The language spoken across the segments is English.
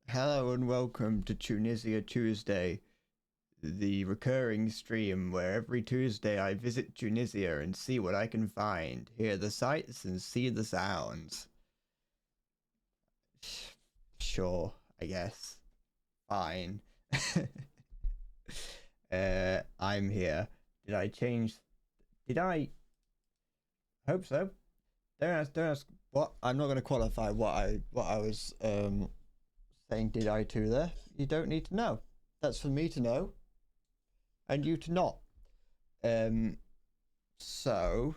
Hello and welcome to Tunisia Tuesday, the recurring stream where every Tuesday I visit Tunisia and see what I can find, hear the sights and see the sounds. Sure, I guess. Fine. I'm here. Did I change? Did I? Hope so. Don't ask what. I'm not going to qualify what I was saying did I to there. You don't need to know. That's for me to know and you to not. So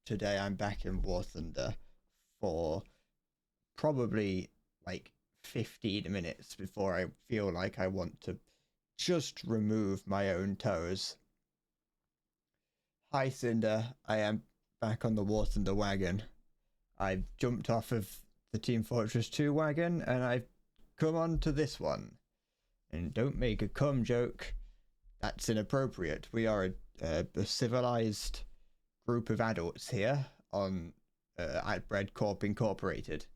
today I'm back in War Thunder for probably like 15 minutes before I feel like I want to just remove my own toes. Hi Cinder, I am back on the War Thunder wagon. I've jumped off of the Team Fortress 2 wagon and I've come on to this one. And don't make a cum joke. That's inappropriate. We are a civilized group of adults here on Atbred Corp Incorporated.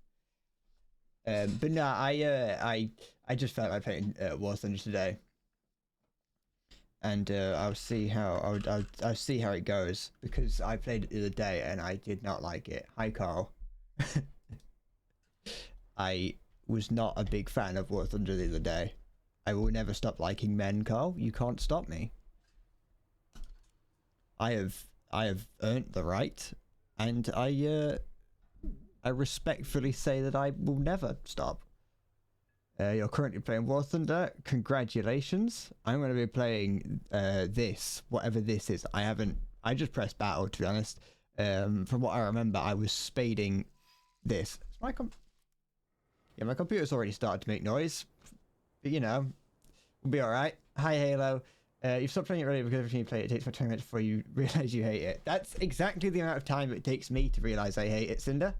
But no, I just felt like playing War Thunder today, and I'll see how I'll see how it goes, because I played it the other day and I did not like it. Hi Carl. I was not a big fan of War Thunder the other day. I will never stop liking men, Carl. You can't stop me. I have earned the right, and I respectfully say that I will never stop. You're currently playing War Thunder. Congratulations. I'm going to be playing this, whatever this is. I just pressed battle, to be honest. From what I remember, I was spading this. Yeah, my computer's already started to make noise. But you know, we'll be alright. Hi Halo. You've stopped playing it earlier because every time you play it, it takes about 20 minutes before you realise you hate it. That's exactly the amount of time it takes me to realise I hate it, Cinder.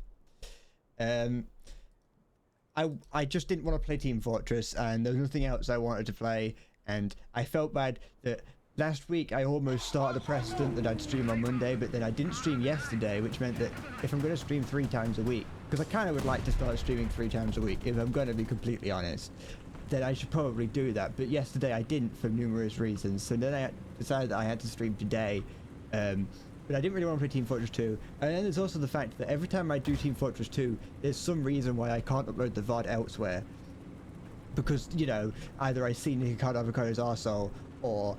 I just didn't want to play Team Fortress, and there was nothing else I wanted to play, and I felt bad that last week I almost started a precedent that I'd stream on Monday, but then I didn't stream yesterday, which meant that if I'm going to stream 3 times a week, because I kind of would like to start streaming 3 times a week, if I'm going to be completely honest, then I should probably do that. But yesterday I didn't for numerous reasons, so then I decided that I had to stream today. But I didn't really want to play Team Fortress 2. And then there's also the fact that every time I do Team Fortress 2, there's some reason why I can't upload the VOD elsewhere. Because, you know, either I see Ricardo Avocado's arsehole, or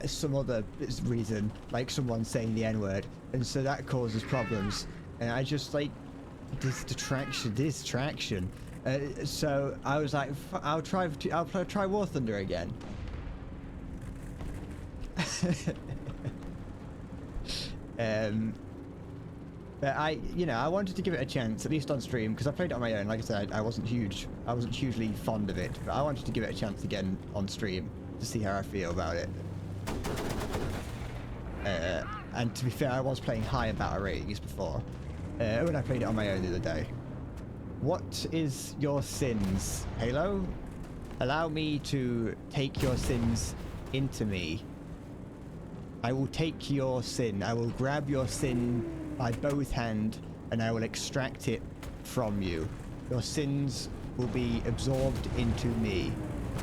some other reason, like someone saying the N-word. And so that causes problems. And I just, like, this distraction. So I was like, I'll try War Thunder again. But I wanted to give it a chance, at least on stream, because I played it on my own. Like I said, I wasn't hugely fond of it, but I wanted to give it a chance again on stream to see how I feel about it. And to be fair, I was playing higher battle ratings before, when I played it on my own the other day. What is your sins, Halo? Allow me to take your sins into me. I will take your sin. I will grab your sin by both hands and I will extract it from you. Your sins will be absorbed into me.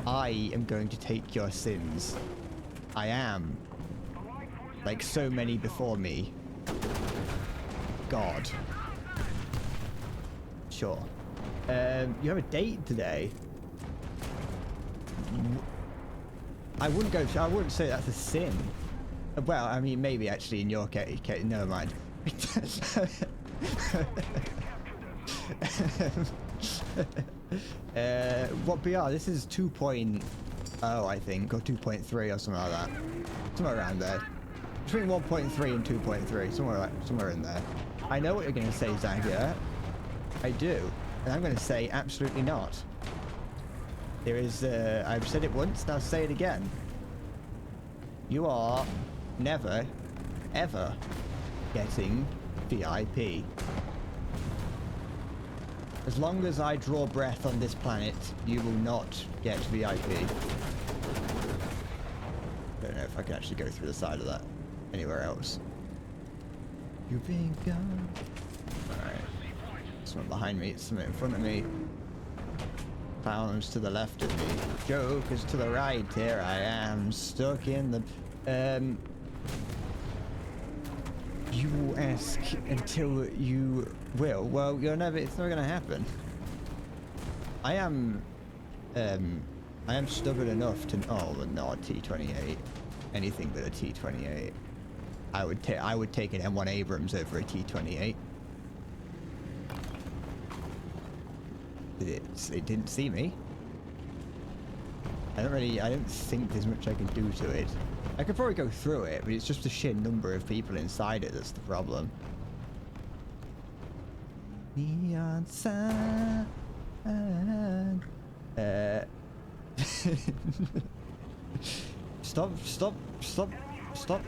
I am going to take your sins. I am. Like so many before me. God. Sure. You have a date today. I wouldn't say that's a sin. Well, I mean, maybe actually in your case, never mind. What BR? This is 2.0, I think, or 2.3 or something like that. Somewhere around there. Between 1.3 and 2.3, somewhere in there. I know what you're going to say, Zagia. I do. And I'm going to say absolutely not. There is, I've said it once, now say it again. You are never, ever getting VIP. As long as I draw breath on this planet, you will not get VIP. Don't know if I can actually go through the side of that anywhere else. You're being gone. Alright. Someone behind me, someone in front of me. clowns to the left of me, jokers to the right. Here I am, stuck in the... You will ask until you will. Well, you're never... It's not gonna happen. I am stubborn enough to... Oh, not a T-28. Anything but a T-28. I would take an M1 Abrams over a T-28. It didn't see me. I don't think there's much I can do to it. I could probably go through it, but it's just the sheer number of people inside it that's the problem. Neon sign. Stop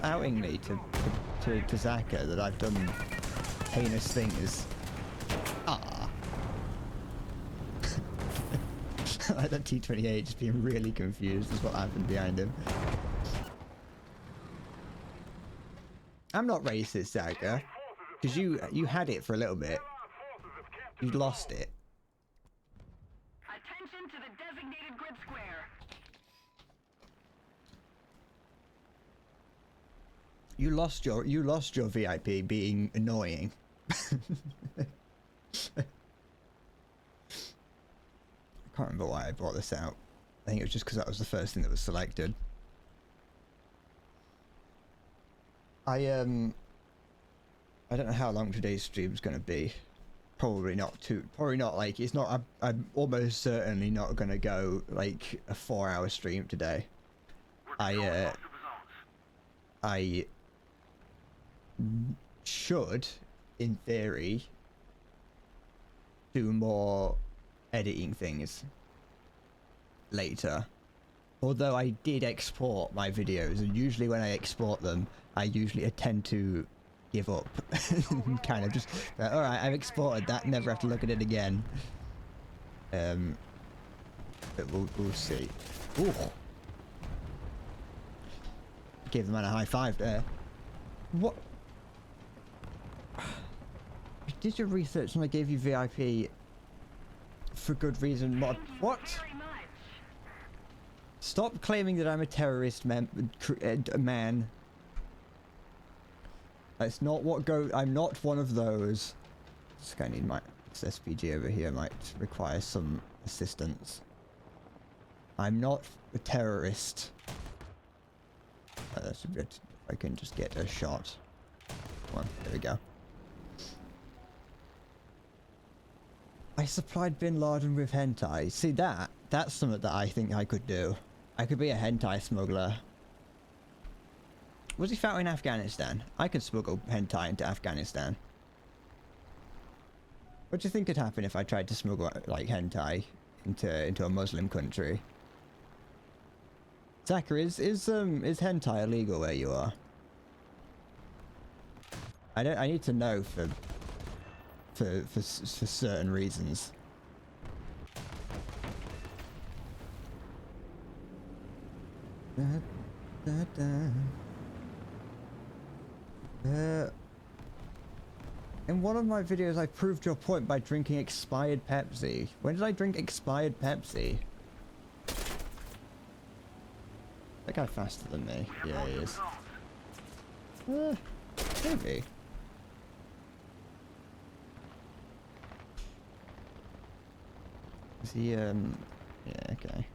outing me to Zaka that I've done heinous things. Ah. Like that T-28 just being really confused is what happened behind him. I'm not racist, Zaka, because you had it for a little bit. You lost it. Attention to the designated grid square. You lost your VIP being annoying. I can't remember why I brought this out. I think it was just because that was the first thing that was selected. I don't know how long today's stream is going to be. Probably not like, it's not, I'm almost certainly not going to go like a 4-hour stream today. I should, in theory, do more editing things later. Although I did export my videos, and usually when I export them, I usually tend to give up. Kind of just, alright, I've exported that, never have to look at it again. But we'll see. Ooh. Gave the man a high five there. What? Did your research when I gave you VIP for good reason? What? Stop claiming that I'm a terrorist, man. That's not what I'm not one of those. This guy need this SPG over here might require some assistance. I'm not a terrorist. That's a bit. I can just get a shot. Come on, there we go. I supplied Bin Laden with hentai. See that's something that I think I could do. I could be a hentai smuggler. Was he found in Afghanistan? I could smuggle hentai into Afghanistan. What do you think could happen if I tried to smuggle like hentai into a Muslim country? Zachary, is hentai illegal where you are? I need to know for certain reasons. In one of my videos, I proved your point by drinking expired Pepsi. When did I drink expired Pepsi? That guy faster than me. Yeah, he is. Maybe. Is he, yeah, okay.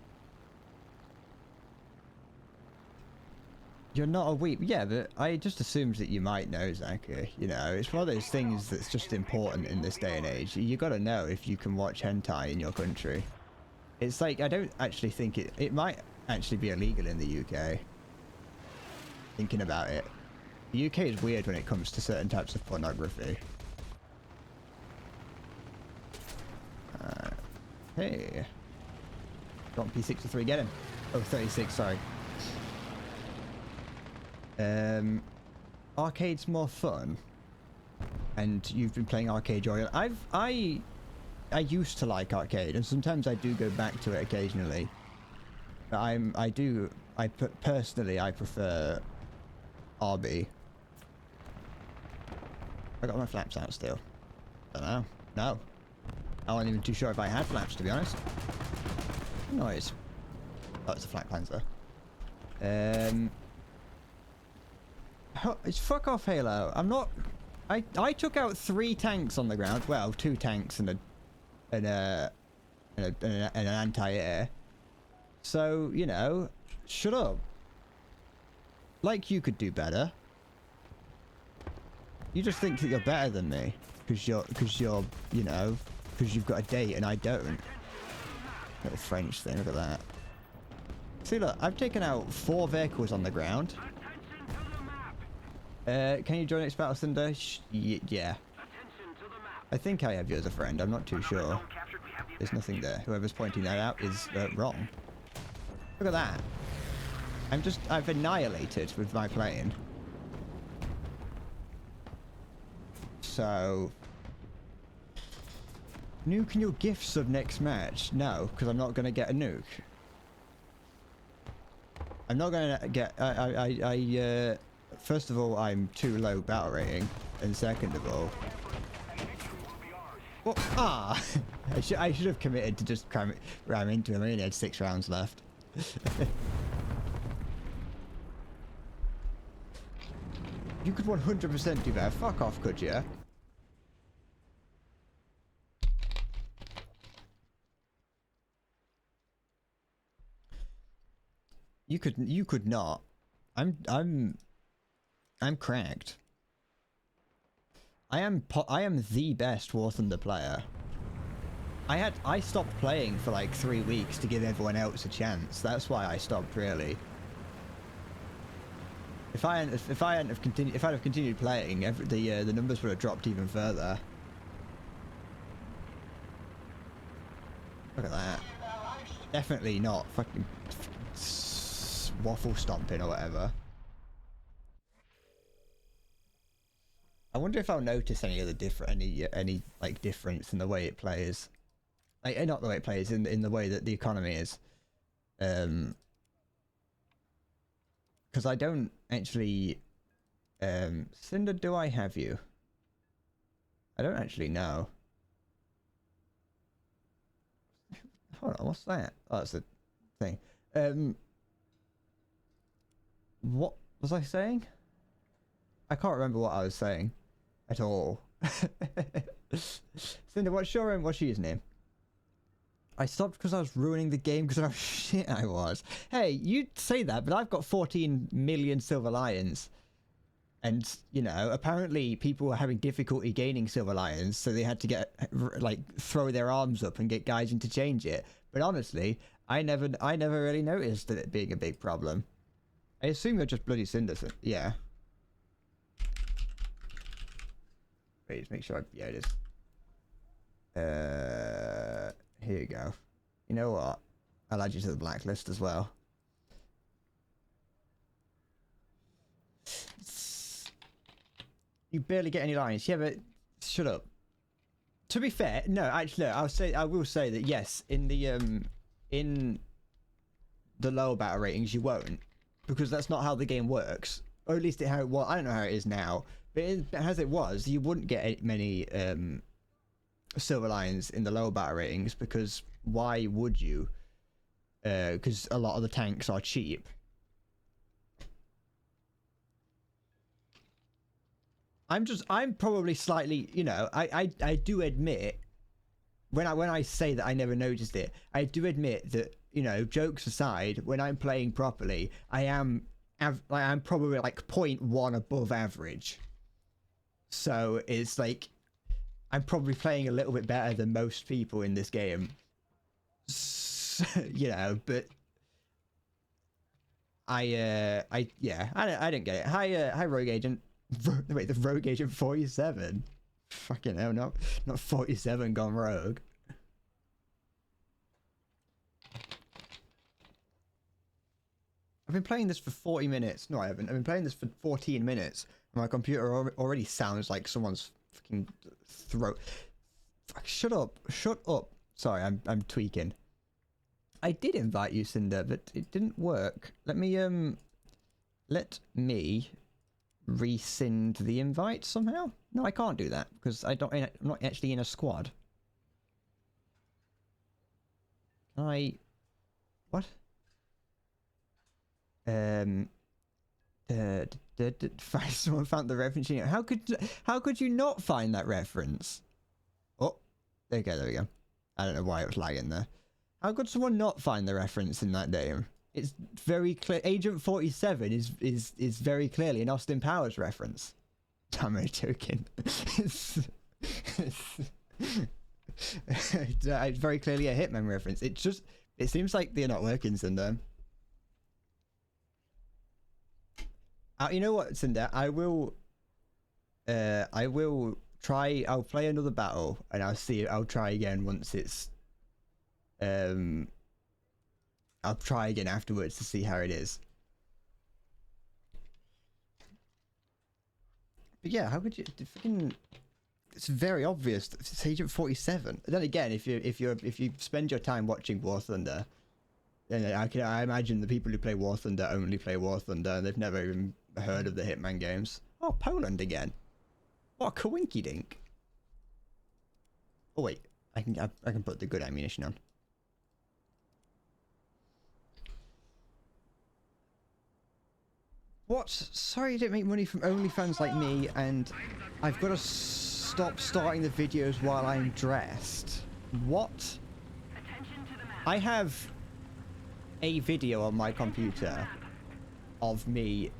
You're not a weep. Yeah, but I just assumed that you might know, Zaka. You know, it's one of those things that's just important in this day and age. You gotta know if you can watch hentai in your country. It's like, I don't actually think it might actually be illegal in the UK. Thinking about it. The UK is weird when it comes to certain types of pornography. Hey. Got P63, get him. Oh, 36, sorry. Arcade's more fun. And you've been playing Arcade Royale. I used to like Arcade, and sometimes I do go back to it occasionally. But personally, I prefer RB. I got my flaps out still. Don't know. No. I wasn't even too sure if I had flaps, to be honest. Noise. Oh, it's a Flak Panzer. It's fuck off, Halo. I'm not. I took out 3 tanks on the ground. Well, 2 tanks and an anti-air. So you know, shut up. Like you could do better. You just think that you're better than me because you're you know, because you've got a date and I don't. Little French thing. Look at that. See, look, I've taken out 4 vehicles on the ground. Can you join Next Battle Cinder? Yeah. I think I have you as a friend. I'm not too sure. There's nothing there. Whoever's pointing that out is wrong. Look at that. I've annihilated with my plane. So... Nuke your gifts of next match? No, because I'm not going to get a nuke. I'm not going to get... first of all, I'm too low battle rating. And second of all... Well, I should have committed to just ram into him. I only had 6 rounds left. You could 100% do that. Fuck off, could you? You could not. I'm cracked. I am the best War Thunder player. I stopped playing for like 3 weeks to give everyone else a chance. That's why I stopped, really. If I hadn't have continued playing, the numbers would have dropped even further. Look at that. Definitely not fucking waffle stomping or whatever. I wonder if I'll notice any of the any like difference in the way it plays. Like, not the way it plays, in the way that the economy is. Because I don't actually... Cinder, do I have you? I don't actually know. Hold on, what's that? Oh, that's the thing. What was I saying? I can't remember what I was saying. At all. Cinder, what's your username? I stopped because I was ruining the game because of how shit I was. Hey, you say that, but I've got 14 million Silver Lions. And, you know, apparently people were having difficulty gaining Silver Lions, so they had to get, like, throw their arms up and get guys in to change it. But honestly, I never really noticed it being a big problem. I assume you're just bloody Cinder. Yeah. Wait, just make sure yeah, it is. Here you go. You know what? I'll add you to the blacklist as well. You barely get any lines. Yeah, but shut up. To be fair, no, actually, no, I will say that yes, in the lower battle ratings, you won't, because that's not how the game works. Or at least how it was. I don't know how it is now, but as it was, you wouldn't get many Silver Lions in the lower battle ratings, because why would you? Because a lot of the tanks are cheap. I'm probably slightly, you know, I do admit, when I say that I never noticed it, I do admit that, you know, jokes aside, when I'm playing properly, I'm probably like 0.1 above average. So it's like, I'm probably playing a little bit better than most people in this game. You know, but yeah, I didn't get it. Hi Rogue Agent. Wait, the Rogue Agent 47? Fucking hell, not 47 gone rogue. I've been playing this for 40 minutes. No, I haven't. I've been playing this for 14 minutes. And my computer already sounds like someone's fucking throat. Fuck, shut up. Shut up. Sorry, I'm tweaking. I did invite you, Cinder, but it didn't work. Let me rescind the invite somehow. No, I can't do that because I'm not actually in a squad. Can I What? Someone found the reference. How could you not find that reference? Oh, there we go. I don't know why it was lagging there. How could someone not find the reference in that name? It's very clear. Agent 47 is very clearly an Austin Powers reference. I'm only joking. It's very clearly a Hitman reference. It seems like they're not working, Cinder. You know what, Cinder? I will try. I'll play another battle, and I'll try again once it's. I'll try again afterwards to see how it is. But yeah, how could you freaking? It's very obvious. It's Agent 47. Then again, if you spend your time watching War Thunder, then I imagine the people who play War Thunder only play War Thunder, and they've never even heard of the Hitman games. Oh, Poland again. What a coinky dink. Oh wait, I can put the good ammunition on. What? Sorry you didn't make money from OnlyFans like me, and I've got to stop starting the videos while I'm dressed. What? I have a video on my computer of me,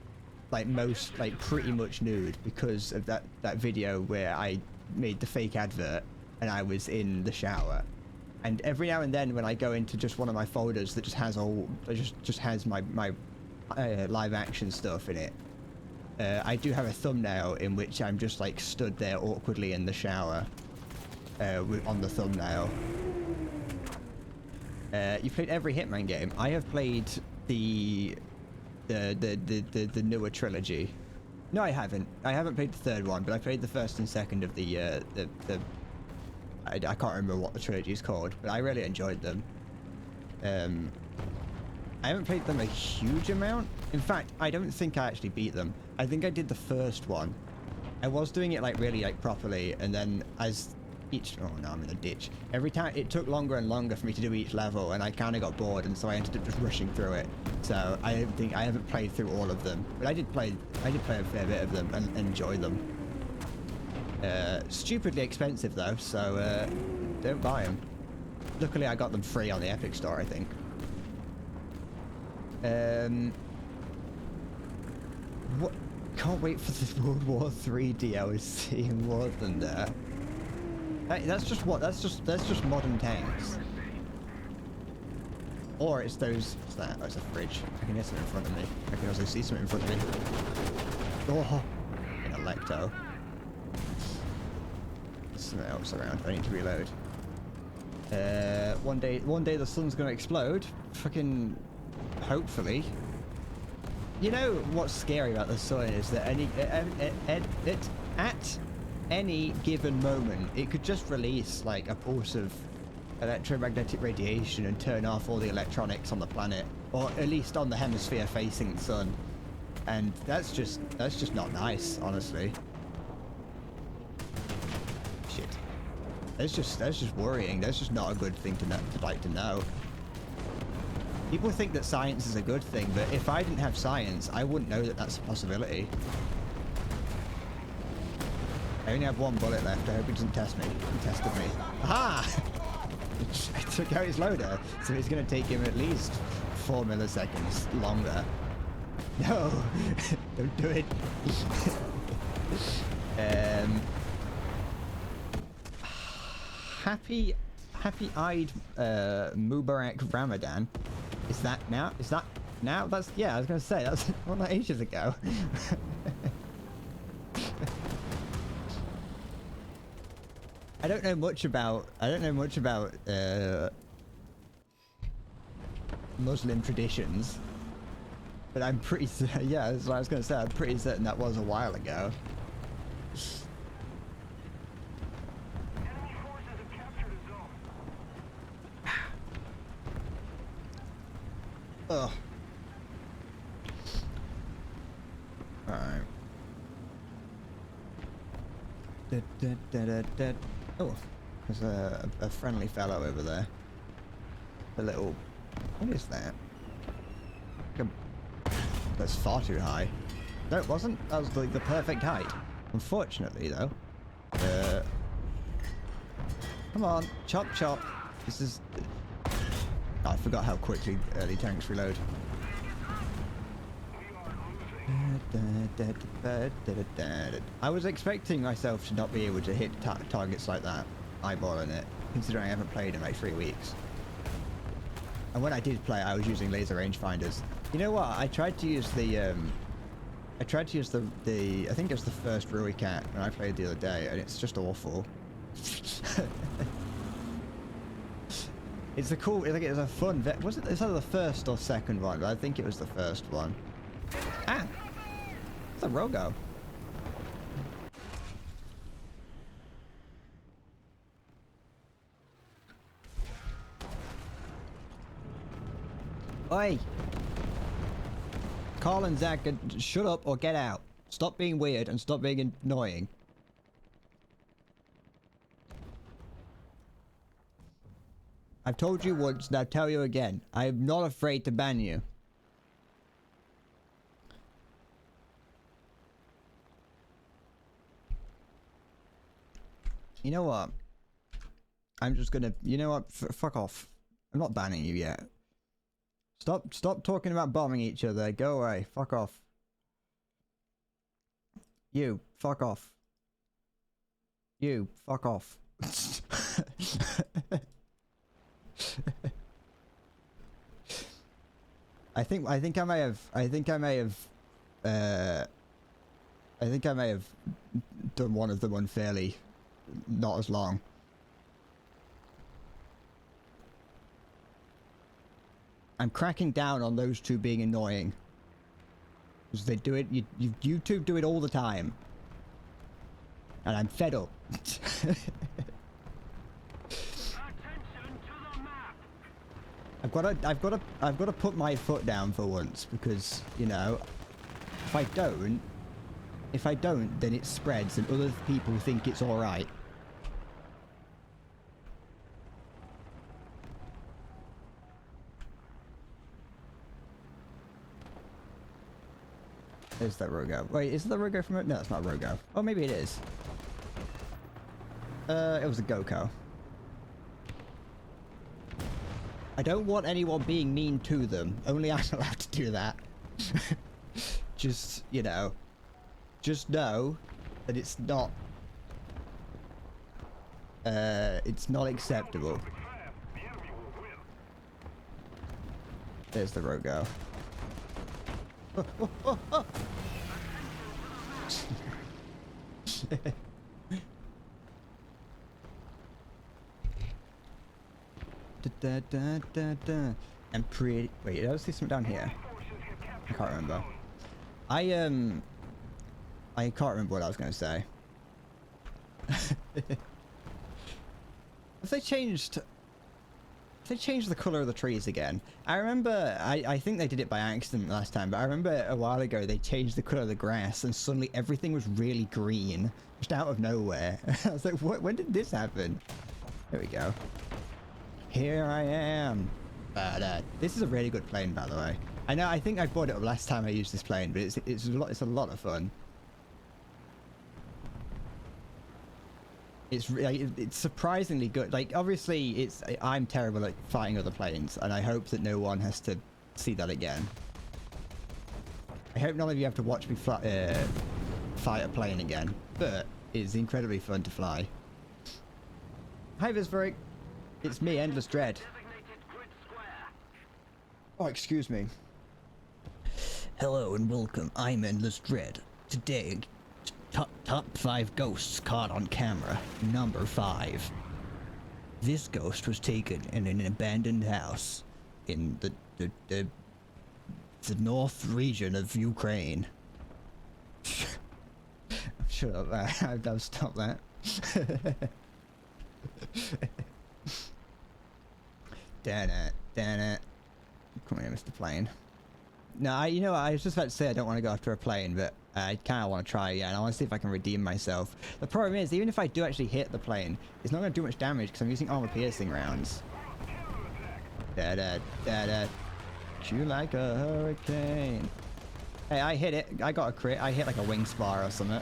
pretty much nude, because of that video where I made the fake advert and I was in the shower. And every now and then when I go into just one of my folders that just has my live action stuff in it, I do have a thumbnail in which I'm just like stood there awkwardly in the shower on the thumbnail. You played every Hitman game. I have played the newer trilogy. No, I haven't. I haven't played the third one, but I played the first and second of the I can't remember what the trilogy is called, but I really enjoyed them. I haven't played them a huge amount. In fact, I don't think I actually beat them. I think I did the first one. I was doing it really properly, and then as each... Oh no, I'm in a ditch. Every time it took longer and longer for me to do each level, and I kind of got bored, and so I ended up just rushing through it. So I don't think I haven't played through all of them, but I did play a fair bit of them and enjoy them. Stupidly expensive though, so don't buy them. Luckily, I got them free on the Epic Store, I think. What? Can't wait for the World War III DLC in War Thunder. That's just modern tanks. Or it's those. What's that? Oh, it's a fridge. I can hear something in front of me. I can also see something in front of me. Oh, an Electo. There's something else around. I need to reload. One day the sun's gonna explode. Fucking. Hopefully. You know what's scary about the sun is that at any given moment it could just release like a pulse of electromagnetic radiation and turn off all the electronics on the planet, or at least on the hemisphere facing the sun, and that's just not nice, honestly. Shit. That's just worrying. That's just not a good thing to know. People think that science is a good thing, but if I didn't have science, I wouldn't know that that's a possibility. I only have one bullet left. I hope he doesn't test me. He tested me. Aha! I took out his loader, so it's going to take him at least 4 milliseconds longer. No! Don't do it. Happy-eyed Mubarak Ramadan. Is that now? Is that now? That's, yeah, I was going to say, that's well, not ages ago. I don't know much about Muslim traditions, but I'm pretty yeah, that's what I was going to say. I'm pretty certain that was a while ago. Ugh. Alright. Oh, there's a friendly fellow over there. A little What is that? That's far too high. No, it wasn't. That was like the perfect height. Unfortunately, though. Come on, chop chop. This is... Oh, I forgot how quickly early tanks reload. I was expecting myself to not be able to hit targets like that, eyeballing it, considering I haven't played in like 3 weeks. And when I did play, I was using laser rangefinders. You know what? I tried to use the I think it was the first Ruicat when I played the other day, and it's just awful. It's a cool, like it's a fun. Was it? It's either the first or second one, but I think it was the first one. Ah, it's a Rogo. Oi! Carl and Zach, shut up or get out. Stop being weird and stop being annoying. I've told you once, and I'll tell you again. I am not afraid to ban you. You know what? I'm just gonna... You know what? Fuck off. I'm not banning you yet. Stop talking about bombing each other. Go away. Fuck off. You. Fuck off. You. Fuck off. I think I may have done one of them unfairly, not as long. I'm cracking down on those two being annoying. Because they do it, you two do it all the time. And I'm fed up. I've got to put my foot down for once, because, you know, if I don't, then it spreads and other people think it's alright. There's that Rogo. Wait, is that Rogo from it? No, it's not Rogo. Oh, maybe it is. It was a Goko. I don't want anyone being mean to them. Only I'm allowed to do that. Just, you know. Just know that it's not acceptable. There's the Rogo. Oh, oh, oh, oh. Da, da, da, da. And pretty. Wait, did I see something down here? I can't remember. I can't remember what I was going to say. Have they changed the color of the trees again? I remember, I think they did it by accident last time, but I remember a while ago they changed the color of the grass and suddenly everything was really green, just out of nowhere. I was like, what? When did this happen? There we go. Here I am. This is a really good plane, by the way. I know, I think I bought it up last time I used this plane, but it's a lot of fun. It's surprisingly good. Like, obviously, I'm terrible at fighting other planes, and I hope that no one has to see that again. I hope none of you have to watch me fight a plane again, but it's incredibly fun to fly. Hi, Visveric. It's me, Endless Dread. Oh, excuse me. Hello and welcome. I'm Endless Dread. Today, top 5 ghosts caught on camera. Number 5. This ghost was taken in an abandoned house in the north region of Ukraine. Shut up, I'll stop that. Damn it. Come here, Mr. Plane. No, you know what, I was just about to say I don't want to go after a plane, but I kind of want to try again. I want to see if I can redeem myself. The problem is, even if I do actually hit the plane, it's not going to do much damage because I'm using armor piercing rounds. Da da da da. You like a hurricane. Hey, I hit it. I got a crit. I hit like a wing spar or something.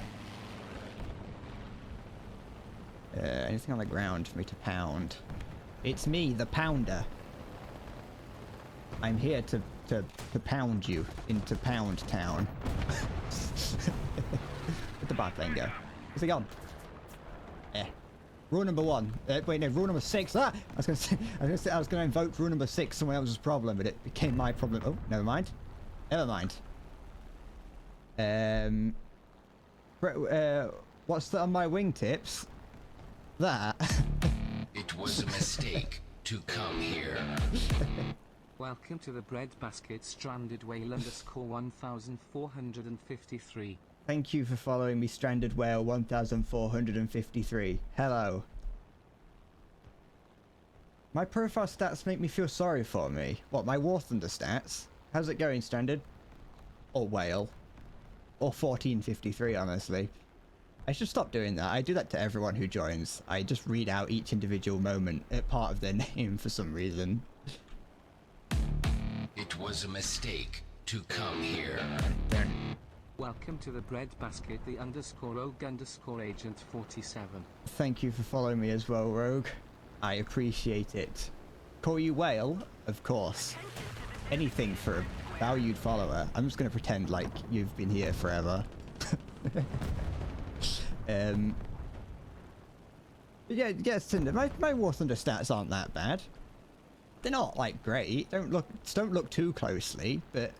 Anything on the ground for me to pound? It's me, the pounder. I'm here to pound you into Pound Town. Where'd the biplane go? Where's it gone? Rule number 1. Wait, no, rule number 6. Ah! I was gonna invoke rule number 6, someone else's problem, but it became my problem. Oh, never mind. Never mind. What's that on my wingtips? That. It was a mistake to come here. Welcome to the breadbasket stranded whale _ 1453. Thank you for following me, Stranded Whale 1453. Hello. My profile stats make me feel sorry for me. What, my War Thunder stats? How's it going, Stranded? Or Whale? Or 1453, honestly. I should stop doing that. I do that to everyone who joins. I just read out each individual moment at part of their name for some reason. It was a mistake to come here. Welcome to the breadbasket the _rogue agent 47. Thank you for following me as well, Rogue. I appreciate it. Call you Whale? Of course. Anything for a valued follower. I'm just going to pretend like you've been here forever. Yes, Tinder. My War Thunder stats aren't that bad. They're not like great. Don't look too closely, but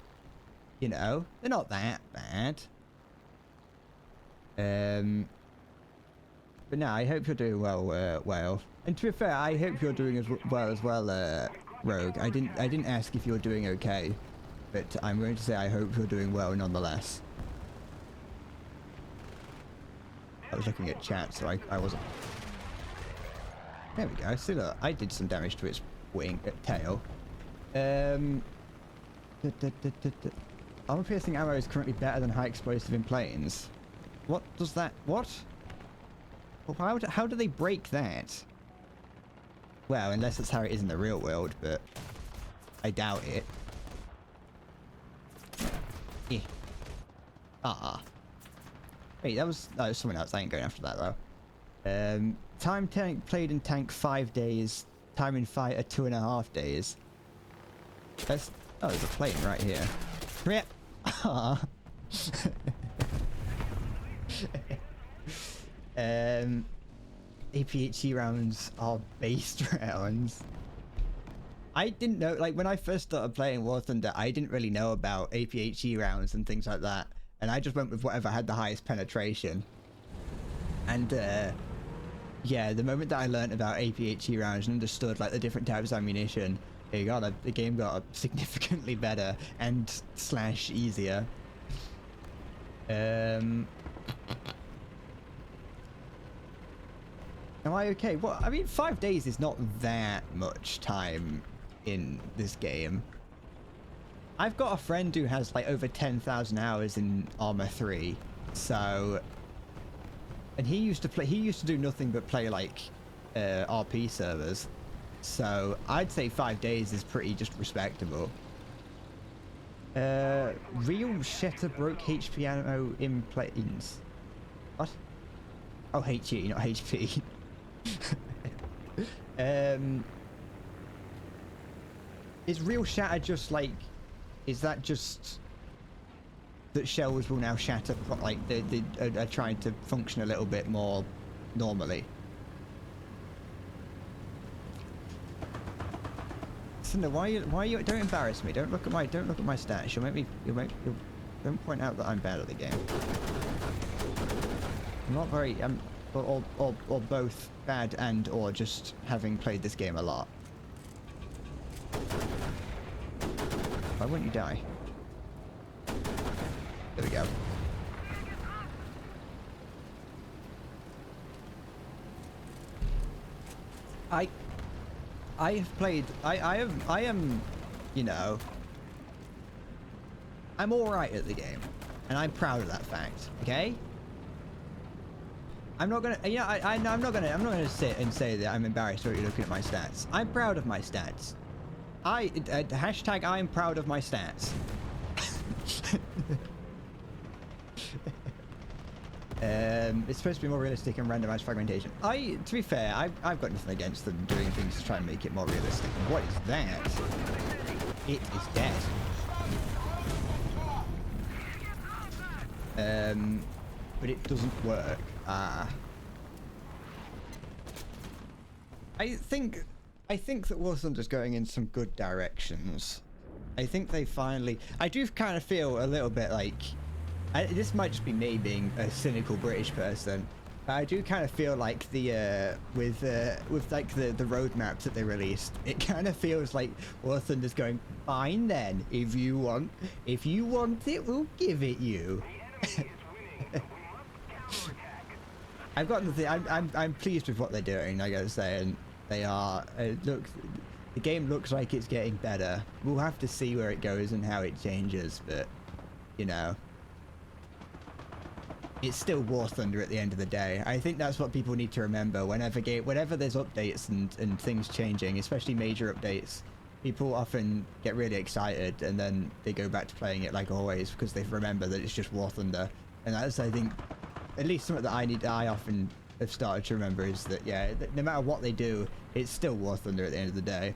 you know, they're not that bad. But no, I hope you're doing well, Whale. And to be fair, I hope you're doing as well, Rogue. I didn't ask if you're doing okay, but I'm going to say I hope you're doing well nonetheless. I was looking at chat, so I wasn't. There we go. See, look, I did some damage to its tail. Armor-piercing ammo is currently better than high explosive in planes. What does that? What? Well, how do they break that? Well, unless that's how it is in the real world, but I doubt it. Eh. Ah. Wait, that was someone else. I ain't going after that though. Time played in tank 5 days. Time in fighter 2.5 days. That's there's a plane right here. Yep. APHE rounds are based rounds. I didn't know, like when I first started playing War Thunder, I didn't really know about APHE rounds and things like that. And I just went with whatever had the highest penetration. And yeah, the moment that I learned about APHE rounds and understood like the different types of ammunition, the game got significantly better and / easier. Am I okay? Well, I mean, 5 days is not that much time in this game. I've got a friend who has like over 10,000 hours in Arma 3, so, and he used to do nothing but play like RP servers, so I'd say 5 days is pretty just respectable. Real Shatter broke HP ammo in planes. What? Oh, HE, not HP. Is Real Shatter just like, is that just that shells will now shatter, like they are trying to function a little bit more normally? Cinder, why are you? Don't embarrass me. Don't look at my stats. You'll don't point out that I'm bad at the game. I'm not very. Or both bad and or just having played this game a lot. Why wouldn't you die? There we go. I have played. I am, you know. I'm all right at the game, and I'm proud of that fact. Okay. I'm not gonna. Yeah, I'm not gonna sit and say that I'm embarrassed when you're looking at my stats. I'm proud of my stats. Hashtag I'm proud of my stats. It's supposed to be more realistic and randomized fragmentation. To be fair, I've got nothing against them doing things to try and make it more realistic. What is that? It is dead. But it doesn't work. I think that War Thunder's going in some good directions. I think they finally... I do kind of feel a little bit like... this might just be me being a cynical British person, but I do kind of feel like with like the roadmap that they released, it kind of feels like War Thunder's going, fine then, if you want it, we'll give it you. I've got nothing. I'm pleased with what they're doing. I gotta say, and they are. Look, the game looks like it's getting better. We'll have to see where it goes and how it changes, but you know, it's still War Thunder at the end of the day. I think that's what people need to remember whenever there's updates and things changing, especially major updates. People often get really excited and then they go back to playing it like always because they remember that it's just War Thunder, and that's, I think, at least something that I often have started to remember is that, yeah, no matter what they do, it's still War Thunder at the end of the day.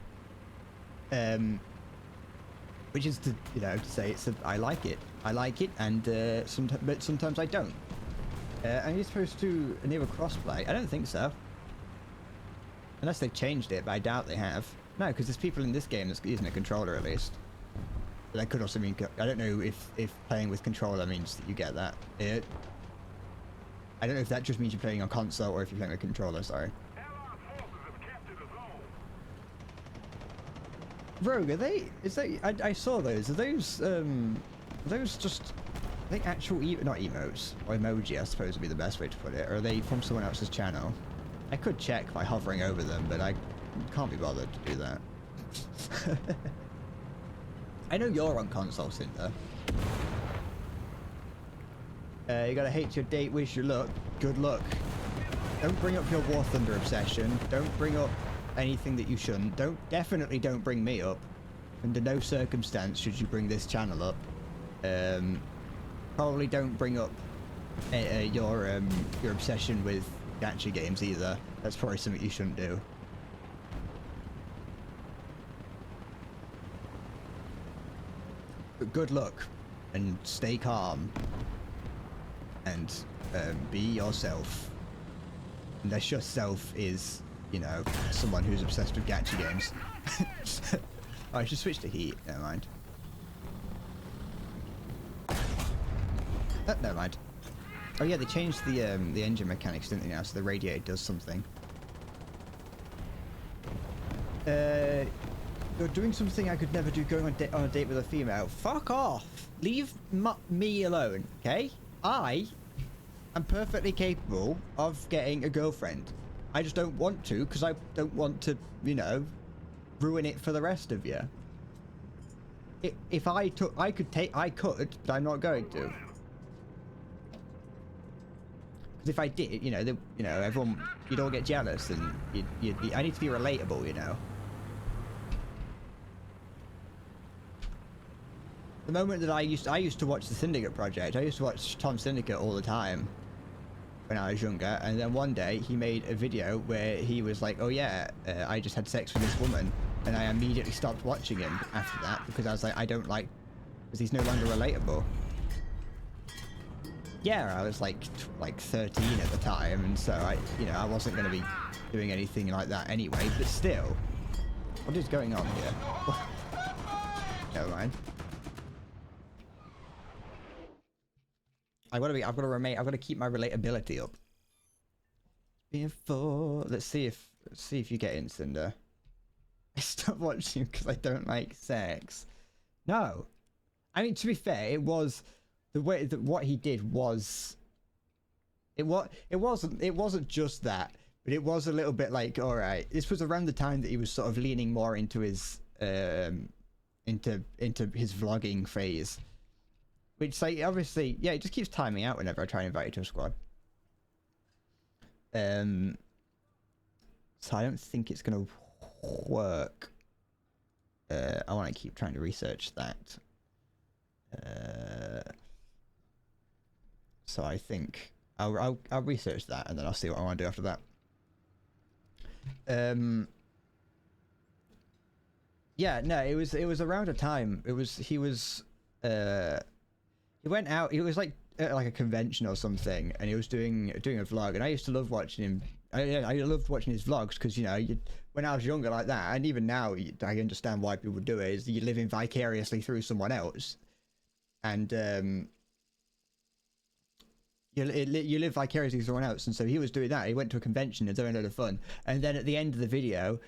Which is to, you know, to say I like it, and but sometimes I don't. Are you supposed to enable crossplay? I don't think so, unless they've changed it, but I doubt they have. No, because there's people in this game that's using a controller at least. But that could also mean, I don't know if playing with controller means that you get that. I don't know if that just means you're playing on console or if you're playing with controller, sorry. Rogue, are they, I saw those, are those just, I think actual, not emotes, or emoji I suppose would be the best way to put it, or are they from someone else's channel? I could check by hovering over them, but I can't be bothered to do that. I know you're on console, Cinder. You gotta hate your date, wish you luck. Good luck. Don't bring up your War Thunder obsession. Don't bring up anything that you shouldn't. Definitely don't bring me up. Under no circumstance should you bring this channel up. Probably don't bring up your obsession with gacha games either. That's probably something you shouldn't do. But good luck, and stay calm. And be yourself. Unless yourself is, you know, someone who's obsessed with gacha games. Oh, I should switch to heat. Never mind. Never mind. Oh yeah, they changed the engine mechanics, didn't they? Now, so the radiator does something. You're doing something I could never do. Going on a date with a female. Fuck off. Leave me alone, okay? I am perfectly capable of getting a girlfriend. I just don't want to because I don't want to, you know, ruin it for the rest of you. If I could, but I'm not going to. Because if I did, you know, everyone, you'd all get jealous, and you'd be. I need to be relatable, you know. The moment that I used to watch the Syndicate Project. I used to watch Tom Syndicate all the time when I was younger, and then one day he made a video where he was like, oh yeah, I just had sex with this woman, and I immediately stopped watching him after that because I was like, I don't like, because he's no longer relatable. Yeah, I was like 13 at the time, and so I wasn't going to be doing anything like that anyway, but still. What is going on here? Never mind. I've got to keep my relatability up. Let's see if you get in, Cinder. I stopped watching because I don't like sex. No. I mean, to be fair, it was the way that what he did was it wasn't just that, but it was a little bit like, all right, this was around the time that he was sort of leaning more into his into his vlogging phase. Which, like, obviously, yeah, it just keeps timing out whenever I try and invite you to a squad. So I don't think it's gonna work. want to keep trying to research that. So I think I'll research that, and then I'll see what I want to do after that. Yeah, no, it was around a time. He went out. He was like at like a convention or something, and he was doing a vlog. And I used to love watching him. I loved watching his vlogs because, you know, when I was younger like that, and even now, I understand why people do it. Is you're living vicariously through someone else, and you live vicariously through someone else. And so he was doing that. He went to a convention and doing a lot of fun. And then at the end of the video,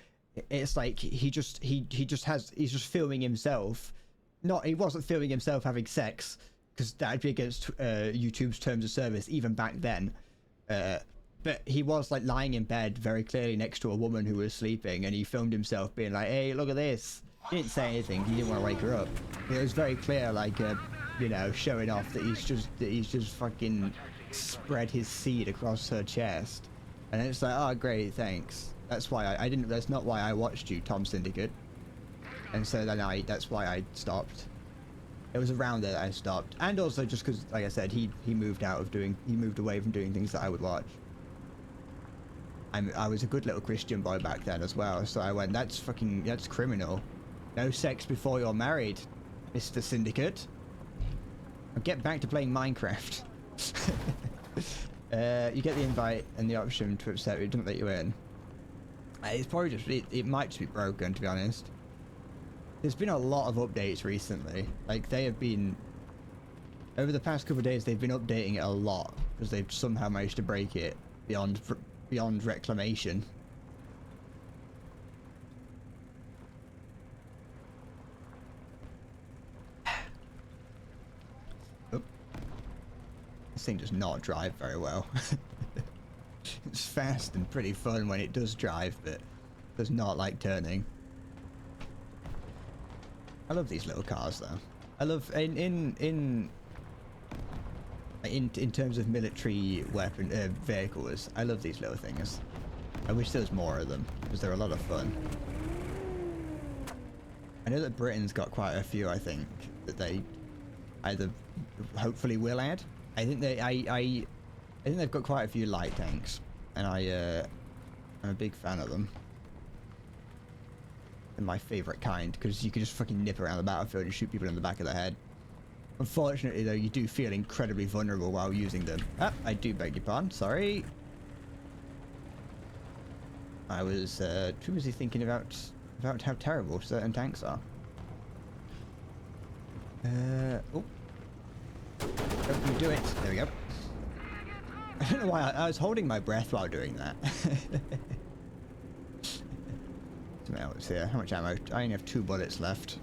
it's like he's just filming himself. He wasn't filming himself having sex, because that'd be against YouTube's terms of service even back then. But he was like lying in bed very clearly next to a woman who was sleeping, and he filmed himself being like, "Hey, look at this." He didn't say anything. He didn't want to wake her up. It was very clear, like, you know, showing off that he's just fucking spread his seed across her chest. And it's like, oh, great, thanks. That's why I didn't. That's not why I watched you, Tom Syndicate. And so then that's why I stopped. It was around there that I stopped, and also just because, like I said, he moved away from doing things that I would watch. I was a good little Christian boy back then as well, so I went, that's criminal. No sex before you're married, Mr. Syndicate. I'll get back to playing Minecraft. You get the invite and the option to accept it doesn't let you in. It's probably just it might just be broken, to be honest. There's been a lot of updates recently. Like, they have been, over the past couple of days, they've been updating it a lot because they've somehow managed to break it beyond reclamation. Oh. This thing does not drive very well. It's fast and pretty fun when it does drive, but does not like turning. I love these little cars, though. I love in terms of military weapon vehicles. I love these little things. I wish there was more of them because they're a lot of fun. I know that Britain's got quite a few. I think that they either hopefully will add. I think I think they've got quite a few light tanks, and I'm a big fan of them. My favorite kind, because you can just fucking nip around the battlefield and shoot people in the back of the head. Unfortunately, though, you do feel incredibly vulnerable while using them. Ah, I do beg your pardon, sorry. I was too busy thinking about how terrible certain tanks are. Oh. Hope you do it. There we go. I don't know why I was holding my breath while doing that. Else here. How much ammo? I only have 2 bullets left.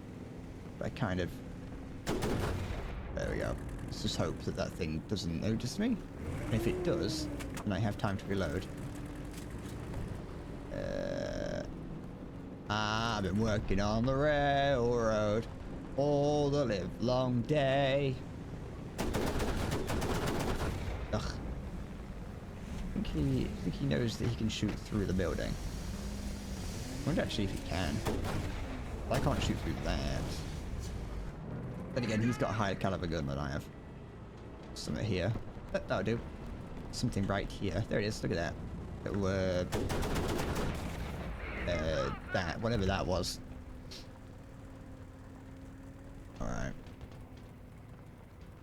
But I kind of... There we go. Let's just hope that that thing doesn't notice me. And if it does, then I have time to reload. I've been working on the railroad all the live long day. Ugh. I think he knows that he can shoot through the building. I wonder actually if he can. I can't shoot through that. Then again, he's got a higher caliber gun than I have. Something here. That'll do. Something right here. There it is. Look at that. That. Whatever that was. Alright.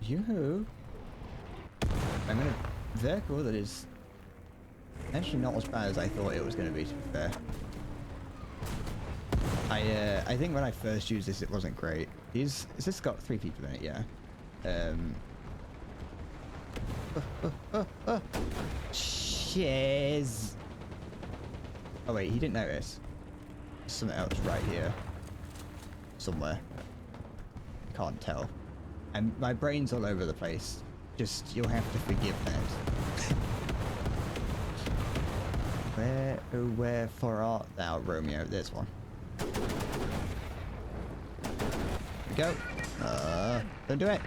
Yoo-hoo. I'm in a vehicle that is actually not as bad as I thought it was going to be, to be fair. I think when I first used this, it wasn't great. Has this got 3 people in it? Yeah. Cheers. Oh wait, he didn't notice. There's something else right here. Somewhere. Can't tell. And my brain's all over the place. Just, you'll have to forgive that. Wherefore art thou, Romeo? There's one. Go. Don't do it.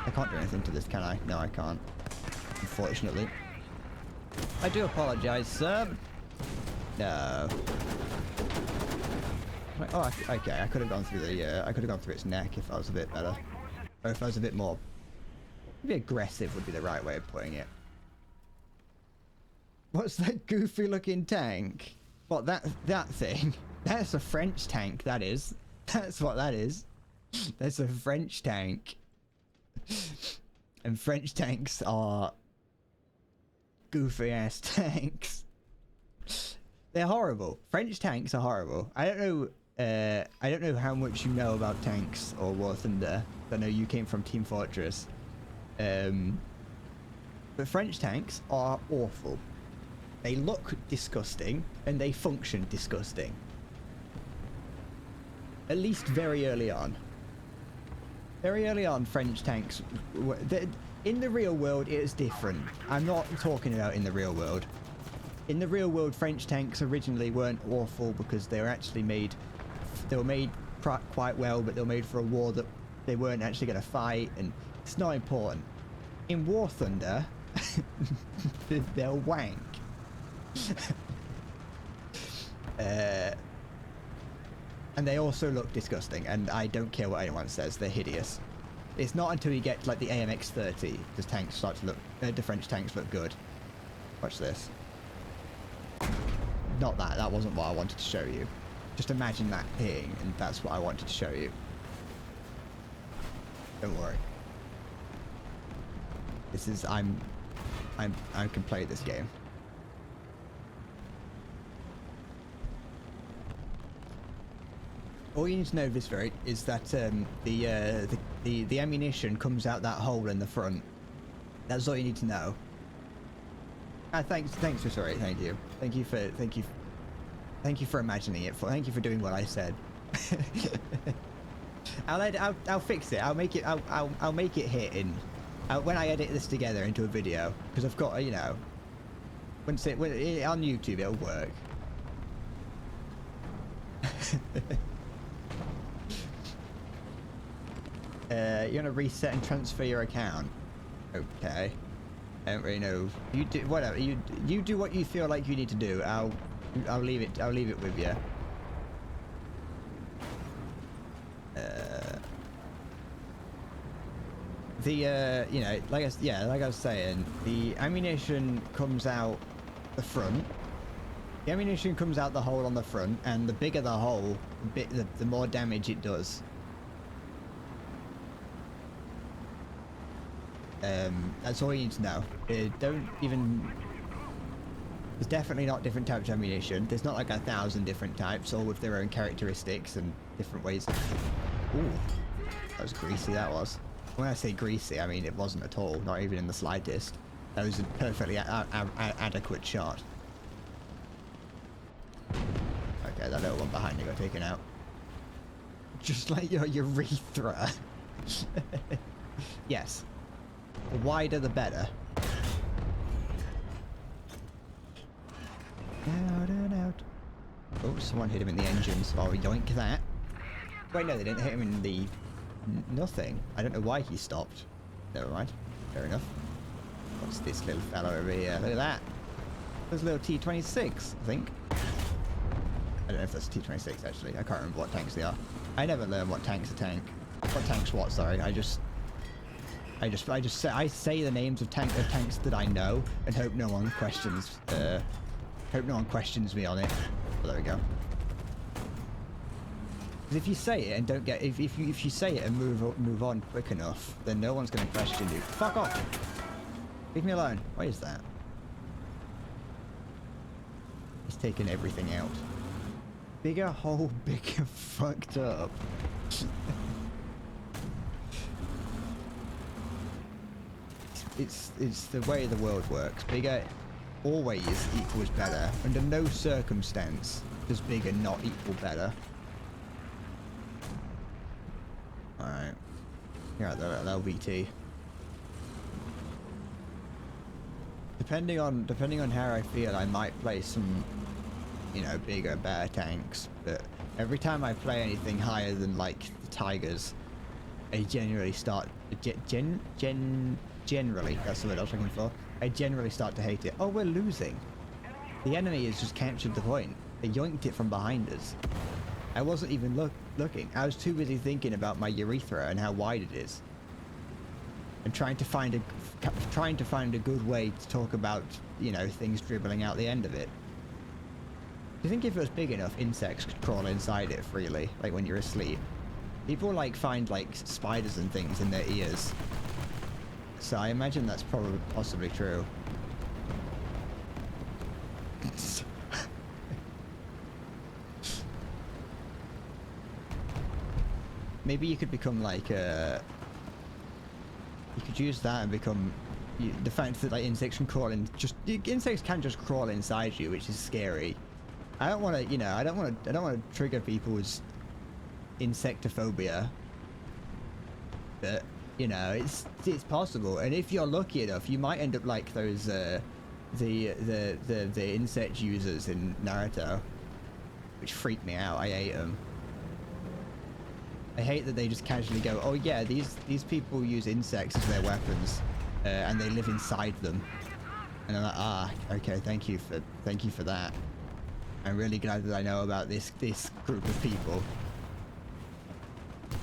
I can't do anything to this, can I? No, I can't. Unfortunately. I do apologize, sir. No. Okay, I could have gone through the, I could have gone through its neck if I was a bit better. Or if I was a bit more... Maybe aggressive would be the right way of putting it. What's that goofy looking tank? What, that thing? That's a French tank, that is. That's what that is. That's a French tank. And French tanks are goofy ass tanks. They're horrible. French tanks are horrible. I don't know how much you know about tanks or War Thunder. I know you came from Team Fortress. But French tanks are awful. They look disgusting and they function disgusting. At least very early on. Very early on, French tanks... In the real world, it is different. I'm not talking about in the real world. In the real world, French tanks originally weren't awful because they were actually made... They were made quite well, but they were made for a war that they weren't actually going to fight, and it's not important. In War Thunder, they're wank. And they also look disgusting, and I don't care what anyone says, they're hideous. It's not until you get to like the AMX-30 does tanks start to look, the French tanks look good. Watch this. Not that, that wasn't what I wanted to show you. Just imagine that thing, and that's what I wanted to show you. Don't worry. This is, I can play this game. All you need to know, Visveric, is that the ammunition comes out that hole in the front. That's all you need to know. Thanks, Visveric. Thank you. Thank you for imagining it. Thank you for doing what I said. I'll fix it. I'll make it hit in when I edit this together into a video, because I've got, you know, when on YouTube it'll work. You're gonna reset and transfer your account. Okay. I don't really know. You do whatever. You do what you feel like you need to do. I'll leave it. I'll leave it with you. You know, like I was saying, the ammunition comes out the front. The ammunition comes out the hole on the front, and the bigger the hole, the more damage it does. That's all you need to know. Don't even... There's definitely not different types of ammunition. There's not like 1,000 different types, all with their own characteristics and different ways. Ooh, that was greasy, that was. When I say greasy, I mean it wasn't at all, not even in the slightest. That was a perfectly adequate shot. Okay, that little one behind you got taken out. Just like your urethra. Yes. The wider the better. Out and out. Oh, someone hit him in the engines. Oh, yoink that. Wait, no, they didn't hit him in the... nothing. I don't know why he stopped. Never mind. Fair enough. What's this little fellow over here? Look at that. There's a little T-26, I think. I don't know if that's T-26, actually. I can't remember what tanks they are. I never learn what tank's a tank. What tank's what, sorry. I say the names of tanks that I know and hope no one questions me on it. Oh, there we go. Because if you say it and don't get, if you say it and move on quick enough, then no one's going to question you. Fuck off! Leave me alone. What is that? He's taking everything out. Bigger hole, bigger fucked up. It's the way the world works. Bigger always equals better. Under no circumstance does bigger not equal better. Alright. Here at the LVT. Depending on how I feel, I might play some, you know, bigger, better tanks. But every time I play anything higher than like the Tigers, I generally start generally, that's the word I was looking for. I generally start to hate it. Oh, we're losing. The enemy has just captured the point. They yoinked it from behind us. I wasn't even looking. I was too busy thinking about my urethra and how wide it is. And trying to find a good way to talk about, you know, things dribbling out the end of it. Do you think if it was big enough, insects could crawl inside it freely, like when you're asleep? People like find like spiders and things in their ears. So I imagine that's probably possibly true. Maybe you could become like a... You could use that and become... the fact that like insects can crawl in... insects can just crawl inside you, which is scary. I don't want to, you know, I don't want to trigger people's insectophobia. But, you know, it's possible. And if you're lucky enough, you might end up like those, the insect users in Naruto. Which freaked me out. I hate them. I hate that they just casually go, oh yeah, these people use insects as their weapons, and they live inside them. And I'm like, ah, okay, thank you for that. I'm really glad that I know about this group of people.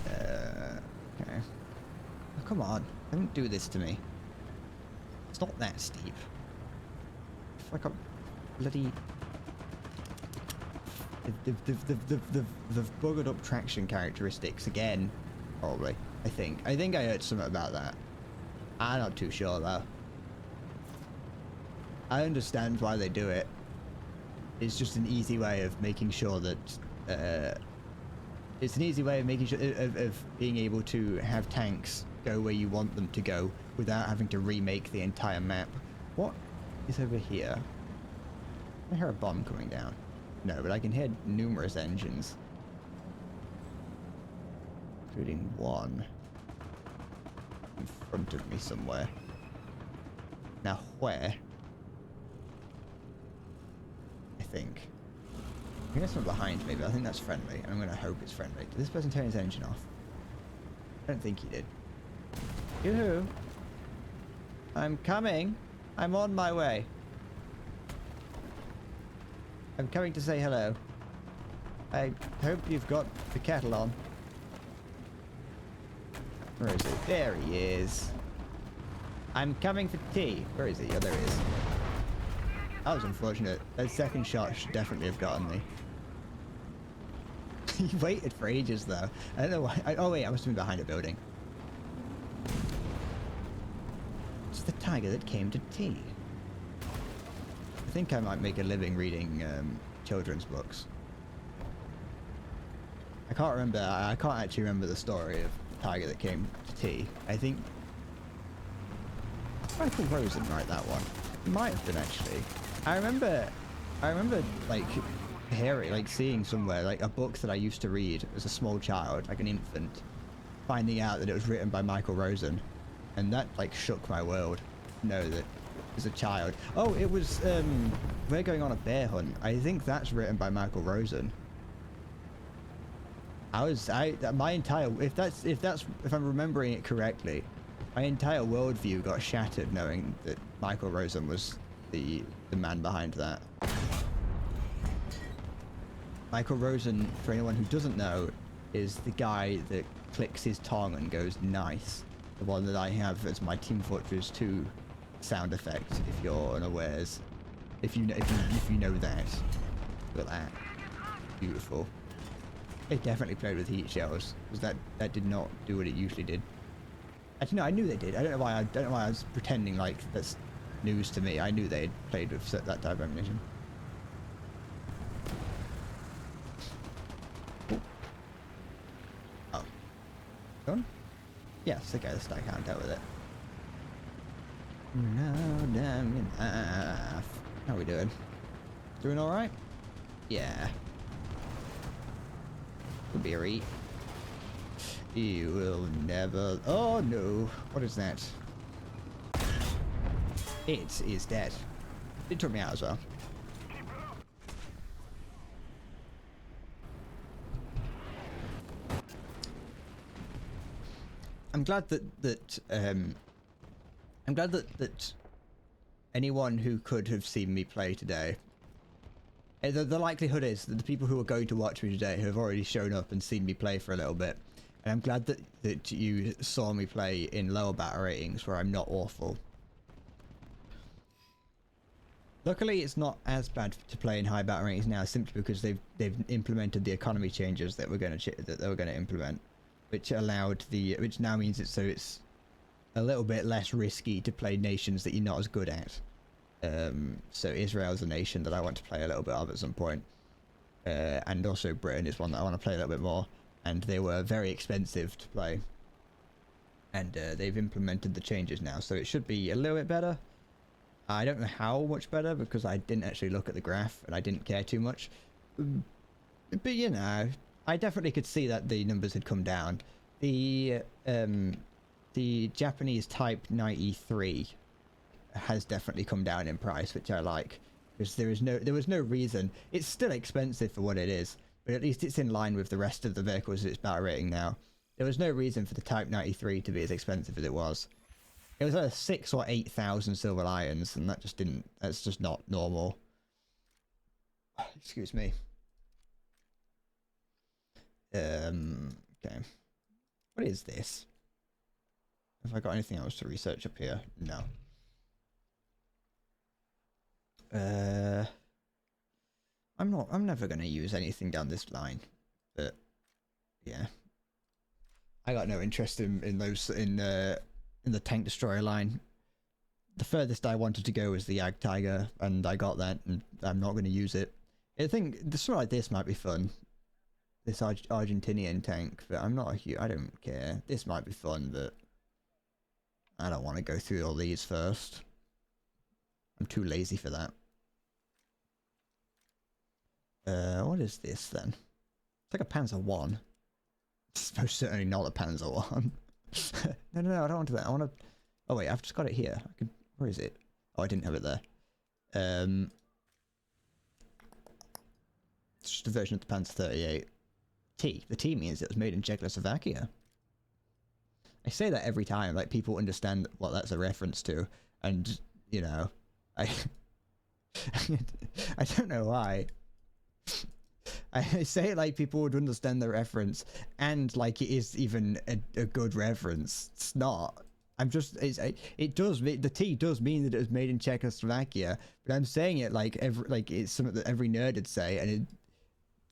Okay. Oh, come on, don't do this to me. It's not that steep. It's like a bloody... They've buggered up traction characteristics again, probably. I think I heard something about that. I'm not too sure though. I understand why they do it. It's just an easy way of making sure that it's an easy way of making sure of being able to have tanks go where you want them to go without having to remake the entire map. What is over here? I hear a bomb coming down. No, but I can hear numerous engines. Including one in front of me somewhere. Now where? I think there's someone behind me, but I think that's friendly, and I'm gonna hope it's friendly. Did this person turn his engine off? I don't think he did. Yoo-hoo! I'm coming! I'm on my way! I'm coming to say hello. I hope you've got the kettle on. Where is he? There he is. I'm coming for tea. Where is he? Oh, there he is. That was unfortunate. That second shot should definitely have gotten me. He waited for ages though. I don't know why. Oh wait, I must have been behind a building. It's the tiger that came to tea. I think I might make a living reading children's books. I can't remember. I can't actually remember the story of the tiger that came to tea. I think Michael Rosen wrote that one. It might have been actually. I remember like hearing, like seeing somewhere like a book that I used to read as a small child, like an infant, finding out that it was written by Michael Rosen, and that like shook my world. Know that as a child. Oh, it was We're Going on a Bear Hunt. I think that's written by Michael Rosen. My entire, if I'm remembering it correctly, my entire worldview got shattered knowing that Michael Rosen was the man behind that. Michael Rosen, for anyone who doesn't know, is the guy that clicks his tongue and goes nice. The one that I have as my Team Fortress 2 sound effect, if you're unawares. If you know that. Look at that. Beautiful. It definitely played with heat shells, because that did not do what it usually did. Actually, no, I knew they did. I don't know why I was pretending like that's news to me. I knew they had played with that type of ammunition. Oh. Gone? Yes, okay, the stack can't deal with it. No, damn enough. How are we doing? Doing alright? Yeah. Could be a read. You will never... Oh no. What is that? It is dead. It took me out as well. I'm glad that anyone who could have seen me play today The likelihood is that the people who are going to watch me today have already shown up and seen me play for a little bit. And I'm glad that you saw me play in lower battle ratings where I'm not awful. Luckily, it's not as bad to play in high battle ratings now, simply because they've implemented the economy changes that they were going to implement, which now means it's a little bit less risky to play nations that you're not as good at. So Israel's a nation that I want to play a little bit of at some point, and also Britain is one that I want to play a little bit more. And they were very expensive to play, and they've implemented the changes now, so it should be a little bit better. I don't know how much better because I didn't actually look at the graph and I didn't care too much. But you know, I definitely could see that the numbers had come down. The Japanese Type 93 has definitely come down in price, which I like, because there was no reason. It's still expensive for what it is, but at least it's in line with the rest of the vehicles it's battle rating now. There was no reason for the Type 93 to be as expensive as it was. It was either 6,000 or 8,000 silver lions, and that's just not normal. Excuse me. Okay. What is this? Have I got anything else to research up here? No. I'm never gonna use anything down this line, but yeah. I got no interest in the tank destroyer line. The furthest I wanted to go was the Ag Tiger, and I got that, and I'm not going to use it. I think something like this might be fun. This Argentinian tank, but I'm not I don't care. This might be fun, but I don't want to go through all these first. I'm too lazy for that. What is this then? It's like a Panzer 1. It's most certainly not a Panzer 1. No, I don't want that. I want to... Oh wait, I've just got it here. Where is it? Oh, I didn't have it there. It's just a version of the Panzer 38. T. The T means it was made in Czechoslovakia. I say that every time, like, people understand what that's a reference to, and, you know, I don't know why. I say it like people would understand the reference, and like it is even a good reference. It's not. It does. The T does mean that it was made in Czechoslovakia, but I'm saying it like it's something that every nerd would say, and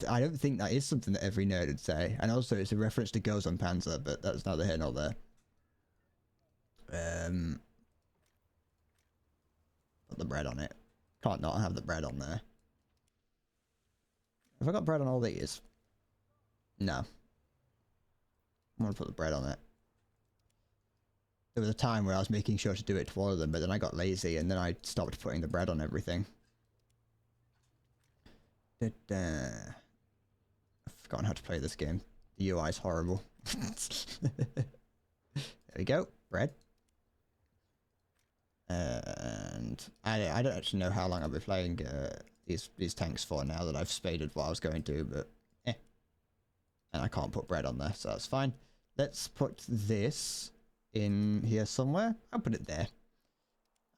I don't think that is something that every nerd would say. And also, it's a reference to Girls on Panzer, but that's neither here nor there. Put the bread on it. Can't not have the bread on there. Have I got bread on all these? No. I want to put the bread on it. There was a time where I was making sure to do it to all of them, but then I got lazy and then I stopped putting the bread on everything. I've forgotten how to play this game. The UI is horrible. There we go. Bread. And I don't actually know how long I'll be playing these tanks for now that I've spaded what I was going to, but and I can't put bread on there, so that's fine. Let's put this in here somewhere. I'll put it there.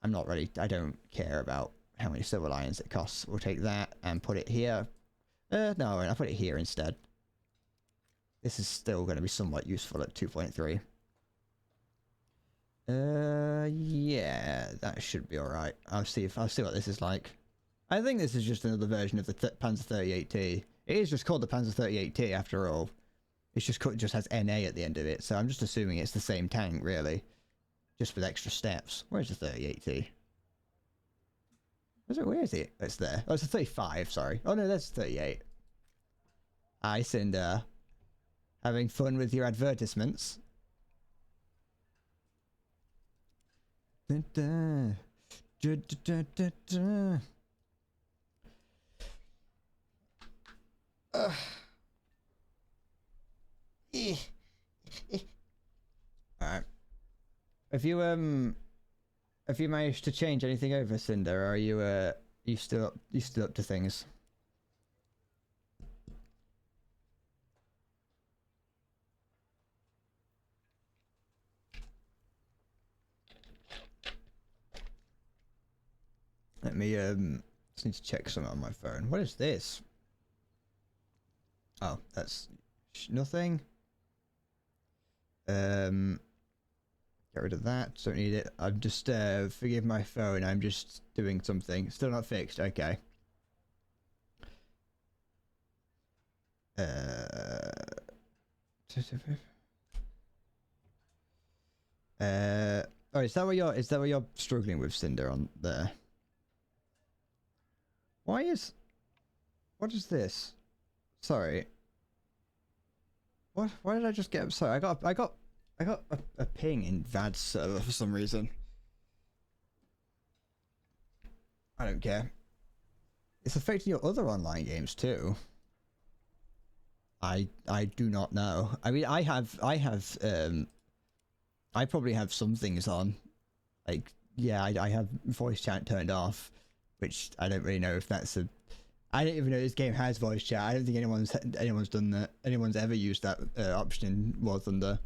I'm not ready. I don't care about how many silver lions it costs. We'll take that and put it here. No, I'll put it here instead. This is still going to be somewhat useful at 2.3. Yeah, that should be alright. I'll see what this is like. I think this is just another version of the Panzer 38T. It is just called the Panzer 38T after all. It's just has NA at the end of it, so I'm just assuming it's the same tank, really. Just with extra steps. Where's the 38T? Where is it? It's there. Oh, it's a 35, sorry. Oh no, that's 38. Hi, Cinder. Having fun with your advertisements? Dun, dun. Dun, dun, dun, dun. Alright. Have you managed to change anything over, Cinder, or are you still up to things? Let me Just need to check something on my phone. What is this? Oh, that's nothing. Get rid of that. Don't need it. I'm just forgive my phone. I'm just doing something. Still not fixed. Okay. Oh, is that what you're struggling with, Cinder, on there? What is this? Sorry. What? Why did I just get? Sorry, I got a ping in VAD's server for some reason. I don't care. It's affecting your other online games too. I do not know. I mean, I probably have some things on. Like, yeah, I have voice chat turned off, which I don't really know if that's a. I don't even know this game has voice chat. I don't think anyone's done that. Anyone's ever used that option in War Thunder.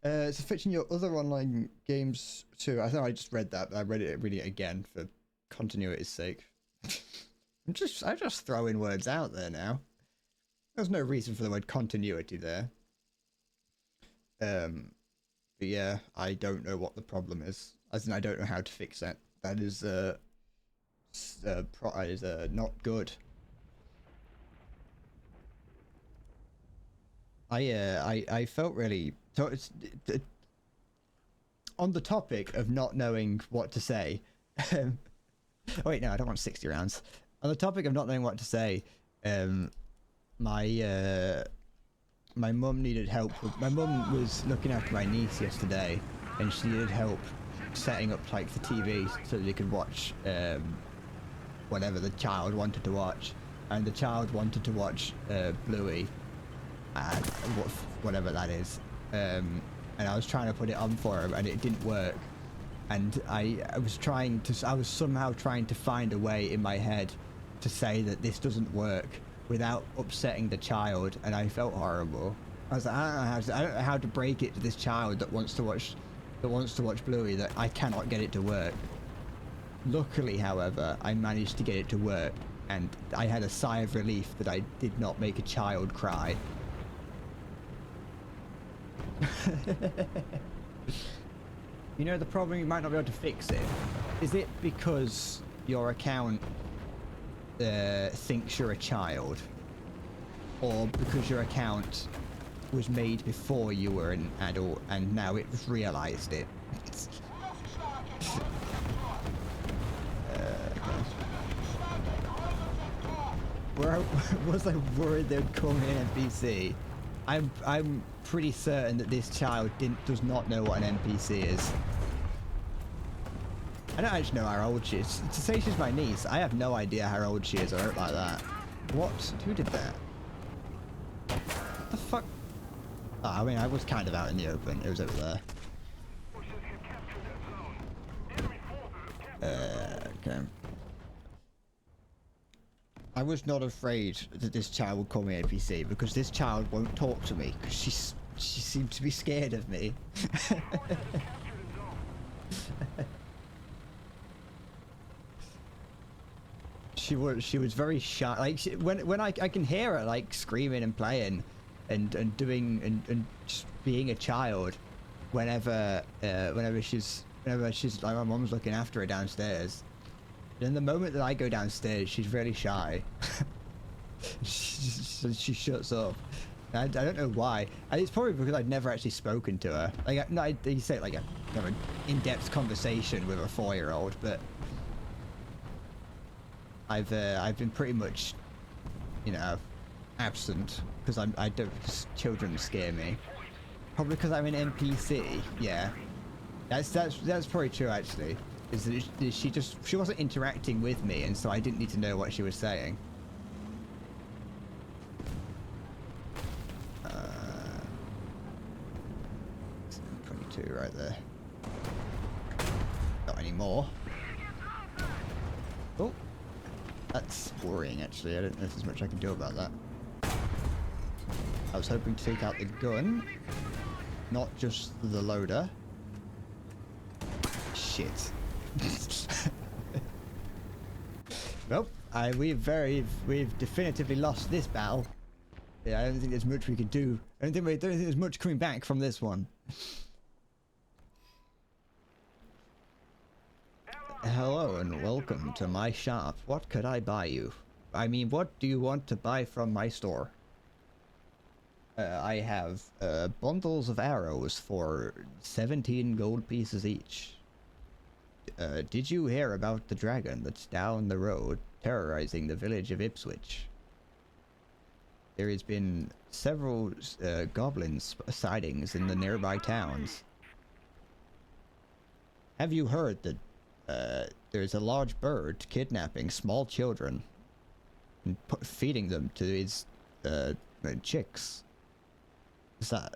It's affecting your other online games too. I think I just read that, but I reading it again for continuity's sake. I'm just throwing words out there now. There's no reason for the word continuity there. But yeah, I don't know what the problem is. As in, I don't know how to fix that. That is not good. I felt really. So it's on the topic of not knowing what to say. Oh wait, no, I don't want 60 rounds. On the topic of not knowing what to say, my mum needed help. My mum was looking after my niece yesterday, and she needed help setting up like the TV so that they could watch whatever the child wanted to watch, and the child wanted to watch Bluey, whatever that is. And I was trying to put it on for her, and it didn't work. And I was somehow trying to find a way in my head to say that this doesn't work without upsetting the child, and I felt horrible. I was like, I don't know how to break it to this child that wants to watch Bluey, that I cannot get it to work. Luckily, however, I managed to get it to work, and I had a sigh of relief that I did not make a child cry. You know the problem, you might not be able to fix it. Is it because your account thinks you're a child? Or because your account was made before you were an adult and now it's realised it? Was I worried they'd call me an NPC? I'm pretty certain that this child does not know what an NPC is. I don't actually know how old she is. To say she's my niece, I have no idea how old she is or anything like that. What? Who did that? What the fuck? Oh, I mean, I was kind of out in the open. It was over there. Okay. I was not afraid that this child would call me NPC because this child won't talk to me because she seemed to be scared of me. She was very shy. Like when I can hear her like screaming and playing, and doing and just being a child, whenever she's like my mom's looking after her downstairs. Then the moment that I go downstairs, she's really shy. she shuts up. I don't know why. And it's probably because I'd never actually spoken to her. Like, no, you say like a in-depth conversation with a 4-year-old, but I've been pretty much, absent because I don't. Children scare me. Probably because I'm an NPC. Yeah, that's probably true actually. Is that she wasn't interacting with me, and so I didn't need to know what she was saying. 22 right there. Not anymore. Oh, that's worrying actually. I don't know if there's much I can do about that. I was hoping to take out the gun, not just the loader. Shit. we've definitively lost this battle. Yeah, I don't think there's much we can do. I don't think there's much coming back from this one. Hello and welcome to my shop. What could I buy you? I mean, what do you want to buy from my store? I have bundles of arrows for 17 gold pieces each. Did you hear about the dragon that's down the road terrorizing the village of Ipswich? There has been several goblin sightings in the nearby towns. Have you heard that there's a large bird kidnapping small children and feeding them to its chicks? Is that...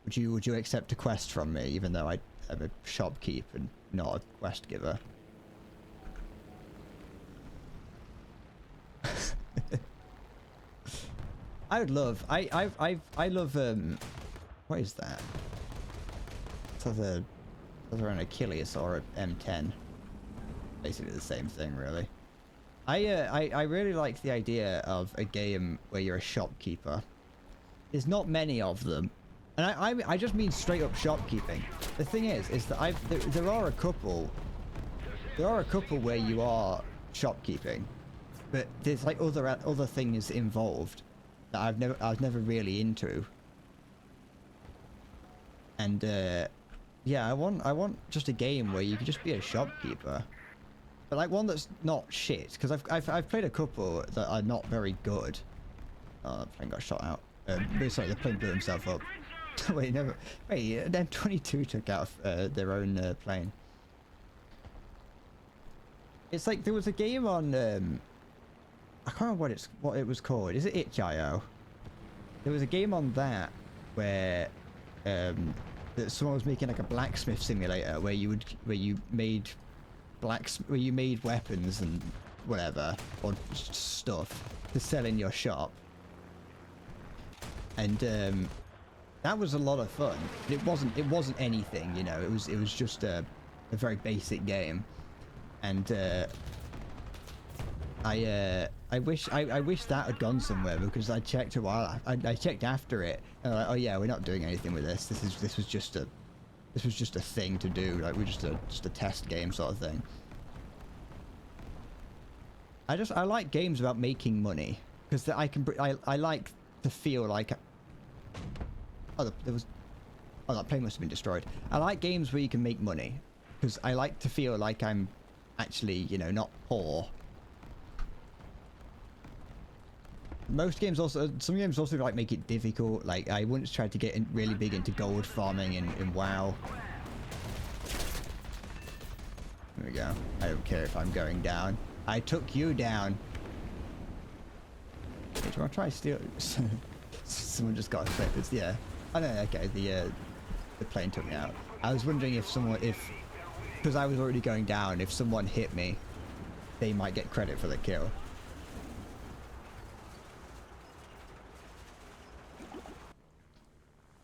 Would you accept a quest from me, even though I'm a shopkeep and not a quest giver? I would love... I love what is that? It's either an Achilles or an M10. Basically the same thing, really. I really like the idea of a game where you're a shopkeeper. There's not many of them, and I just mean straight up shopkeeping. The thing is that there are a couple where you are shopkeeping, but there's like other things involved that I was never really into. And yeah, I want just a game where you can just be a shopkeeper, but like one that's not shit. Because I've played a couple that are not very good. Oh, the plane got shot out. Sorry, the plane blew himself up. Wait, never. Wait, M22 took out their own plane. It's like there was a game on. I can't remember what it was called. Is it itch.io? There was a game on that where that someone was making like a blacksmith simulator where you made weapons and whatever or stuff to sell in your shop. And that was a lot of fun. It wasn't anything, you know. It was just a very basic game, and I wish that had gone somewhere, because I checked a while. I checked after it, and like, oh yeah, we're not doing anything with this. This was just a thing to do. Like we're just a test game sort of thing. I like games about making money, because I like to feel like. Oh, that plane must have been destroyed. I like games where you can make money, because I like to feel like I'm actually, you know, not poor. Some games also like make it difficult. Like I once tried to get really big into gold farming in WoW. There we go. I don't care if I'm going down. I took you down. Hey, do you want to try steal? Someone just got clipped. It's yeah. Oh no, okay. The plane took me out. I was wondering if because I was already going down, if someone hit me, they might get credit for the kill.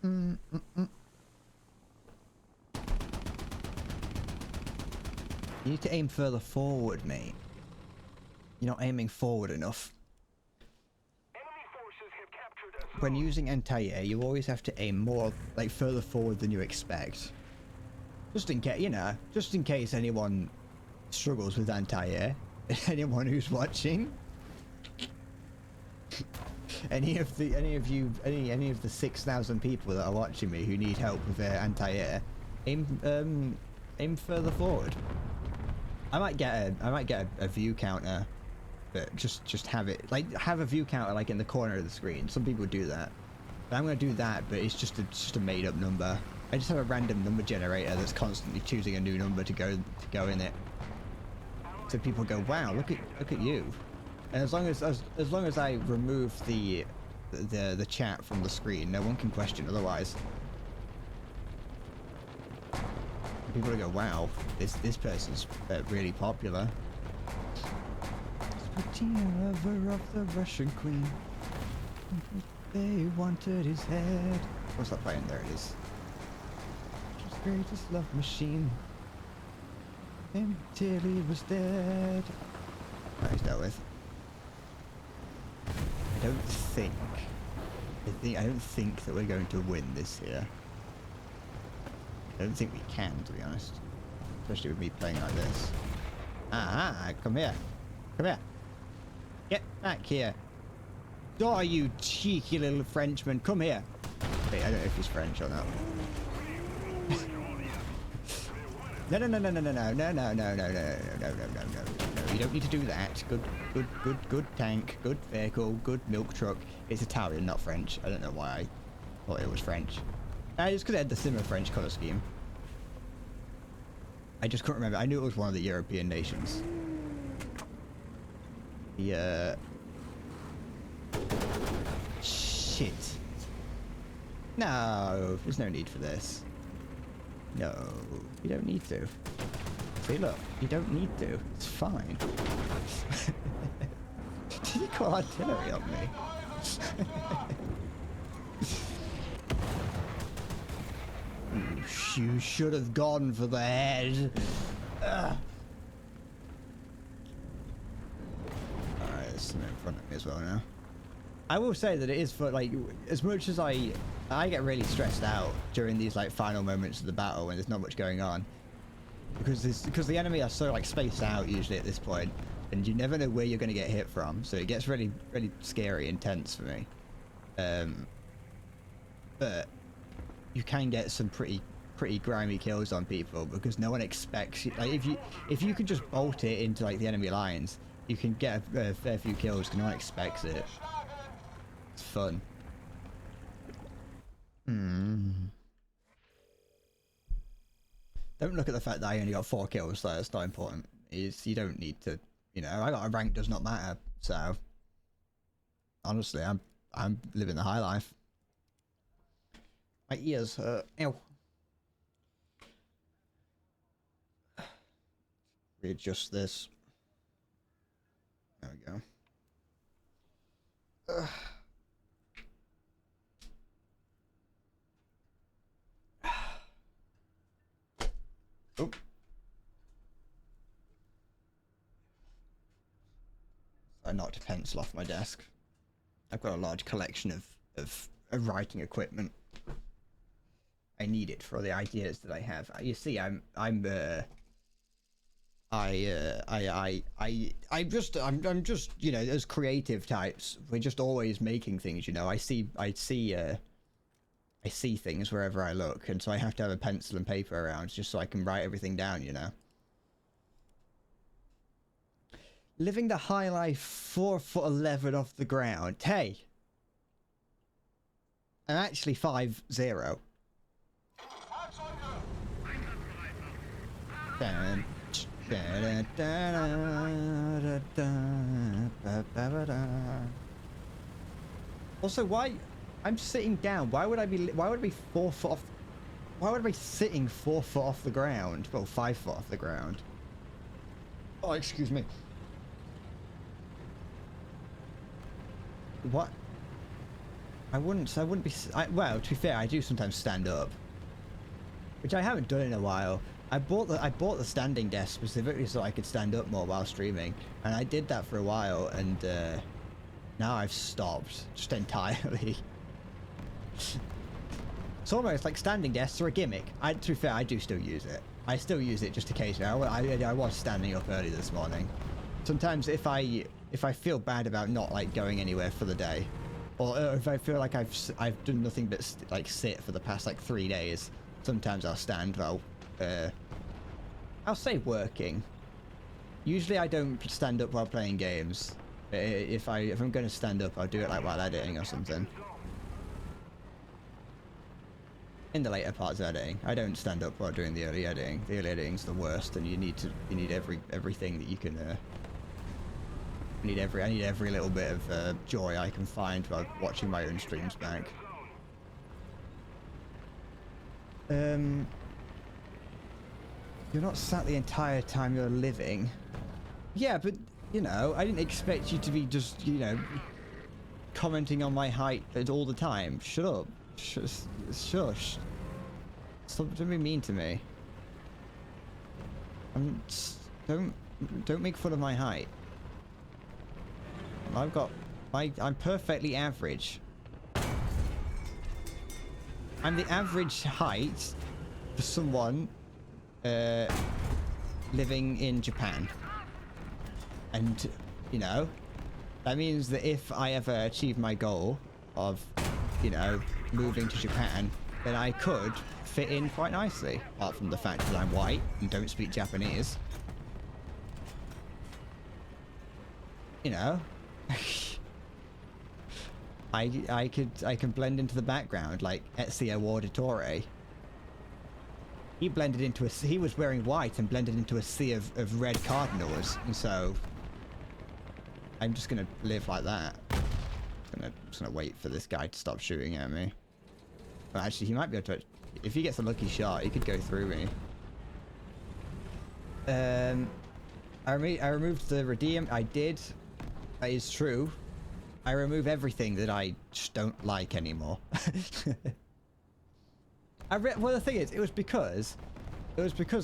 You need to aim further forward, mate. You're not aiming forward enough. When using anti-air, you always have to aim more, like, further forward than you expect. Just in case, you know, just in case anyone struggles with anti-air. Anyone who's watching. Any of the 6,000 people that are watching me who need help with their anti-air, aim further forward. I might get a view counter, but just have it have a view counter like in the corner of the screen. Some people do that, but I'm gonna do that, but it's just a made up number. I just have a random number generator that's constantly choosing a new number to go in it. So people go, wow, look at you. And as long as I remove the chat from the screen, no one can question otherwise. People will go, wow, this person's really popular. Lover of the Russian queen. They wanted his head. What's that playing? There it is. His greatest love machine. Until he was dead. That he's dealt with. I don't think. I don't think that we're going to win this here. I don't think we can, to be honest. Especially with me playing like this. Ah, come here. Come here. Get back here. Oh, you cheeky little Frenchman. Come here. Wait, I don't know if he's French or not. No, no, no, no, no, no, no, no, no, no, no, no, no, no, no, no, no. You don't need to do that. Good tank, good vehicle, good milk truck. It's Italian, not French. I don't know why I thought it was French. It's because it had the similar French colour scheme. I just couldn't remember. I knew it was one of the European nations. Shit. No, there's no need for this. No, you don't need to. See, look, you don't need to. It's fine. Did you call artillery on me? You should have gone for the head. Alright, there's something in front of me as well now. I will say that it is for, like, as much as I get really stressed out during these, like, final moments of the battle when there's not much going on. Because the enemy are so, like, spaced out usually at this point, and you never know where you're going to get hit from, so it gets really, really scary and tense for me. But you can get some pretty grimy kills on people because no one expects you. Like, if you can just bolt it into, like, the enemy lines, you can get a fair few kills because no one expects it. It's fun. Don't look at the fact that I only got 4 kills, so it's not important. You don't need to, you know, I got a rank does not matter, so honestly I'm living the high life. My ears hurt. Ew. Readjust this. There we go. Oh. I knocked a pencil off my desk. I've got a large collection of writing equipment. I need it for the ideas that I have. You see, I'm just, you know, as creative types, we're just always making things, you know. I see things wherever I look, and so I have to have a pencil and paper around just so I can write everything down, you know. Living the high life 4'11" off the ground. Hey! I'm actually 5'0". Also, why? I'm sitting down. Why would I be 4 foot off? Why would I be sitting 4 foot off the ground? Well, 5 foot off the ground. Oh, excuse me. What? I wouldn't be. Well, to be fair, I do sometimes stand up, which I haven't done in a while. I bought the standing desk specifically so I could stand up more while streaming, and I did that for a while, and now I've stopped just entirely. It's almost like standing desks are a gimmick. To be fair, I do still use it. I still use it just occasionally. I was standing up early this morning. Sometimes if I feel bad about not, like, going anywhere for the day, or if I feel like I've done nothing but like sit for the past, like, 3 days, sometimes I'll stand while I'll say working. Usually I don't stand up while playing games. If I'm going to stand up, I'll do it, like, while editing or something. In the later parts of editing, I don't stand up while doing the early editing. The early editing's the worst, and you need everything that you can. I need every little bit of joy I can find while watching my own streams back. You're not sat the entire time you're living. Yeah, but, you know, I didn't expect you to be just, you know, commenting on my height all the time. Shut up. Shush. Stop, don't be mean to me. Don't make fun of my height. I've got I'm perfectly average. I'm the average height for someone living in Japan. And, you know, that means that if I ever achieve my goal of, you know, moving to Japan, then I could fit in quite nicely. Apart from the fact that I'm white and don't speak Japanese. You know, I can blend into the background like Ezio Auditore. He blended into he was wearing white and blended into a sea of red cardinals, and so I'm just gonna live like that. Just gonna wait for this guy to stop shooting at me. Well, actually, he might be able to. If he gets a lucky shot, he could go through me. I removed the redeem. I did. That is true. I remove everything that I just don't like anymore. Well, the thing is, it was because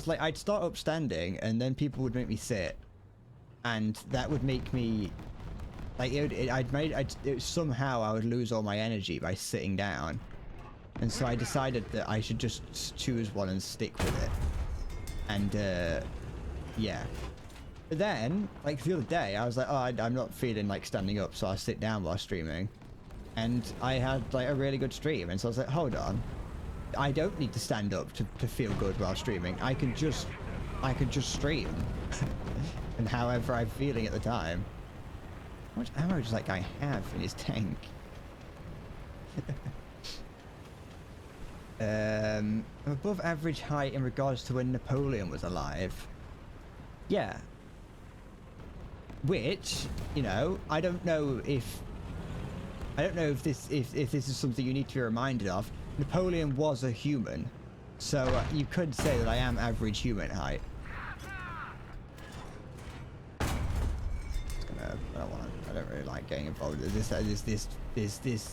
like I'd start up standing and then people would make me sit, and that would make me like somehow I would lose all my energy by sitting down, and so I decided that I should just choose one and stick with it. And yeah. But then, like the other day, I was like, oh, I'm not feeling like standing up, so I'll sit down while streaming. And I had like a really good stream, and so I was like, hold on. I don't need to stand up to feel good while streaming. I can just stream. And however I'm feeling at the time. How much ammo does that guy have in his tank? I'm above average height in regards to when Napoleon was alive. Yeah. Which, you know, I don't know if this is something you need to be reminded of. Napoleon was a human, so you could say that I am average human height. I don't really like getting involved with this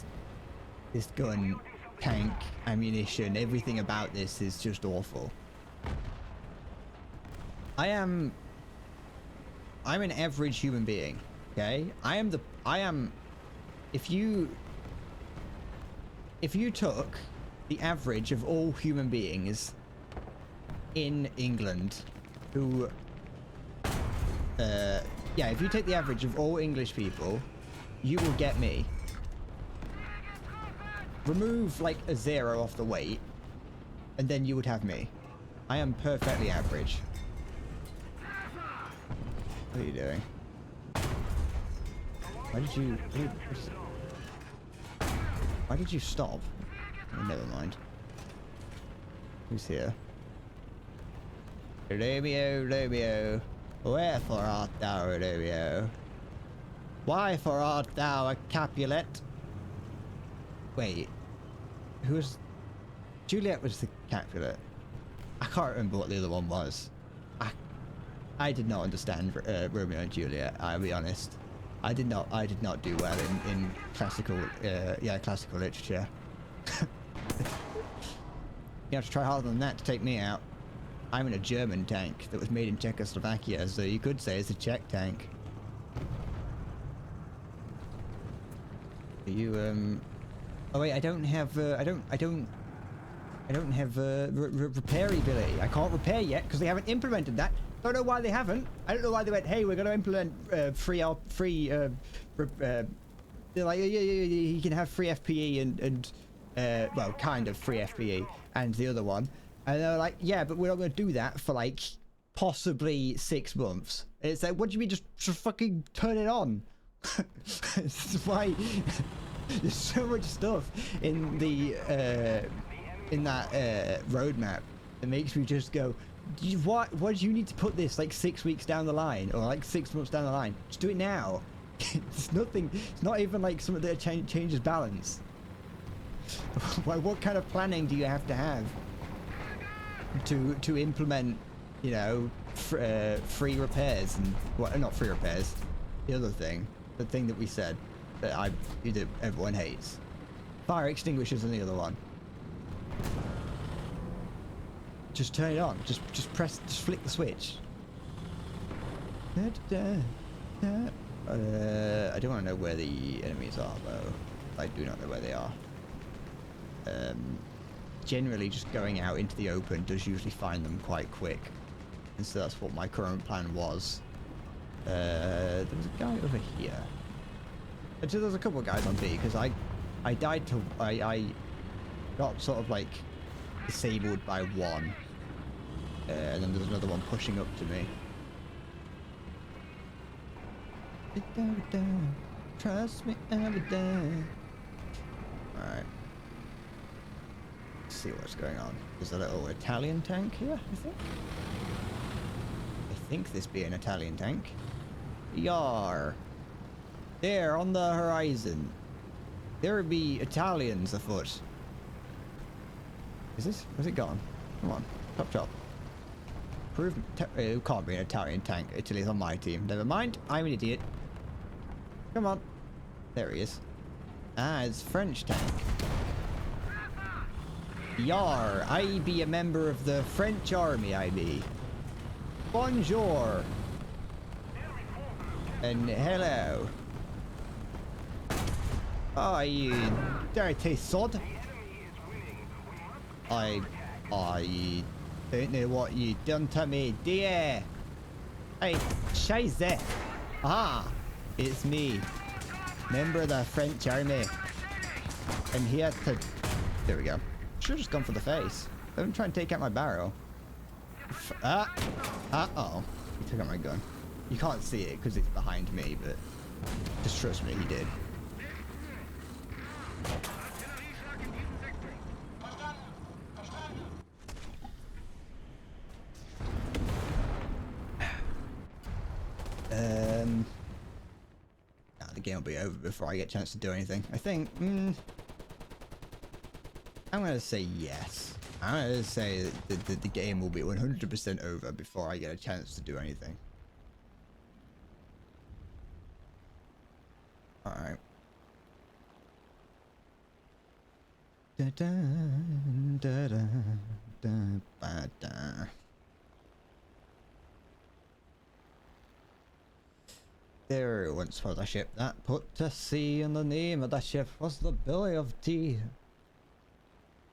gun, tank, ammunition. Everything about this is just awful. I'm an average human being, okay? If you took the average of all human beings in England who, yeah, if you take the average of all English people, you will get me. Remove like a 0 off the weight, and then you would have me. I am perfectly average. What are you doing? Why did you stop? Oh, never mind. Who's here? Romeo, Romeo, wherefore art thou, Romeo? Why for art thou a Capulet? Wait, who's... Juliet was the Capulet. I can't remember what the other one was. I did not understand Romeo and Juliet, I'll be honest. I did not do well in classical, classical literature. You have to try harder than that to take me out. I'm in a German tank that was made in Czechoslovakia, so you could say it's a Czech tank. Are you, oh wait, I don't have, repair ability. I can't repair yet because they haven't implemented that. Don't know why they haven't. I don't know why they went, hey, we're going to implement they're like, yeah, you can have free FPE and well, kind of free FPE and the other one. And they're like, yeah, but we're not going to do that for like possibly 6 months. And it's like, what do you mean, just fucking turn it on? This is why there's so much stuff in the in that roadmap that makes me just go, why do you need to put this like 6 weeks down the line or like 6 months down the line? Just do it now. It's nothing. It's not even like something that changes balance. What kind of planning do you have to implement, you know, free repairs and what? Not free repairs. The other thing, the thing that we said that everyone hates. Fire extinguishers and the other one. Just turn it on. Just flick the switch. I don't want to know where the enemies are, though. I do not know where they are. Generally, just going out into the open does usually find them quite quick. And so that's what my current plan was. There was a guy over here. Actually, there's a couple of guys on B, because I died to... I got sort of, like, disabled by one. And then there's another one pushing up to me. Trust me every day. Alright. Let's see what's going on. There's a little Italian tank here, I think. I think this be an Italian tank. Yar. There, on the horizon. There be Italians afoot. Is this? Where's it gone? Come on. Top top. Prove... It can't be an Italian tank. Italy's on my team. Never mind. I'm an idiot. Come on. There he is. Ah, it's French tank. Yar, I be a member of the French army, I be. Bonjour. And hello. Oh, you dirty sod. I don't know what you done to me, dear. Hey, Scheiße. Ah, it's me. Member of the French army. I'm here to... There we go. Should've just gone for the face. Don't try and take out my barrel. Uh-oh. He took out my gun. You can't see it because it's behind me, but just trust me, he did. The game will be over before I get a chance to do anything. I think, I'm gonna say yes. I'm gonna say that the game will be 100% over before I get a chance to do anything. Alright. There once was a ship that put to sea, and the name of the ship was the Billy of Tea.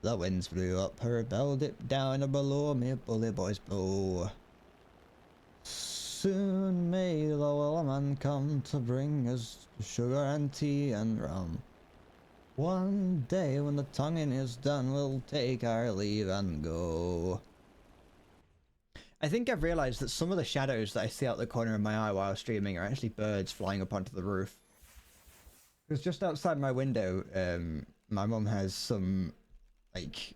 The winds blew up her bow, dipped down, and below me bully boys blow. Soon may the wellerman come to bring us sugar and tea and rum. One day when the tonguing is done, we'll take our leave and go. I think I've realised that some of the shadows that I see out the corner of my eye while streaming are actually birds flying up onto the roof. Because just outside my window, my mum has some, like,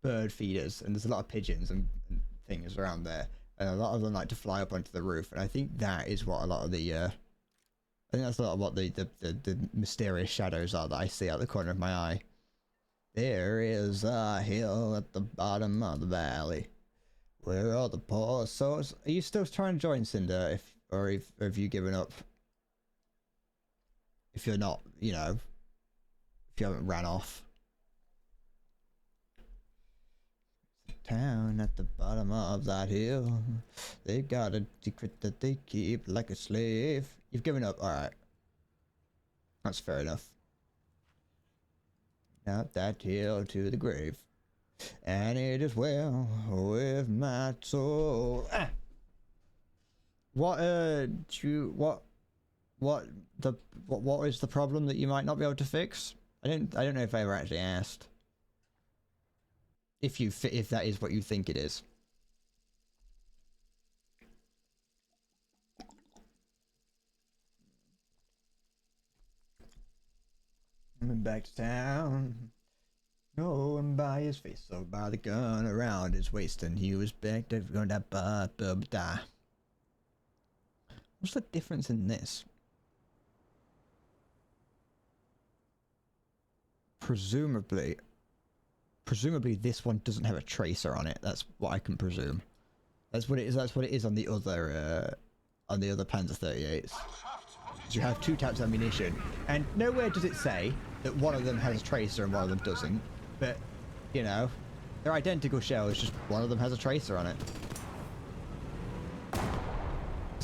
bird feeders, and there's a lot of pigeons and things around there, and a lot of them like to fly up onto the roof, and I think that is what a lot of the, I think that's a lot of what the mysterious shadows are that I see out the corner of my eye. There is a hill at the bottom of the valley where all the poor souls... Are you still trying to join, Cinder? Or have you given up? If you're not, you know, if you haven't ran off. Town at the bottom of that hill. They got a secret that they keep like a slave. You've given up. Alright. That's fair enough. Up that hill to the grave, and it is well with my soul. Ah! What is the problem that you might not be able to fix? I don't know if I ever actually asked. If that is what you think it is. Coming back to town, going by his face, so by the gun around his waist, and he was back to going to die. What's the difference in this? Presumably this one doesn't have a tracer on it. That's what I can presume. That's what it is. That's what it is on the other Panzer 38s. You have two types of ammunition, and nowhere does it say that one of them has a tracer and one of them doesn't. But, you know, they're identical shells, just one of them has a tracer on it.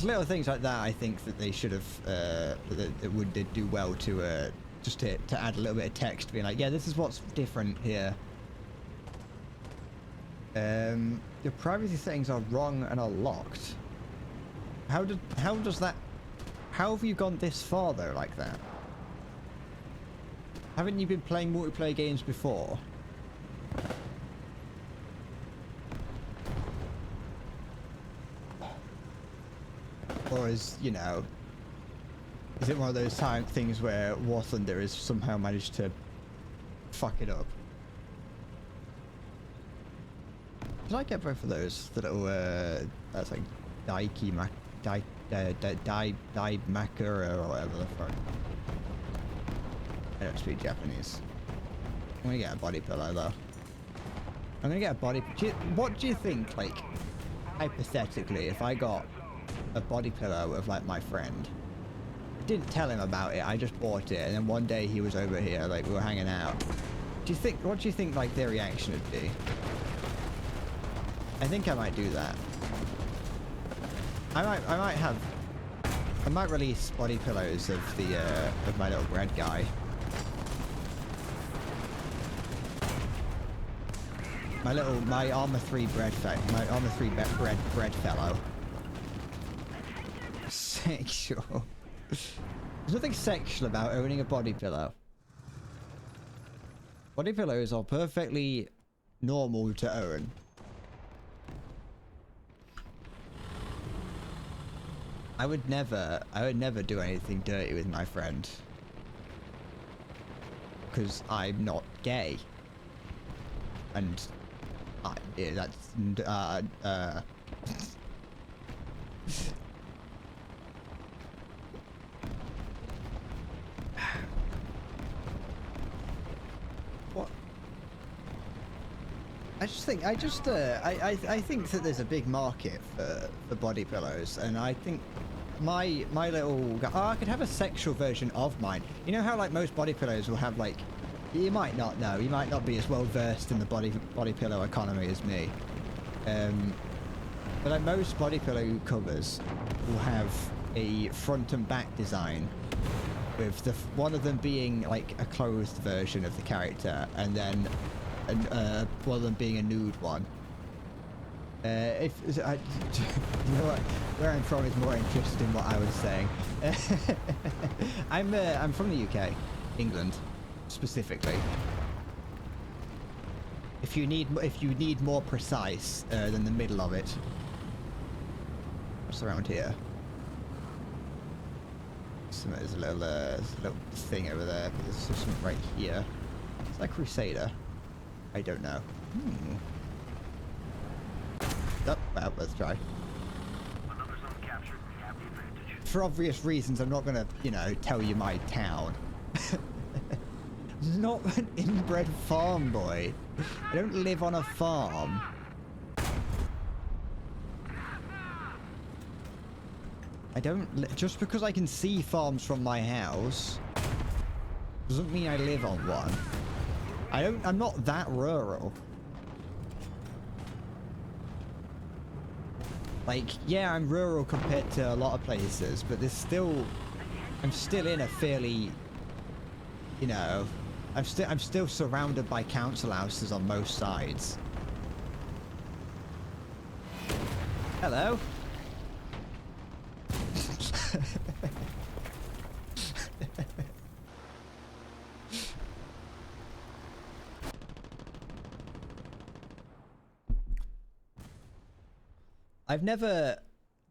It's little things like that I think that they should have, that would do well to, just to add a little bit of text, being like, yeah, this is what's different here. Your privacy settings are wrong and are locked. How does that, how have you gone this far though, like that? Haven't you been playing multiplayer games before? Or is, you know, is it one of those things where War Thunder has somehow managed to fuck it up? Did I get both of those? The little, that's like Daiki Makura or whatever the fuck. I don't speak Japanese. I'm gonna get a body pillow though. I'm gonna get a body. What do you think, like, hypothetically, if I got a body pillow of like my friend? I didn't tell him about it. I just bought it, and then one day he was over here, like we were hanging out. Do you think? What do you think, like, their reaction would be? I think I might do that. I might release body pillows of the of my little bread guy. My armor 3 bread fellow. Sexual. There's nothing sexual about owning a body pillow. Body pillows are perfectly normal to own. I would never do anything dirty with my friend. Because I'm not gay. And yeah, that's what? I think that there's a big market for body pillows, and I think my little guy, I could have a sexual version of mine. You know how like most body pillows will have like, you might not know, you might not be as well versed in the body pillow economy as me, but like most body pillow covers will have a front and back design, with one of them being like a clothed version of the character, and then one of them being a nude one. You know what, where I'm from is more interested in what I was saying. I'm from the UK, England, specifically. If you need more precise than the middle of it. What's around here? There's a little thing over there, but there's something right here. Is that Crusader? I don't know. Oh, well, let's try. For obvious reasons, I'm not gonna, you know, tell you my town. Not an inbred farm boy. I don't live on a farm. I don't. Just because I can see farms from my house doesn't mean I live on one. I'm not that rural. Like, yeah, I'm rural compared to a lot of places, but there's still, I'm still in a fairly, you know, I'm still surrounded by council houses on most sides. Hello.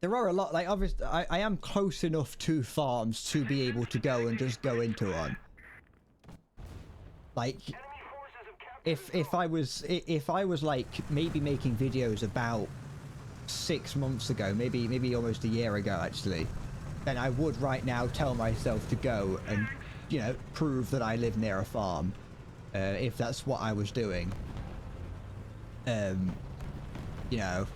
There are a lot, like, obviously, I am close enough to farms to be able to go and just go into one. Like, if I was like maybe making videos about 6 months ago, maybe almost a year ago actually, then I would right now tell myself to go and, you know, prove that I live near a farm, if that's what I was doing. You know,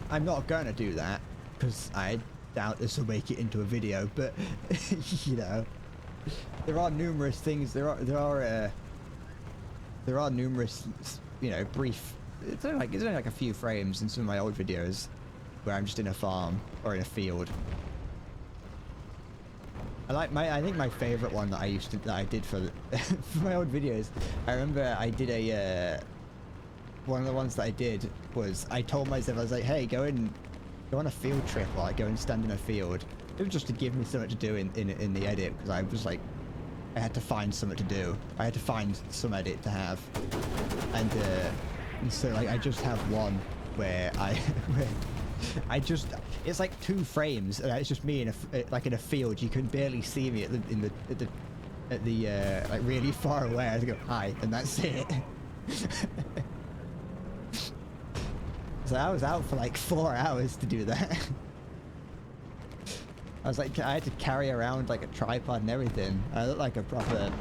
I'm not gonna do that because I doubt this will make it into a video, but you know, there are numerous things. There are numerous, you know, brief. It's only like a few frames in some of my old videos where I'm just in a farm or in a field. I think my favorite one that I did for, for my old videos. I remember I did one of the ones that I did was I told myself, I was like, hey, go on a field trip, or like go and stand in a field. It was just to give me something to do in the edit, because I was like, I had to find something to do. I had to find some edit to have, and so like I just have one where it's like 2 frames, and it's just me in a field. You can barely see me at the like really far away. I just go hi, and that's it. So I was out for like 4 hours to do that. I was like, I had to carry around like a tripod and everything. I look like a proper...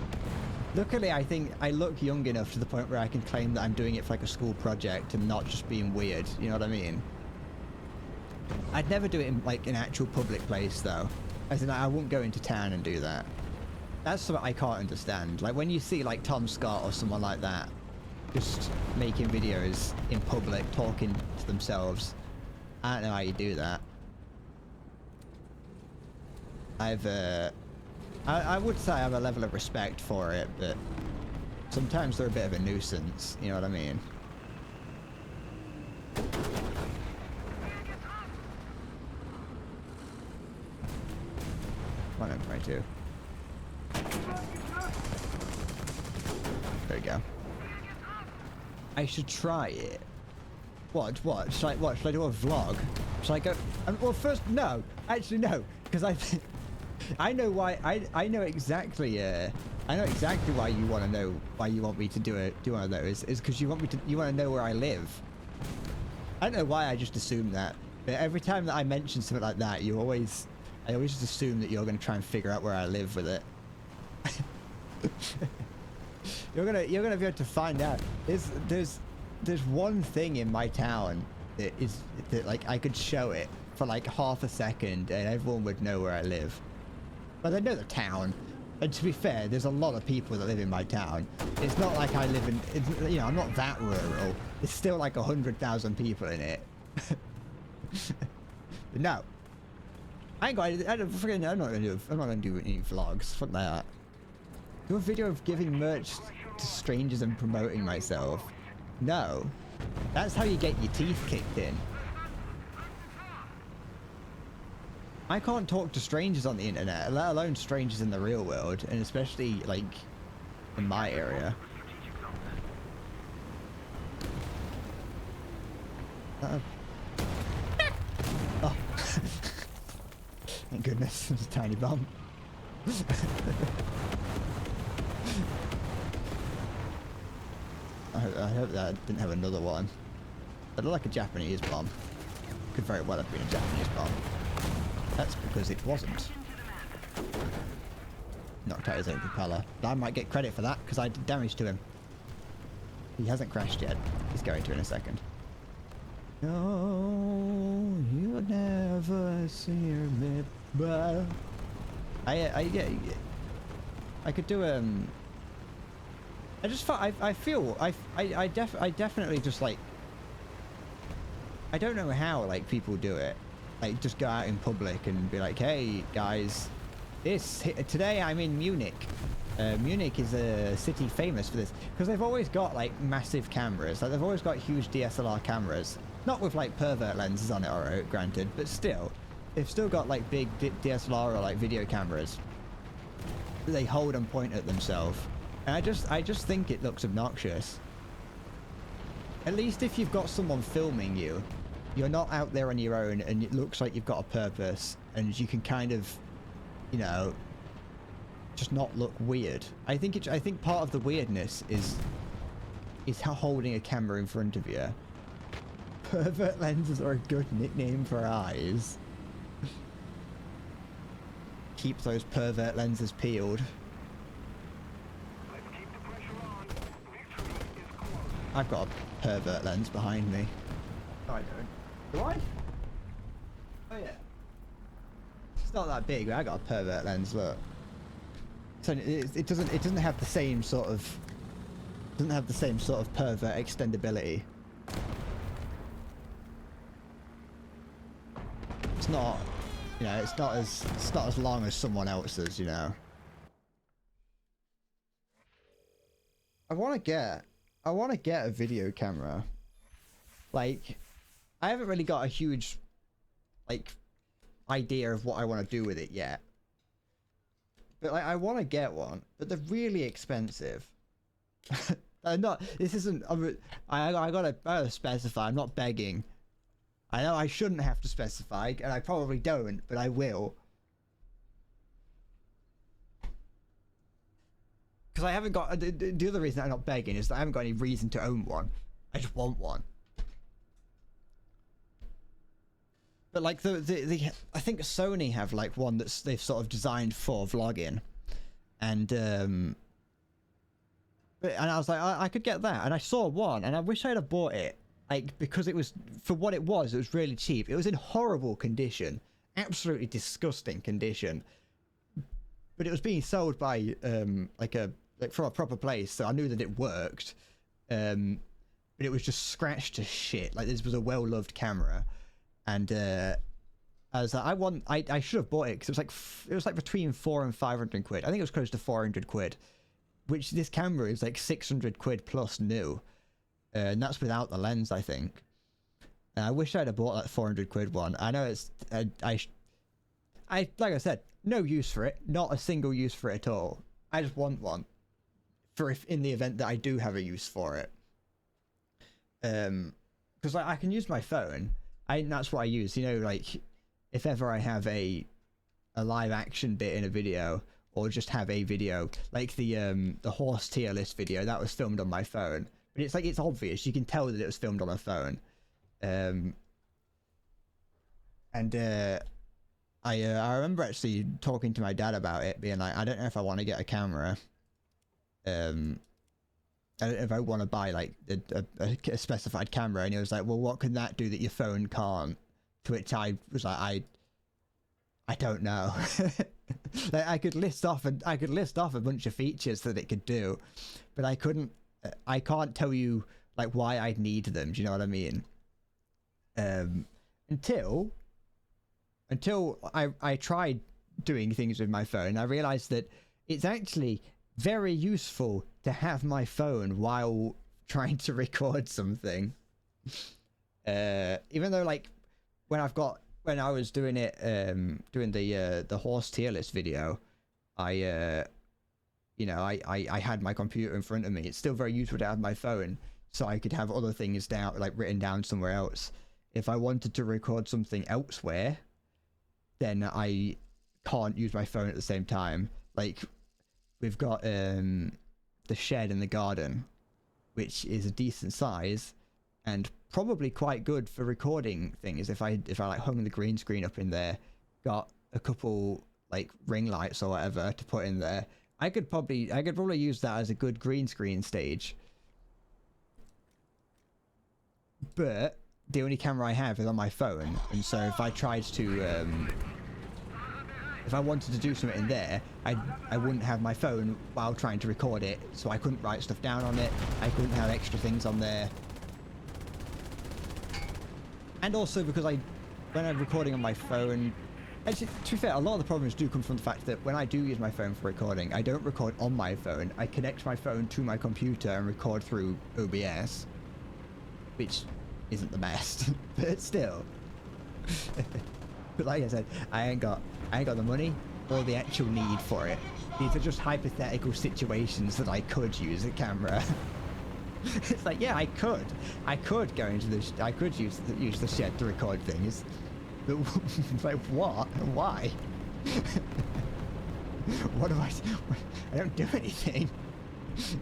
Luckily, I think I look young enough to the point where I can claim that I'm doing it for like a school project and not just being weird, you know what I mean? I'd never do it in like an actual public place though. As in, I wouldn't go into town and do that. That's something I can't understand. Like when you see like Tom Scott or someone like that, just making videos in public, talking to themselves. I don't know how you do that. I would say I have a level of respect for it, but sometimes they're a bit of a nuisance, you know what I mean? 122. There we go. I should try it. What? Should I do a vlog? Should I go? Well, first, no. Actually, no. Because I know why. I know exactly. I know exactly why you want to know. Why you want me to do one of those? Is because you want to know where I live. I don't know why. I just assume that. But every time that I mention something like that, I always just assume that you're going to try and figure out where I live with it. You're gonna be able to find out. There's one thing in my town that like I could show it for like half a second and everyone would know where I live. But they know the town. And to be fair, there's a lot of people that live in my town. It's not like I live in, you know, I'm not that rural. There's still like 100,000 people in it. But no. I'm not gonna do any vlogs. Fuck that. Do a video of giving merch to strangers and promoting myself. No. That's how you get your teeth kicked in. I can't talk to strangers on the internet, let alone strangers in the real world, and especially, like, in my area. Oh. Thank goodness, it's a tiny bomb. I hope that I didn't have another one. That looked like a Japanese bomb. Could very well have been a Japanese bomb. That's because it wasn't. Knocked out his own propeller. But I might get credit for that because I did damage to him. He hasn't crashed yet. He's going to in a second. No, you'll never see me, but I could do I just thought I definitely just like I don't know how like people do it, like just go out in public and be like, hey guys, today I'm in Munich. Munich is a city famous for this because they've always got like massive cameras, like they've always got huge DSLR cameras, not with like pervert lenses on it, or granted, but still they've still got like big DSLR or like video cameras that they hold and point at themselves. And I just think it looks obnoxious. At least if you've got someone filming you, you're not out there on your own and it looks like you've got a purpose and you can kind of, you know, just not look weird. I think part of the weirdness is how holding a camera in front of you. Pervert lenses are a good nickname for eyes. Keep those pervert lenses peeled. I've got a pervert lens behind me. No, I don't. Do I? Oh yeah. It's not that big, but I got a pervert lens. Look. So it doesn't have the same sort of pervert extendability. not, you know, it's not as long as someone else's, you know. I want to get a video camera. Like, I haven't really got a huge, like, idea of what I want to do with it yet. But like, I want to get one, but they're really expensive. Not. This isn't. I gotta specify. I'm not begging. I know I shouldn't have to specify, and I probably don't, but I will. Because I haven't got. The other reason I'm not begging is that I haven't got any reason to own one. I just want one. But like the I think Sony have like one that's they've sort of designed for vlogging, and I was like, I could get that, and I saw one, and I wish I'd have bought it, like, because it was, for what it was really cheap. It was in horrible condition, absolutely disgusting condition, but it was being sold by like from a proper place, so I knew that it worked, but it was just scratched to shit. Like, this was a well-loved camera, and I was like, I should have bought it, because it was like between 400 and 500 quid. I think it was close to 400 quid. Which this camera is like 600 quid plus new, and that's without the lens, I think. And I wish I'd have bought that 400 quid one. I know it's I like I said, no use for it, not a single use for it at all. I just want one for if in the event that I do have a use for it. Because I can use my phone. That's what I use. You know, like if ever I have a live action bit in a video, or just have a video, like the horse tier list video that was filmed on my phone, but it's like, it's obvious, you can tell that it was filmed on a phone. I remember actually talking to my dad about it, being like, I don't know if I want to get a camera. I don't know if I want to buy like a specified camera, and he was like, well, what can that do that your phone can't? To which I was like, I don't know. Like, I could list off a bunch of features that it could do, but I can't tell you like why I'd need them. Do you know what I mean? Until I tried doing things with my phone, I realized that it's actually very useful to have my phone while trying to record something. Even though, like, when I was doing it, doing the horse tier list video, I had my computer in front of me. It's still very useful to have my phone, so I could have other things down, like written down somewhere else. If I wanted to record something elsewhere, then I can't use my phone at the same time. Like, we've got the shed in the garden, which is a decent size, and probably quite good for recording things. If I like hung the green screen up in there, got a couple like ring lights or whatever to put in there, I could probably use that as a good green screen stage. But the only camera I have is on my phone, and so if I tried to if I wanted to do something in there, I wouldn't have my phone while trying to record it, so I couldn't write stuff down on it, I couldn't have extra things on there. And also because when I'm recording on my phone, actually, to be fair, a lot of the problems do come from the fact that when I do use my phone for recording, I don't record on my phone. I connect my phone to my computer and record through OBS, which isn't the best, but still. But like I said, I ain't got the money or the actual need for it. These are just hypothetical situations that I could use a camera. It's like, yeah, I could go into this. I could use the shed to record things, but like, what? Why? What do I don't do anything.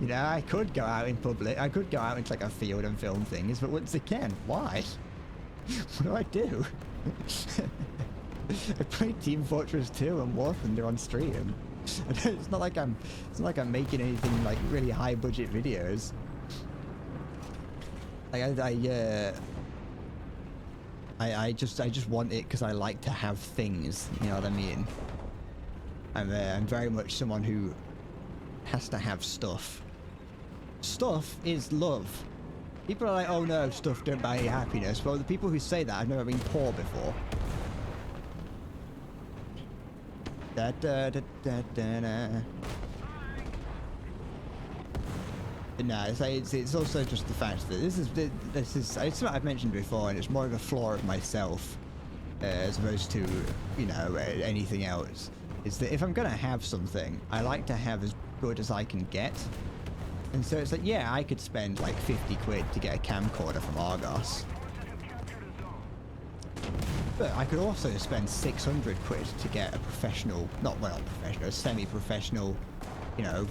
You know, I could go out in public. I could go out into like a field and film things, but once again, why? What do I do? I play Team Fortress 2 and War Thunder on stream. It's not like I'm making anything like really high budget videos. Like I just want it because I like to have things. You know what I mean? I'm very much someone who has to have stuff. Stuff is love. People are like, oh no, stuff don't buy you happiness. Well, the people who say that have never been poor before. Da, da, da, da, da, da. But no, it's also just the fact that this is it's what I've mentioned before, and it's more of a flaw of myself as opposed to, you know, anything else. Is that if I'm gonna have something, I like to have as good as I can get. And so it's like, yeah, I could spend like 50 quid to get a camcorder from Argos. But I could also spend 600 quid to get a professional, not professional, a semi-professional, you know,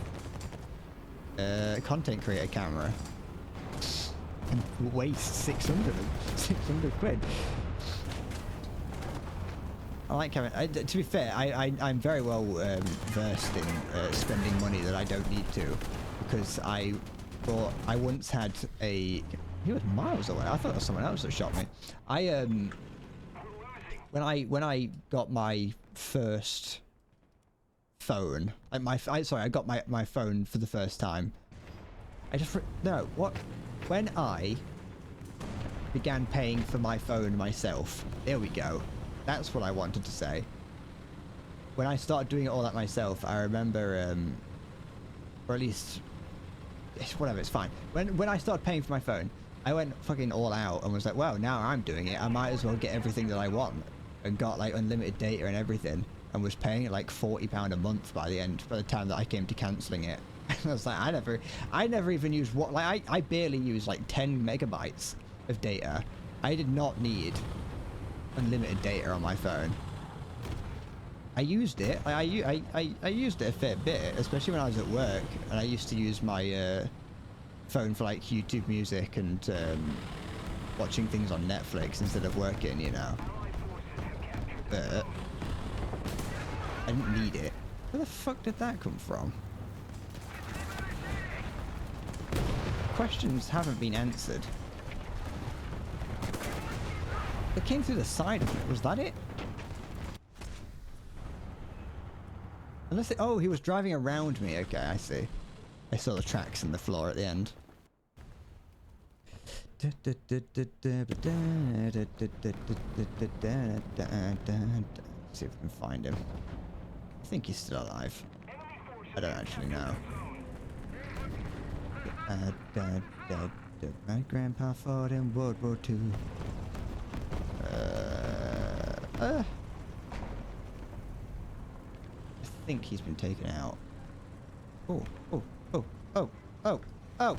content creator camera. And waste 600 quid. I like having, to be fair, I'm very well versed in spending money that I don't need to. Because I once had he was miles away. I thought it was someone else that shot me. When I got my first phone, like I got my phone for the first time. When I began paying for my phone myself, there we go. That's what I wanted to say. When I started doing it all that myself, I remember, or at least, whatever, it's fine. When I started paying for my phone, I went fucking all out and was like, well, now I'm doing it. I might as well get everything that I want, and got like unlimited data and everything, and was paying it like £40 a month by the time that I came to cancelling it. And I was like, I never even used I barely used like 10 megabytes of data. I did not need unlimited data on my phone. I used it. I used it a fair bit, especially when I was at work, and I used to use my phone for like YouTube music and watching things on Netflix instead of working, you know. But I didn't need it. Where the fuck did that come from? Questions haven't been answered. It came through the side of it. Was that it? Unless it... Oh, he was driving around me. Okay, I see. I saw the tracks in the floor at the end. See if we can find him. I think he's still alive. I don't actually know. My grandpa fought in World War II. I think he's been taken out. Oh, oh, oh, oh, oh, oh!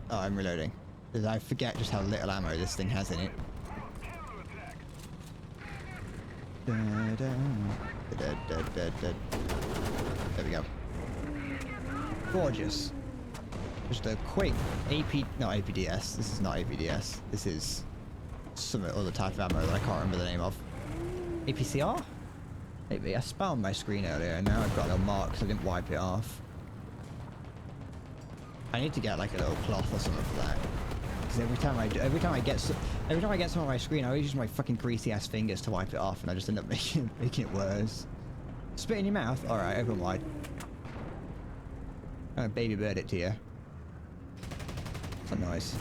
Oh, I'm reloading. Because I forget just how little ammo this thing has in it. There we go. Gorgeous. Just a quick APDS. This is not APDS. This is some other type of ammo that I can't remember the name of. APCR? Maybe. I spat on my screen earlier and now I've got a little mark because I didn't wipe it off. I need to get like a little cloth or something for that. Because every time I get some on my screen, I always use my fucking greasy ass fingers to wipe it off, and I just end up making it worse. Spit in your mouth? Alright, open wide. I'm gonna baby bird it to you. That's a noise.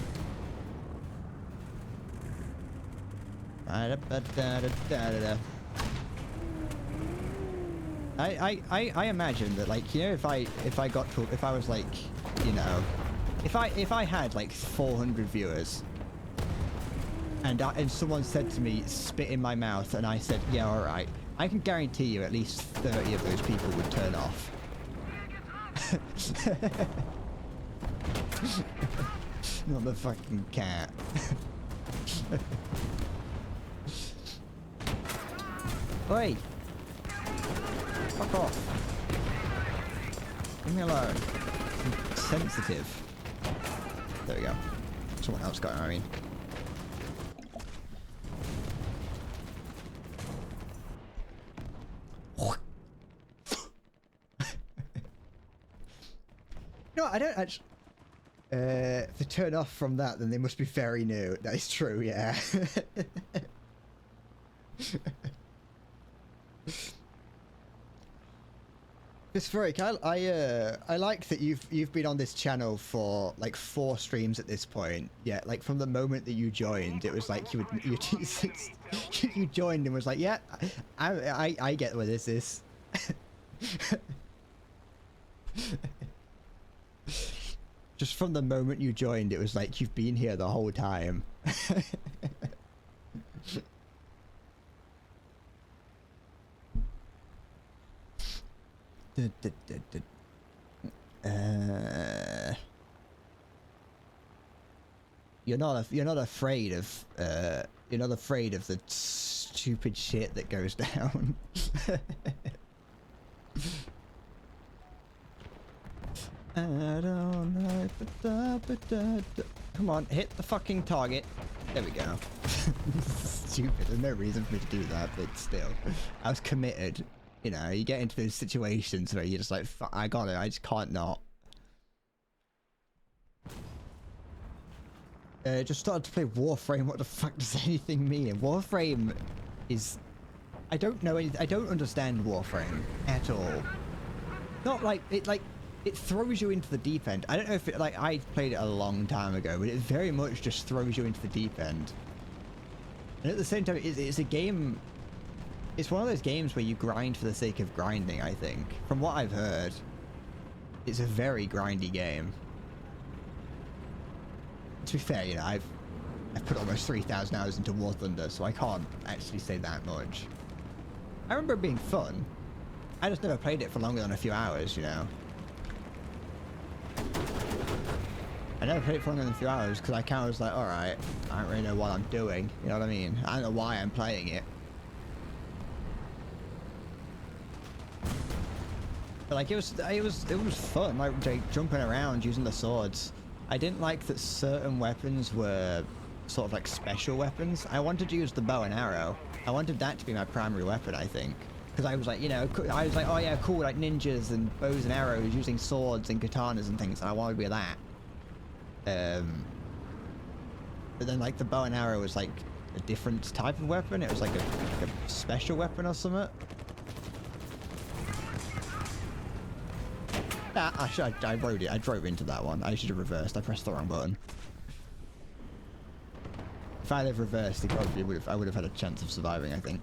I imagine that, like, you know, if I was like, you know, if I had like 400 viewers and someone said to me spit in my mouth and I said yeah, all right, I can guarantee you at least 30 of those people would turn off. Not the fucking cat. Oi! Fuck off. Leave me alone. I'm sensitive. There we go. Someone else got him, I mean. No, I don't actually... to turn off from that, then they must be very new. That is true, yeah. Spheric, I like that you've been on this channel for like 4 streams at this point. Yeah, like from the moment that you joined, it was like you joined and was like, yeah, I get where this is. Just from the moment you joined, it was like you've been here the whole time. You're not afraid of the stupid shit that goes down. I don't know. Come on, hit the fucking target. There we go. Stupid. There's no reason for me to do that, but still, I was committed. You know, you get into those situations where you're just like, I got it. I just can't not. Just started to play Warframe. What the fuck does anything mean? Warframe is... I don't know anything. I don't understand Warframe at all. Not like... It throws you into the deep end. I don't know if it... Like, I played it a long time ago, but it very much just throws you into the deep end. And at the same time, it's a game... It's one of those games where you grind for the sake of grinding, I think. From what I've heard, it's a very grindy game. To be fair, you know, I've put almost 3,000 hours into War Thunder, so I can't actually say that much. I remember it being fun. I just never played it for longer than a few hours, you know. I never played it for longer than a few hours because I kind of was like, alright, I don't really know what I'm doing, you know what I mean? I don't know why I'm playing it. But like, it was fun, like jumping around using the swords. I didn't like that certain weapons were sort of like special weapons. I wanted to use the bow and arrow. I wanted that to be my primary weapon, I think. Because I was like, you know, I was like, oh yeah, cool, like ninjas and bows and arrows using swords and katanas and things, and I wanted to be that. But then like the bow and arrow was like a different type of weapon. It was like a special weapon or something. I rode it. I drove into that one. I should have reversed. I pressed the wrong button. If I'd have reversed, it probably I would have had a chance of surviving, I think.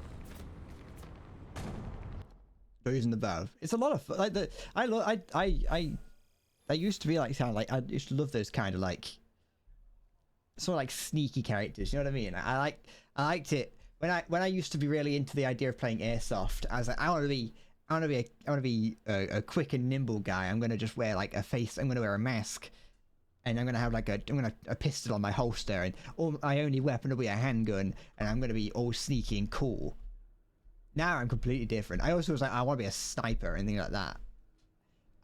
But using the bow, it's a lot of fun. Like I used to be like, sound like, I used to love those kind of like, sort of like sneaky characters. You know what I mean? I liked it when I used to be really into the idea of playing airsoft. I was like, I want to be a quick and nimble guy. I'm gonna just wear like I'm gonna wear a mask, and I'm gonna have like a pistol on my holster, and my only weapon will be a handgun, and I'm gonna be all sneaky and cool. Now I'm completely different. I also was like, I want to be a sniper and things like that.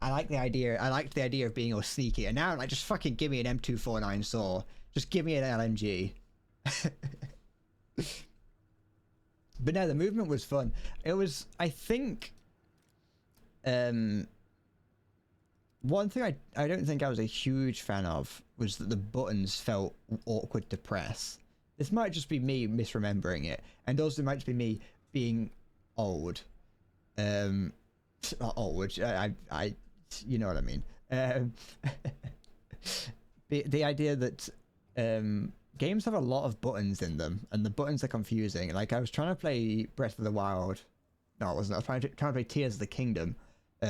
I liked the idea of being all sneaky, and now I'm like, just fucking give me an M249 saw. Just give me an LMG. But no, the movement was fun. It was, I think, one thing I don't think I was a huge fan of was that the buttons felt awkward to press. This might just be me misremembering it, and also it might just be me being old. Not old, I you know what I mean. The idea that games have a lot of buttons in them, and the buttons are confusing. Like, I was trying to play Breath of the Wild. No, it wasn't. I was trying to play Tears of the Kingdom.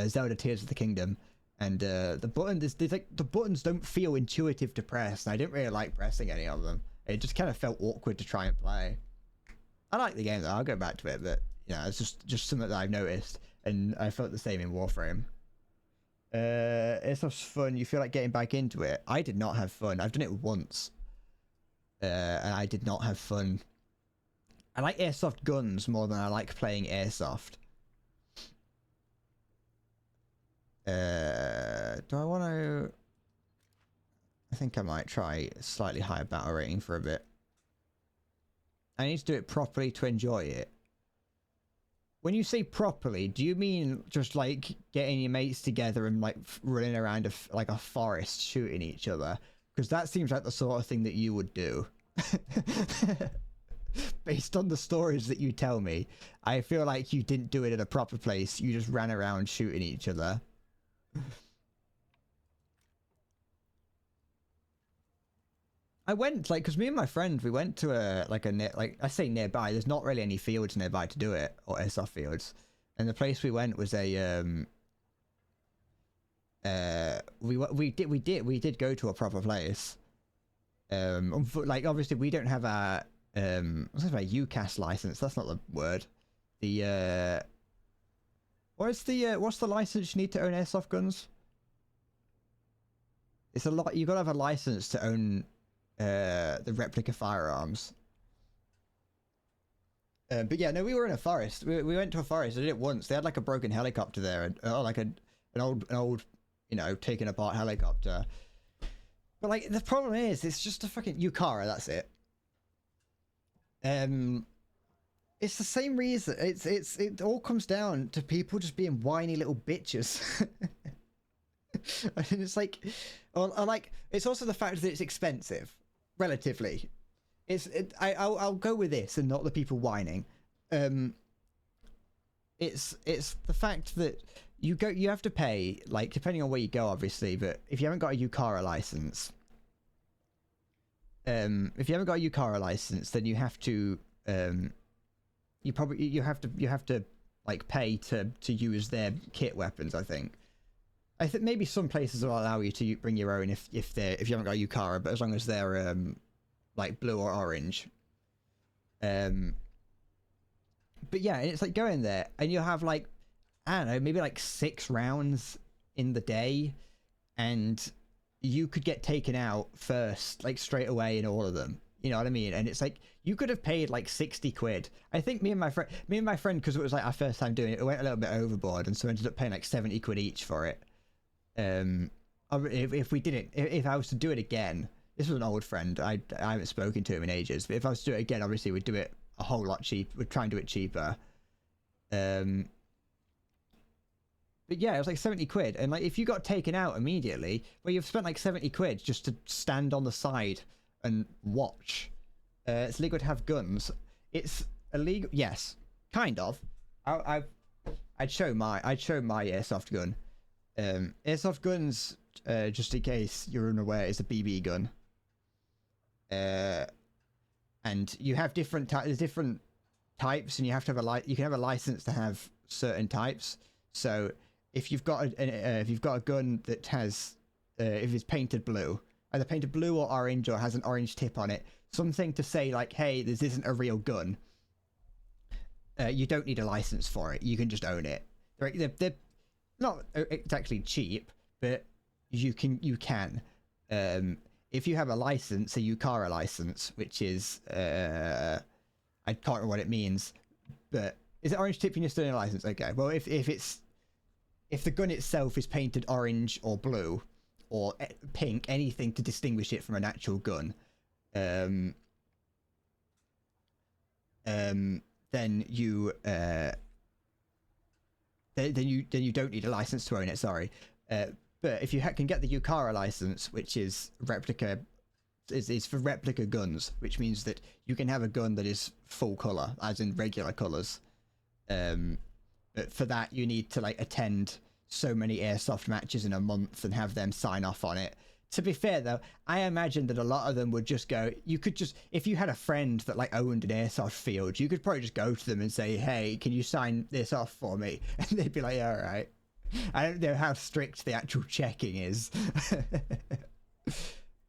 Zelda Tears of the Kingdom. And the buttons don't feel intuitive to press, and I didn't really like pressing any of them. It just kind of felt awkward to try and play. I like the game though, I'll go back to it, but you know, it's just something that I've noticed, and I felt the same in Warframe. It's fun. You feel like getting back into it. I did not have fun. I've done it once. And I did not have fun. I like airsoft guns more than I like playing airsoft. Do I want to... I think I might try a slightly higher battle rating for a bit. I need to do it properly to enjoy it. When you say properly, do you mean just like getting your mates together and like running around like a forest shooting each other? Because that seems like the sort of thing that you would do. based on the stories that you tell me, I feel like you didn't do it at a proper place. You just ran around shooting each other. I went, like, because me and my friend, we went to I say nearby, there's not really any fields nearby to do it, or airsoft fields. And the place we went was a, we did go to a proper place. Like, obviously we don't have a, what's it, a UCAS license, that's not the word. The, what's the license you need to own airsoft guns? It's a lot, you gotta have a license to own the replica firearms. But yeah, no, we were in a forest. We went to a forest. I did it once. They had like a broken helicopter there, like an old, you know, taken apart helicopter. But like the problem is, it's just a fucking Yukara. That's it. It's the same reason. It all comes down to people just being whiny little bitches. And it's like, or like, it's also the fact that it's expensive. Relatively, I'll go with this and not the people whining. It's the fact that you have to pay, like, depending on where you go, obviously. But if you haven't got a UCARA license, then you have to you have to like pay to use their kit weapons. I think maybe some places will allow you to bring your own if you haven't got a UCARA, but as long as they're like blue or orange. But yeah, it's like going there and you'll have like, I don't know, maybe like 6 rounds in the day, and you could get taken out first, like straight away in all of them. You know what I mean? And it's like, you could have paid like 60 quid. I think me and my friend, because it was like our first time doing it, it went a little bit overboard, and so ended up paying like 70 quid each for it. If I was to do it again, this was an old friend, I haven't spoken to him in ages, but if I was to do it again, obviously we'd do it a whole lot cheap. We'd try and do it cheaper. But yeah, it was like 70 quid, and like if you got taken out immediately, well, you've spent like 70 quid just to stand on the side and watch. It's legal to have guns. It's illegal, yes, kind of. I'd show my airsoft gun. Airsoft guns, just in case you're unaware, is a BB gun. And you have different types, and you have to have you can have a license to have certain types. So if you've got a gun that has, if it's painted blue, either painted blue or orange, or has an orange tip on it, something to say like, hey, this isn't a real gun, you don't need a license for it. You can just own it. They're not exactly cheap, but you can. If you have a license, a UCARA license, which is I can't remember what it means, but is it orange tip and you're still in a license? Okay, well if the gun itself is painted orange or blue or pink, anything to distinguish it from an actual gun, then you don't need a license to own it. Sorry, but if you can get the UCARA license, which is replica, is for replica guns, which means that you can have a gun that is full color, as in regular colors. But for that, you need to like attend so many airsoft matches in a month and have them sign off on it. To be fair though, I imagine that a lot of them would just go, you could just, if you had a friend that like owned an airsoft field, you could probably just go to them and say, hey, can you sign this off for me? And they'd be like, yeah, all right. I don't know how strict the actual checking is.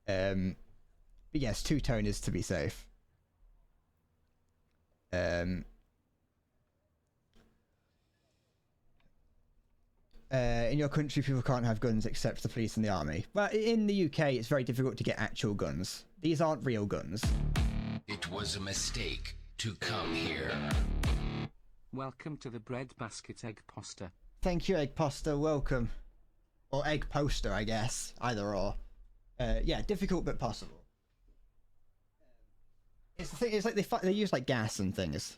But yes, two-tone is to be safe. In your country, people can't have guns except the police and the army. But in the UK, it's very difficult to get actual guns. These aren't real guns. It was a mistake to come here. Welcome to the breadbasket egg poster. Thank you, egg poster. Welcome. Or egg poster, I guess. Either or. Yeah, difficult but possible. It's the thing. It's like they use like gas and things.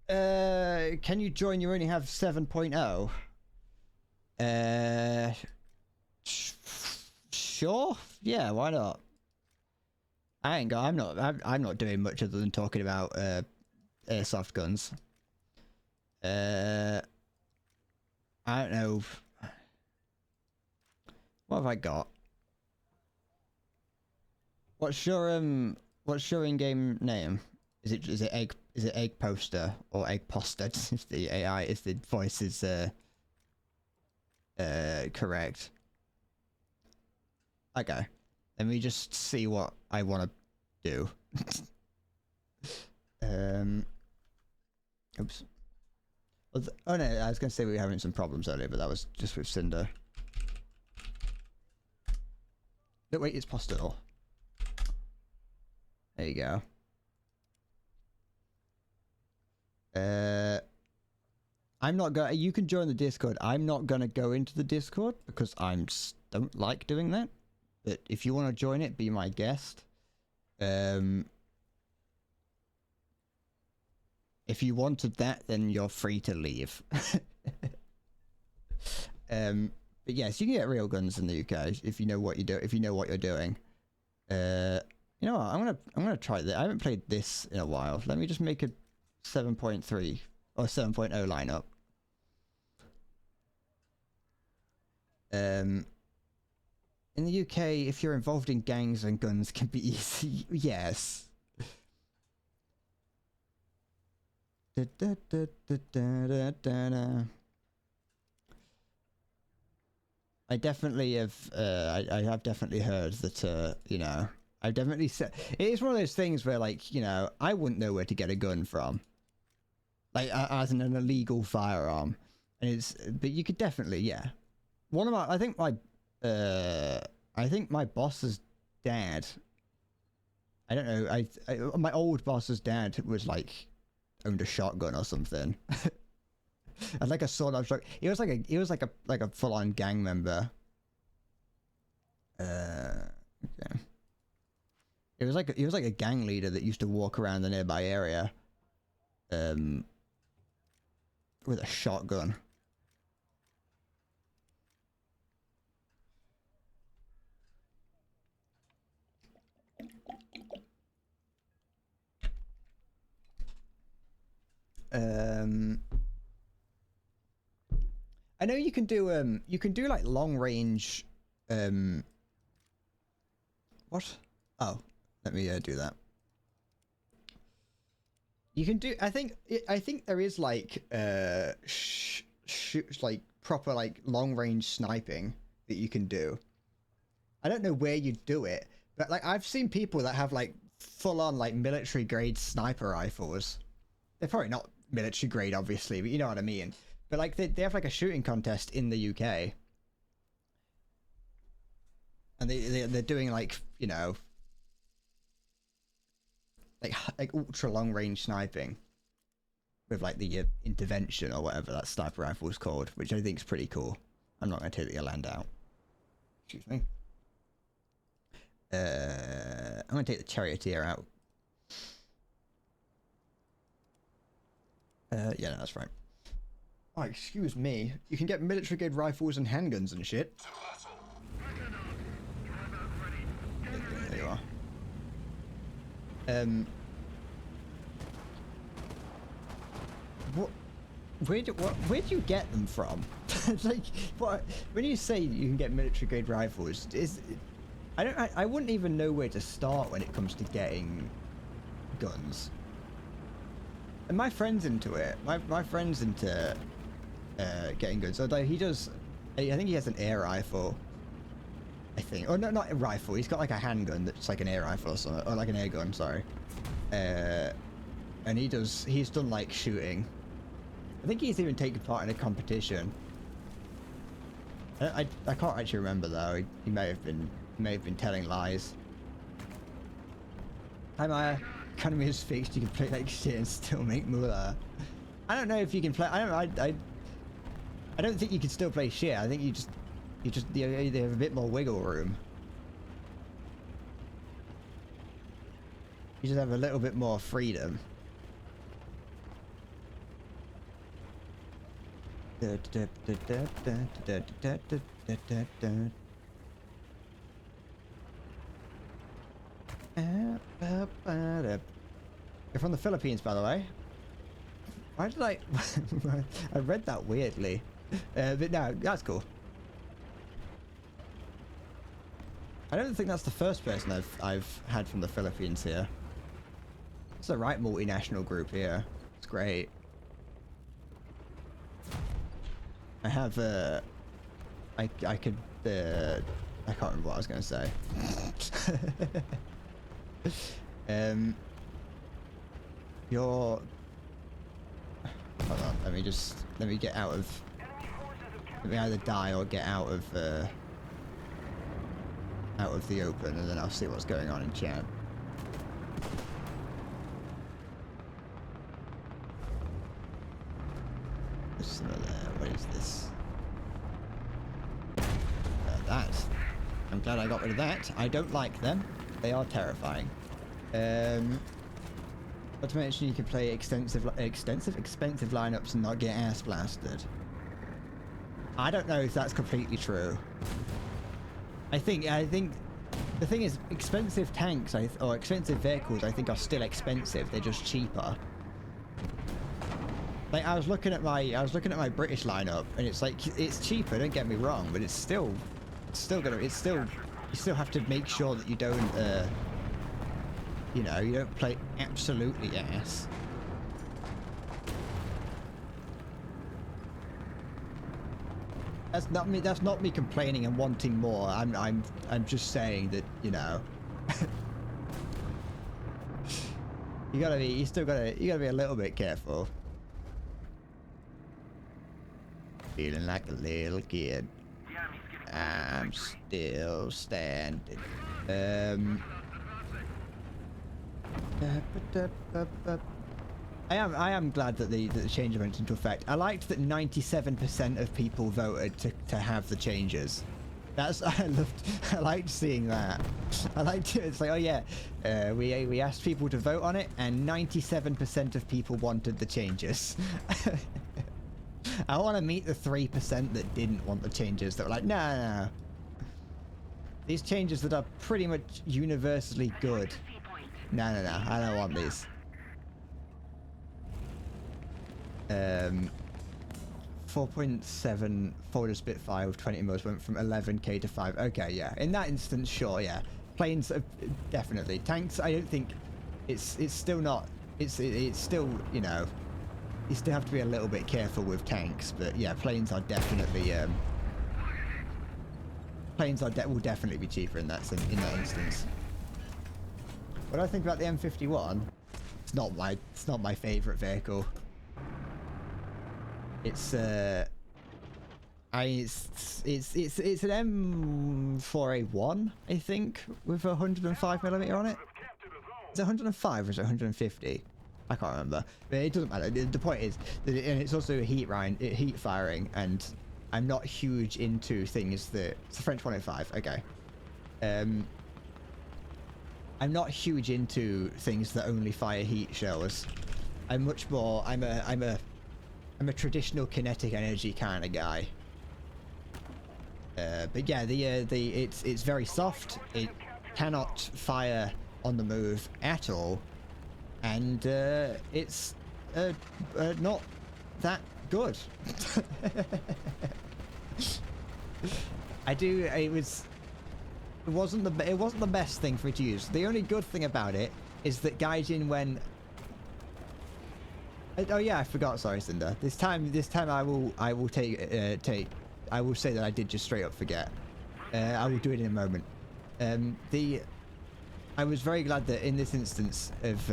Can you join? You only have 7.0. Sure. Yeah, why not? I ain't got. I'm not doing much other than talking about airsoft guns. I don't know. What have I got? What's your in-game name? Is it egg poster or egg poster? If the AI, if the voice is correct. Okay, let me just see what I want to do. Oops. Oh no, I was gonna say we were having some problems earlier, but that was just with Cinder. No, wait, it's Postal. There you go. I'm not going. You can join the Discord. I'm not gonna go into the Discord because don't like doing that. But if you want to join it, be my guest. If you wanted that, then you're free to leave. But yes, you can get real guns in the UK if you know what you do. If you know what you're doing. You know what? I'm gonna try this. I haven't played this in a while. Let me just make a 7.3 or 7.0 lineup. In the UK, if you're involved in gangs and guns, can be easy. Yes. I definitely have. I have definitely heard that. You know, I've definitely said it is one of those things where, like, you know, I wouldn't know where to get a gun from, like as an illegal firearm, and it's. But you could definitely, yeah. One of my, I think my boss's dad. I don't know. My old boss's dad was like owned a shotgun or something. And like a sawed-off shotgun. He was like a full-on gang member. Okay. He was like a gang leader that used to walk around the nearby area, with a shotgun. I know you can do like long range what? Oh, let me do that. You can do I think there is like like proper like long range sniping that you can do. I don't know where you do it, but like I've seen people that have like full on like military grade sniper rifles. They're probably not military grade, obviously, but you know what I mean. But like they have like a shooting contest in the UK, and they're doing like, you know, like ultra long range sniping with like the intervention or whatever that sniper rifle is called, which I think is pretty cool. I'm not going to take the land out. Excuse me. I'm going to take the charioteer out. Yeah, no, that's right. Oh, excuse me. You can get military grade rifles and handguns and shit. There you are. Where do you get them from? Like, what? When you say you can get military grade rifles, I wouldn't even know where to start when it comes to getting guns. And my friend's into it. My friend's into getting guns. Although he does, I think he has an air rifle. I think, or no, not a rifle. He's got like a handgun that's like an air rifle or something, or like an air gun. Sorry. And he's done like shooting. I think he's even taken part in a competition. I can't actually remember though. He may have been telling lies. Hi Maya. Economy is fixed. You can play like shit and still make moolah. I don't know if you can play. I don't think you can still play shit. I think they have a bit more wiggle room. You just have a little bit more freedom. You're from the Philippines, by the way. Why did I... I read that weirdly. But no, that's cool. I don't think that's the first person I've had from the Philippines here. It's the right multinational group here. It's great. I have I could I can't remember what I was going to say. You're... Hold on, let me get out of... Let me either die or get out of the open, and then I'll see what's going on in chat. There's some of there. What is this? That. I'm glad I got rid of that. I don't like them. They are terrifying. Not to mention you can play expensive lineups and not get ass blasted. I don't know if that's completely true. I think the thing is, expensive tanks or expensive vehicles I think are still expensive. They're just cheaper. Like I was looking at my British lineup, and it's like it's cheaper. Don't get me wrong, but you still have to make sure that you don't you know, you don't play absolutely ass. That's not me complaining and wanting more. I'm just saying that, you know, you gotta be a little bit careful. Feeling like a little kid. I'm still standing. I am glad that the change went into effect. I liked that 97% of people voted to have the changes. I liked seeing that. I liked it. It's like, oh yeah, we asked people to vote on it, and 97% of people wanted the changes. I want to meet the 3% that didn't want the changes. That were like, no. These changes that are pretty much universally good. No, I don't want these. 4.7 Forward Spitfire with 20 mils went from 11k to 5. Okay, yeah. In that instance, sure, yeah. Planes, definitely. Tanks, I don't think it's still not. It's still, you know, you still have to be a little bit careful with tanks. But yeah, planes are definitely will definitely be cheaper in that instance. What do I think about the M51? It's not my favorite vehicle. It's it's an M4A1, I think, with a 105mm on it. Is it 105 or is it 150? I can't remember, but it doesn't matter. The point is that and it's also heat firing, and I'm not huge into things that it's a French 105. Okay, I'm not huge into things that only fire heat shells. I'm much more. I'm a traditional kinetic energy kind of guy. But yeah, it's very soft. It cannot fire on the move at all, and it's not that good. It wasn't the best thing for me to use. The only good thing about it is that Gaijin, when oh yeah, I forgot. Sorry, Cinder. This time I will say that I did just straight up forget. I will do it in a moment. I was very glad that in this instance of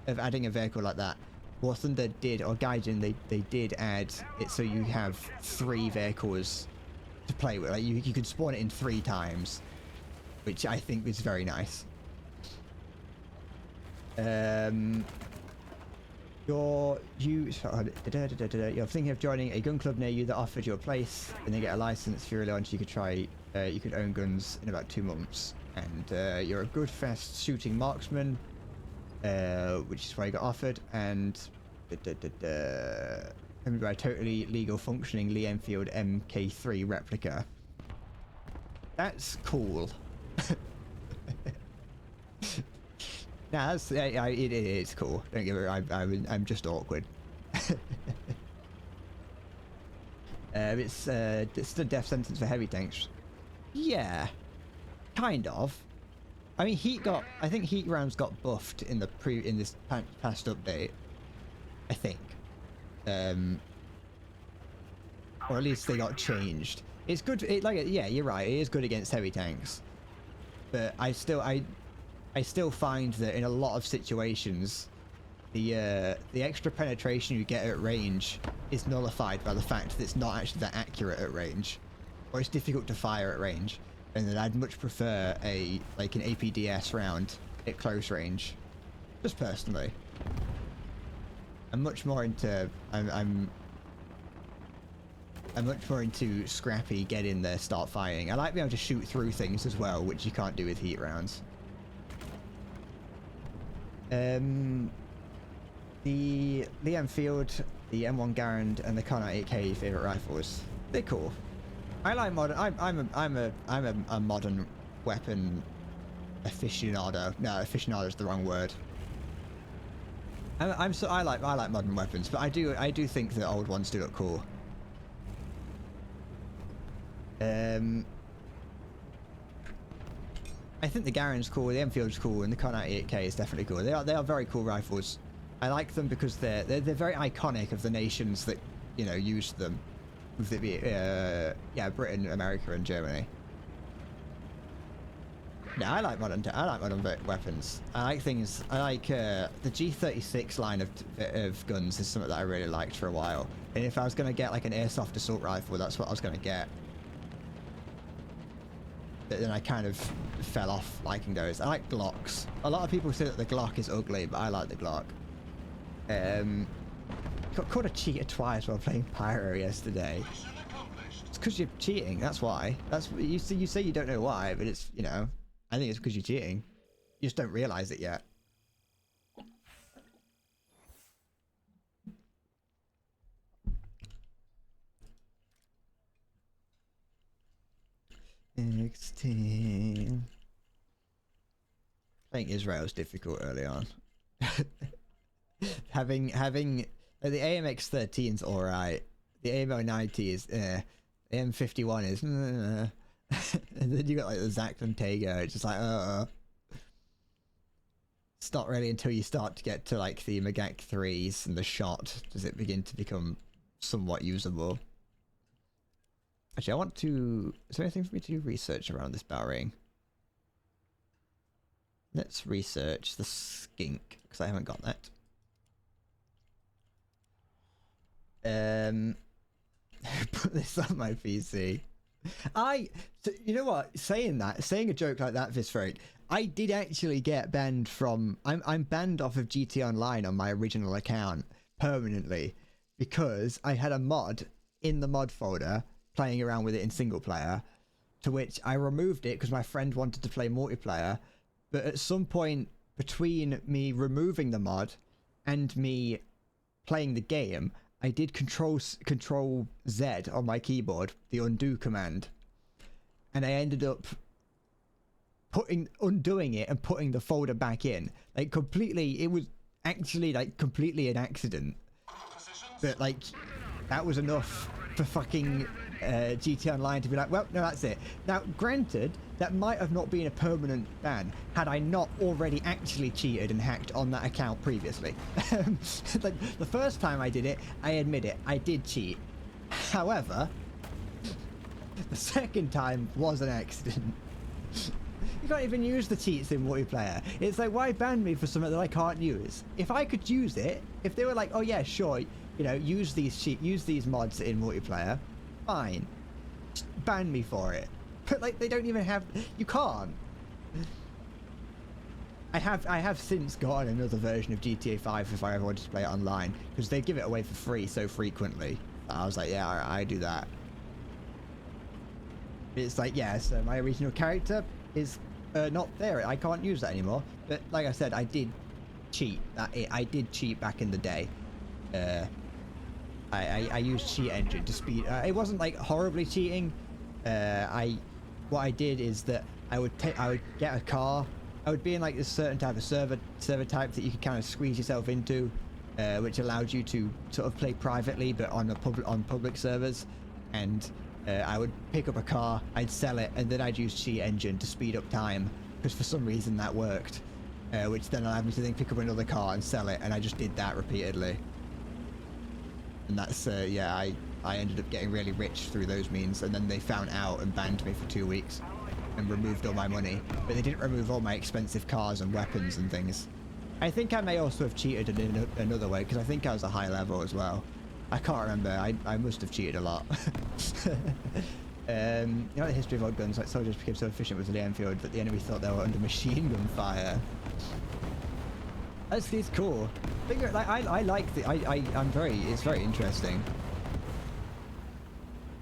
adding a vehicle like that, War Thunder did, or Gaijin, they did add it so you have 3 vehicles to play with. Like you can spawn it in 3 times, which I think is very nice. You're thinking of joining a gun club near you that offered you a place and then get a license for your launch. You could own guns in about 2 months, and you're a good fast shooting marksman, which is why you got offered, and by a totally legal functioning Lee Enfield MK3 replica. That's cool. Nah, that's it is cool. Don't give it. I'm just awkward. It's the death sentence for heavy tanks. Yeah, kind of. I mean, I think heat rounds got buffed in this past update. I think, or at least they got changed. It's good. Yeah, you're right. It is good against heavy tanks, but I still find that in a lot of situations, the extra penetration you get at range is nullified by the fact that it's not actually that accurate at range, or it's difficult to fire at range, and that I'd much prefer an APDS round at close range. Just personally, I'm much more into I'm much more into scrappy, get in there, start firing. I like being able to shoot through things as well, which you can't do with heat rounds. The Lee Enfield, the M1 Garand, and the Carnot 8K favorite rifles. They're cool. I like modern. I'm a modern weapon aficionado. No, aficionado is the wrong word. I like modern weapons, but I do think the old ones do look cool. I think the Garand's cool, the Enfield's cool, and the Carnot 8K is definitely cool. They are very cool rifles. I like them because they're very iconic of the nations that, you know, use them. Yeah, Britain, America, and Germany. No, I like modern weapons. I like things. I like the G36 line of guns is something that I really liked for a while. And if I was gonna get like an airsoft assault rifle, that's what I was gonna get. But then I kind of fell off liking those. I like Glocks. A lot of people say that the Glock is ugly, but I like the Glock. Got caught a cheater twice while playing Pyro yesterday. It's because you're cheating. That's why. That's you say you don't know why, but it's, you know, I think it's because you're cheating. You just don't realize it yet. NXT. Playing Israel is difficult early on. having the AMX 13's alright. The AMO90 is the M51 is and then you got like the Zachlin Tego. It's just like it's not really until you start to get to like the Magak 3s and the shot does it begin to become somewhat usable. Actually, I want to... Is there anything for me to do research around this battle ring? Let's research the skink, because I haven't got that. Put this on my PC. So, you know what? Saying a joke like that, Visferic, I did actually get banned from... I'm banned off of GT Online on my original account permanently because I had a mod in the mod folder playing around with it in single player, to which I removed it because my friend wanted to play multiplayer, but at some point between me removing the mod and me playing the game, I did control Z on my keyboard, the undo command, and I ended up undoing it and putting the folder back in. Like completely, it was actually like completely an accident, but like that was enough for fucking GT Online to be like, well, no, that's it. Now, granted, that might have not been a permanent ban had I not already actually cheated and hacked on that account previously. Like, the first time I did it, I admit it, I did cheat. However, the second time was an accident. You can't even use the cheats in multiplayer. It's like, why ban me for something that I can't use? If I could use it, if they were like, oh yeah, sure, you know, use these mods in multiplayer, fine. Just ban me for it. But like, they don't even have... You can't. I have since gotten another version of GTA 5 if I ever wanted to play it online, because they give it away for free so frequently. I was like, yeah, I do that. It's like, yeah, so my original character is not there. I can't use that anymore. But like I said, I did cheat. I did cheat back in the day. I used cheat engine to speed. It wasn't like horribly cheating. What I did is that I would get a car I would be in like a certain type of server type that you could kind of squeeze yourself into, which allowed you to sort of play privately but on public servers. And I would pick up a car, I'd sell it, and then I'd use Cheat Engine to speed up time, because for some reason that worked, which then allowed me to then pick up another car and sell it, and I just did that repeatedly. And that's yeah, I ended up getting really rich through those means, and then they found out and banned me for 2 weeks and removed all my money, but they didn't remove all my expensive cars and weapons and things. I think I may also have cheated in another way, because I think I was a high level as well. I can't remember. I must have cheated a lot. You know the history of odd guns, like soldiers became so efficient with the Enfield that the enemy thought they were under machine gun fire. That's cool. Like I like the it's very interesting.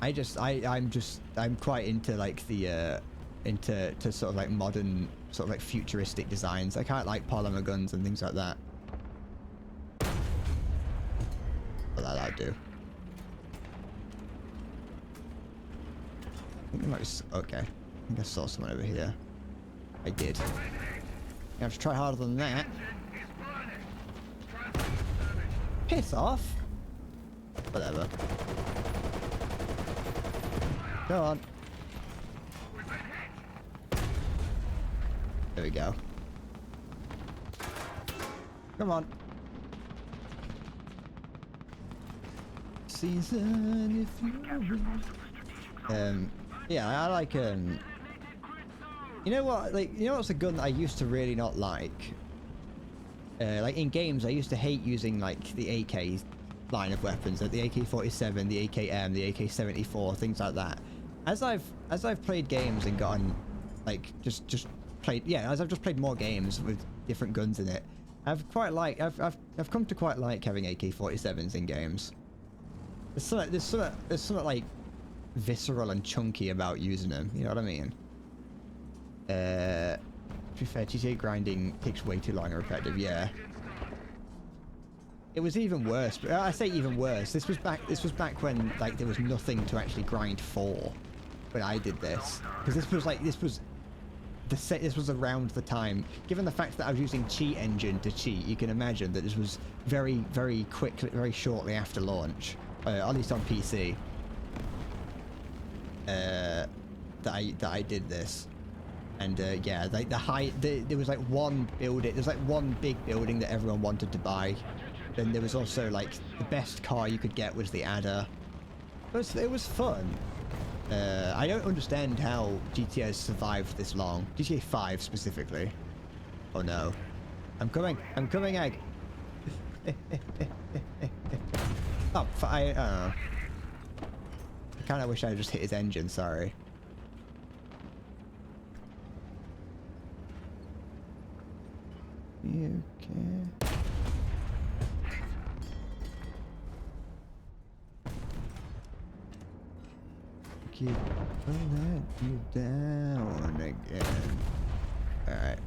I'm quite into like the into sort of like modern sort of like futuristic designs. I quite like polymer guns and things like that. What that'll do. I think there might be okay. I think I saw someone over here. I did. I have to try harder than that. Piss off. Whatever. Go on. There we go. Come on. Season if you will. Yeah, I like you know what, like, you know what's a gun that I used to really not like? Like in games I used to hate using like the AK line of weapons, like the AK-47, the AKM, the AK-74, things like that. As I've played games and gotten like just played, yeah, as I've just played more games with different guns in it, I've come to quite like having AK-47s in games. There's something like visceral and chunky about using them, you know what I mean? To be fair, GTA grinding takes way too long and repetitive, yeah. It was even worse, but I say even worse. This was back when like there was nothing to actually grind for when I did this, because this was around the time. Given the fact that I was using Cheat Engine to cheat, you can imagine that this was very quickly, very shortly after launch, at least on PC. That I did this. And yeah, like there was like one building, there's like one big building that everyone wanted to buy. Then there was also like the best car you could get was the Adder. It was fun. I don't understand how GTA has survived this long. GTA 5 specifically. Oh no. I'm coming, Egg. Oh, I kind of wish I just hit his engine, sorry. You can. Keep letting you down again. Alright.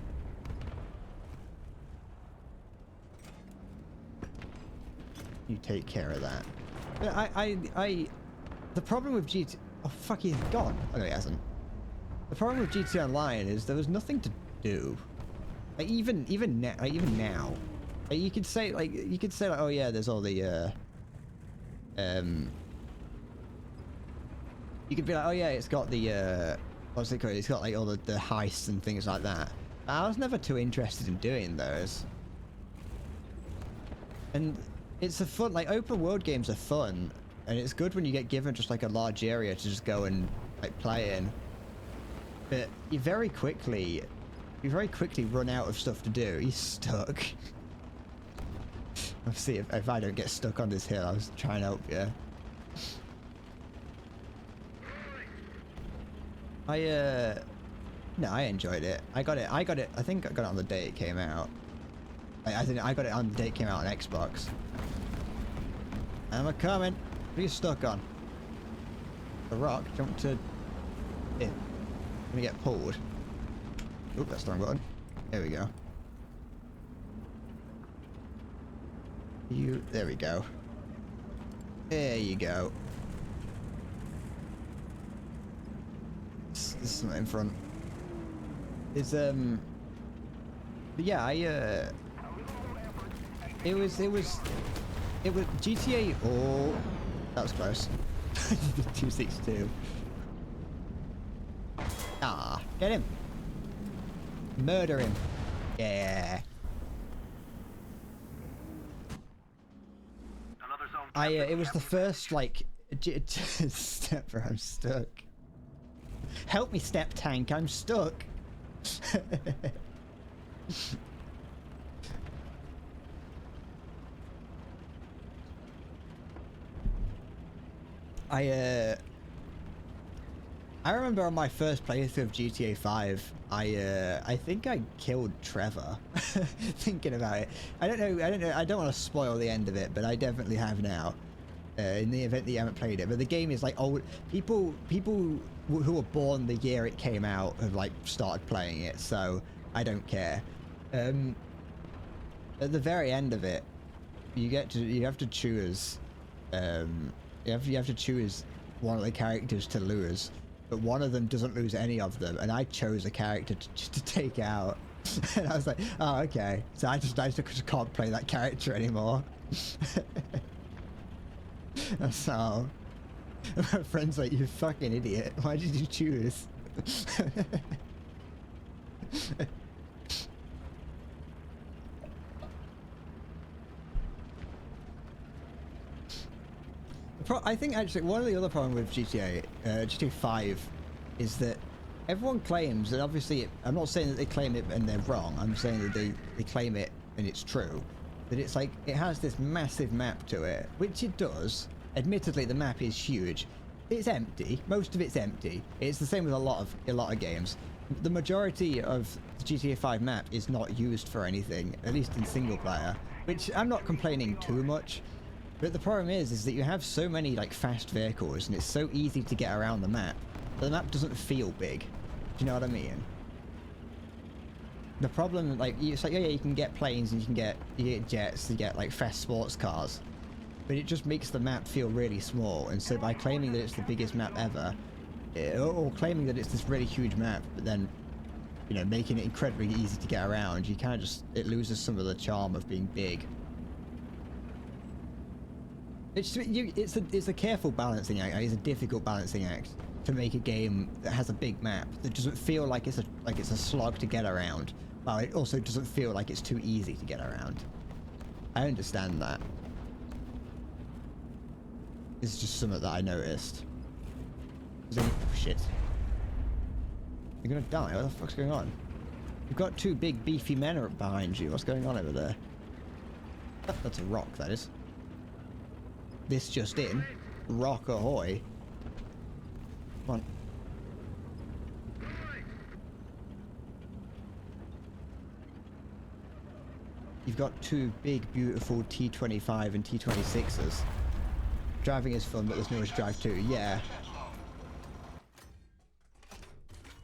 You take care of that. The problem with GT... Oh, fuck, he's gone. Oh, no, he hasn't. The problem with GT Online is there was nothing to do. Like, even now. Like, you could say, like, oh, yeah, there's all the, you could be like, oh, yeah, it's got the, what's it called? It's got, like, all the heists and things like that. I was never too interested in doing those. And it's a fun, like, open world games are fun. And it's good when you get given just like a large area to just go and like play in. But you very quickly run out of stuff to do. He's stuck. Let's see if I don't get stuck on this hill. I was trying to help you. No, I enjoyed it. I got it. I think I got it on the day it came out. I got it on the day it came out on Xbox. I'm a coming. What are you stuck on? The rock? Jump to... Yeah. Gonna get pulled. Oop, that's the wrong button. There we go. There we go. There you go. There's something in front. There's But yeah, it was GTA. Oh, that was close. 262. Ah, get him. Murder him. Yeah. It was the first, like, step where I'm stuck. Help me, step tank, I'm stuck. I remember on my first playthrough of GTA 5, I think I killed Trevor. Thinking about it, I don't know. I don't want to spoil the end of it, but I definitely have now. In the event that you haven't played it, but the game is like old people who were born the year it came out have like started playing it, so I don't care. At the very end of it, you have to choose. You have to choose one of the characters to lose, but one of them doesn't lose any of them, and I chose a character to take out. And I was like, oh, okay. So I just can't play that character anymore. So my friend's like, you fucking idiot. Why did you choose? I think actually one of the other problems with GTA 5 is that everyone claims, and obviously I'm not saying that they claim it and they're wrong, I'm saying that they claim it and it's true, that it's like it has this massive map to it, which it does. Admittedly, the map is huge. It's empty. Most of it's empty. It's the same with a lot of games. The majority of the GTA 5 map is not used for anything, at least in single player, which I'm not complaining too much. But the problem is that you have so many like fast vehicles, and it's so easy to get around the map. But the map doesn't feel big. Do you know what I mean? The problem, like, it's like, yeah, you can get planes and you get jets, you get like fast sports cars, but it just makes the map feel really small. And so by claiming that it's the biggest map ever, or claiming that it's this really huge map, but then, you know, making it incredibly easy to get around, you kind of just, it loses some of the charm of being big. It's a careful balancing act. It's a difficult balancing act to make a game that has a big map that doesn't feel like it's a slog to get around, while it also doesn't feel like it's too easy to get around. I understand that. It's just something that I noticed. Oh shit! You're gonna die. What the fuck's going on? You've got two big beefy men behind you. What's going on over there? That's a rock. That is. This just in. Rock ahoy. Come on. You've got two big, beautiful T25 and T26s. Driving is fun, but there's nowhere to drive to. Yeah.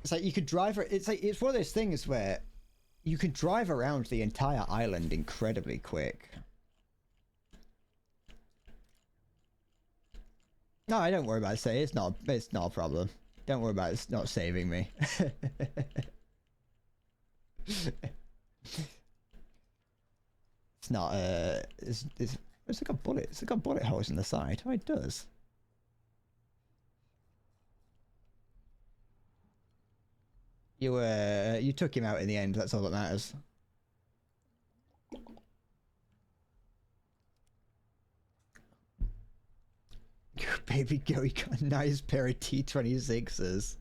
It's like you could drive. It's one of those things where you can drive around the entire island incredibly quick. No, I don't worry about it. It's not a problem. Don't worry about it. It's not saving me. It's not. It's like a bullet. It's got bullet holes in the side. Oh, it does. You took him out in the end. That's all that matters. Baby girl, you got a nice pair of T26s.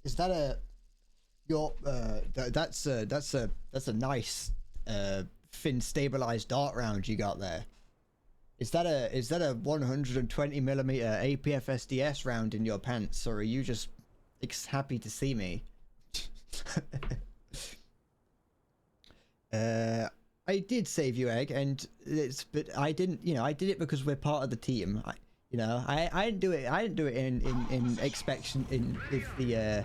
Is that a that's a nice fin stabilized dart round you got there? Is that a 120mm APF SDS round in your pants, or are you just happy to see me? I did save you, Egg, and but I didn't. You know, I did it because we're part of the team. I didn't do it. I didn't do it in expectation with the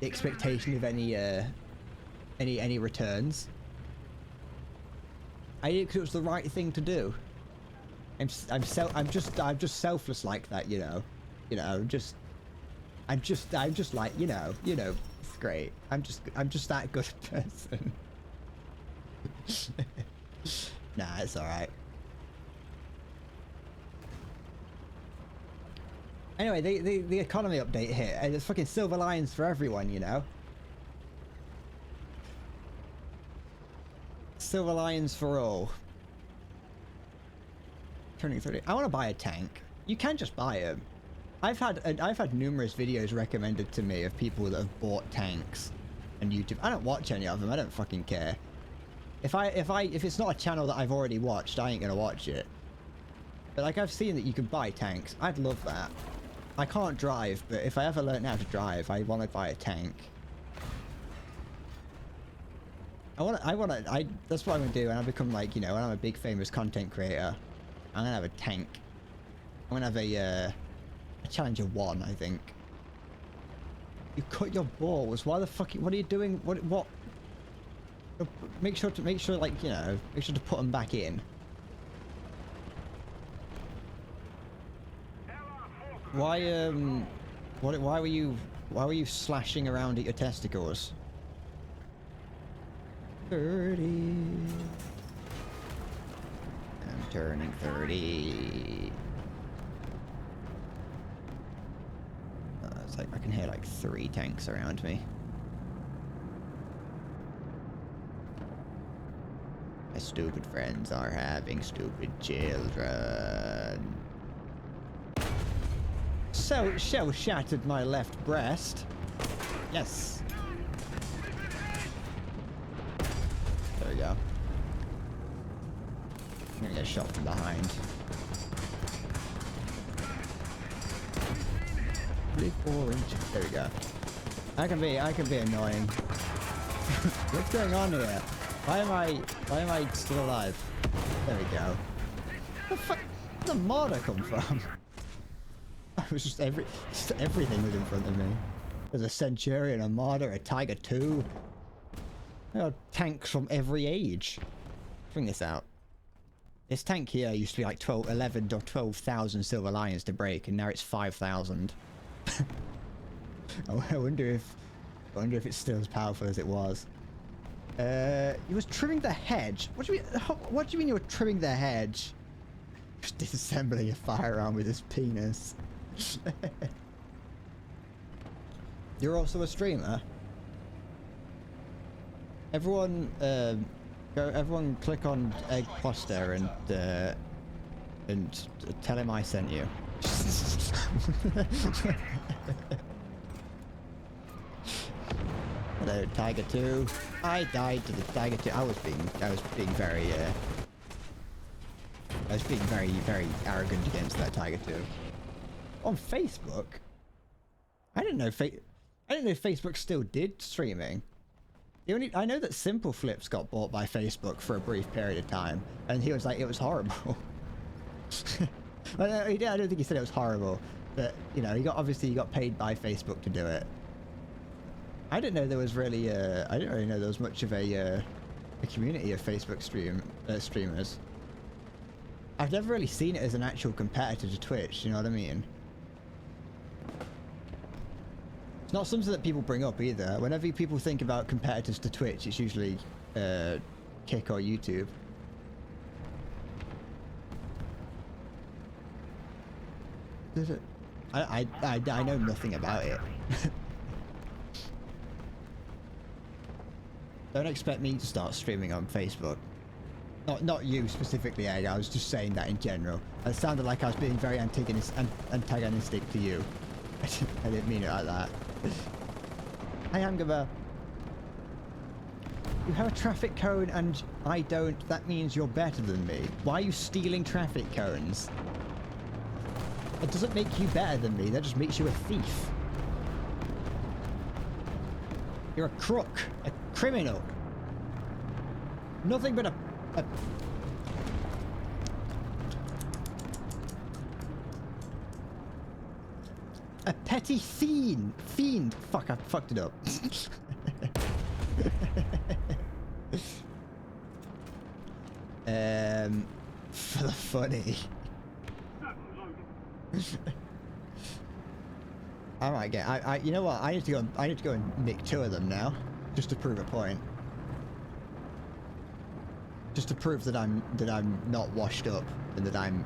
expectation of any returns. I did it because it was the right thing to do. I'm just selfless like that, you know. I'm just like, you know, great. I'm just that good a person. Nah, it's alright. Anyway, the economy update hit, and it's fucking silver lions for everyone, you know? Silver lions for all. Turning 30. I want to buy a tank. You can just buy them. I've had numerous videos recommended to me of people that have bought tanks on YouTube. I don't watch any of them. I don't fucking care. If it's not a channel that I've already watched, I ain't gonna watch it. But like, I've seen that you can buy tanks. I'd love that. I can't drive, but if I ever learn how to drive, I want to buy a tank. That's what I'm gonna do when I become, like, you know, when I'm a big famous content creator. I'm gonna have a tank. I'm gonna have a Challenger 1, I think. You cut your balls. Why the fuck? What are you doing? What? Make sure, like, you know, make sure to put them back in. Why why were you slashing around at your testicles? 30. I'm turning 30. It's like I can hear like 3 tanks around me. My stupid friends are having stupid children. So shell shattered my left breast. Yes. There we go. I'm gonna get shot from behind. Big orange. There we go. I can be annoying. What's going on here? Why am I still alive? There we go. Where the fuck did the mortar come from? It was just everything was in front of me. There's a Centurion, a Marder, a Tiger 2. There are tanks from every age. Bring this out. This tank here used to be like 11 or 12,000 silver lions to break, and now it's 5,000. I wonder if it's still as powerful as it was. He was trimming the hedge. What do you mean you were trimming the hedge? Just disassembling a firearm with his penis. You're also a streamer. Everyone click on Egg Poster and tell him I sent you. Hello, Tiger 2. I died to the Tiger 2. I was being very very arrogant against that Tiger 2. On Facebook? I didn't know Facebook still did streaming. I know that Simple Flips got bought by Facebook for a brief period of time, and he was like, it was horrible. I don't think he said it was horrible, but you know, obviously he got paid by Facebook to do it. I didn't know there was really I didn't really know there was much of a community of Facebook streamers. I've never really seen it as an actual competitor to Twitch, you know what I mean? It's not something that people bring up either. Whenever people think about competitors to Twitch, it's usually Kick or YouTube. I know nothing about it. Don't expect me to start streaming on Facebook. Not you specifically, Egg. I was just saying that in general. It sounded like I was being very antagonistic to you. I didn't mean it like that. Hi, Angaba. You have a traffic cone and I don't. That means you're better than me. Why are you stealing traffic cones? It doesn't make you better than me. That just makes you a thief. You're a crook. A criminal. Nothing but a petty fiend. Fuck, I fucked it up. For the funny. I might get. You know what? I need to go. I need to go and nick 2 of them now, just to prove a point. Just to prove that I'm not washed up and that I'm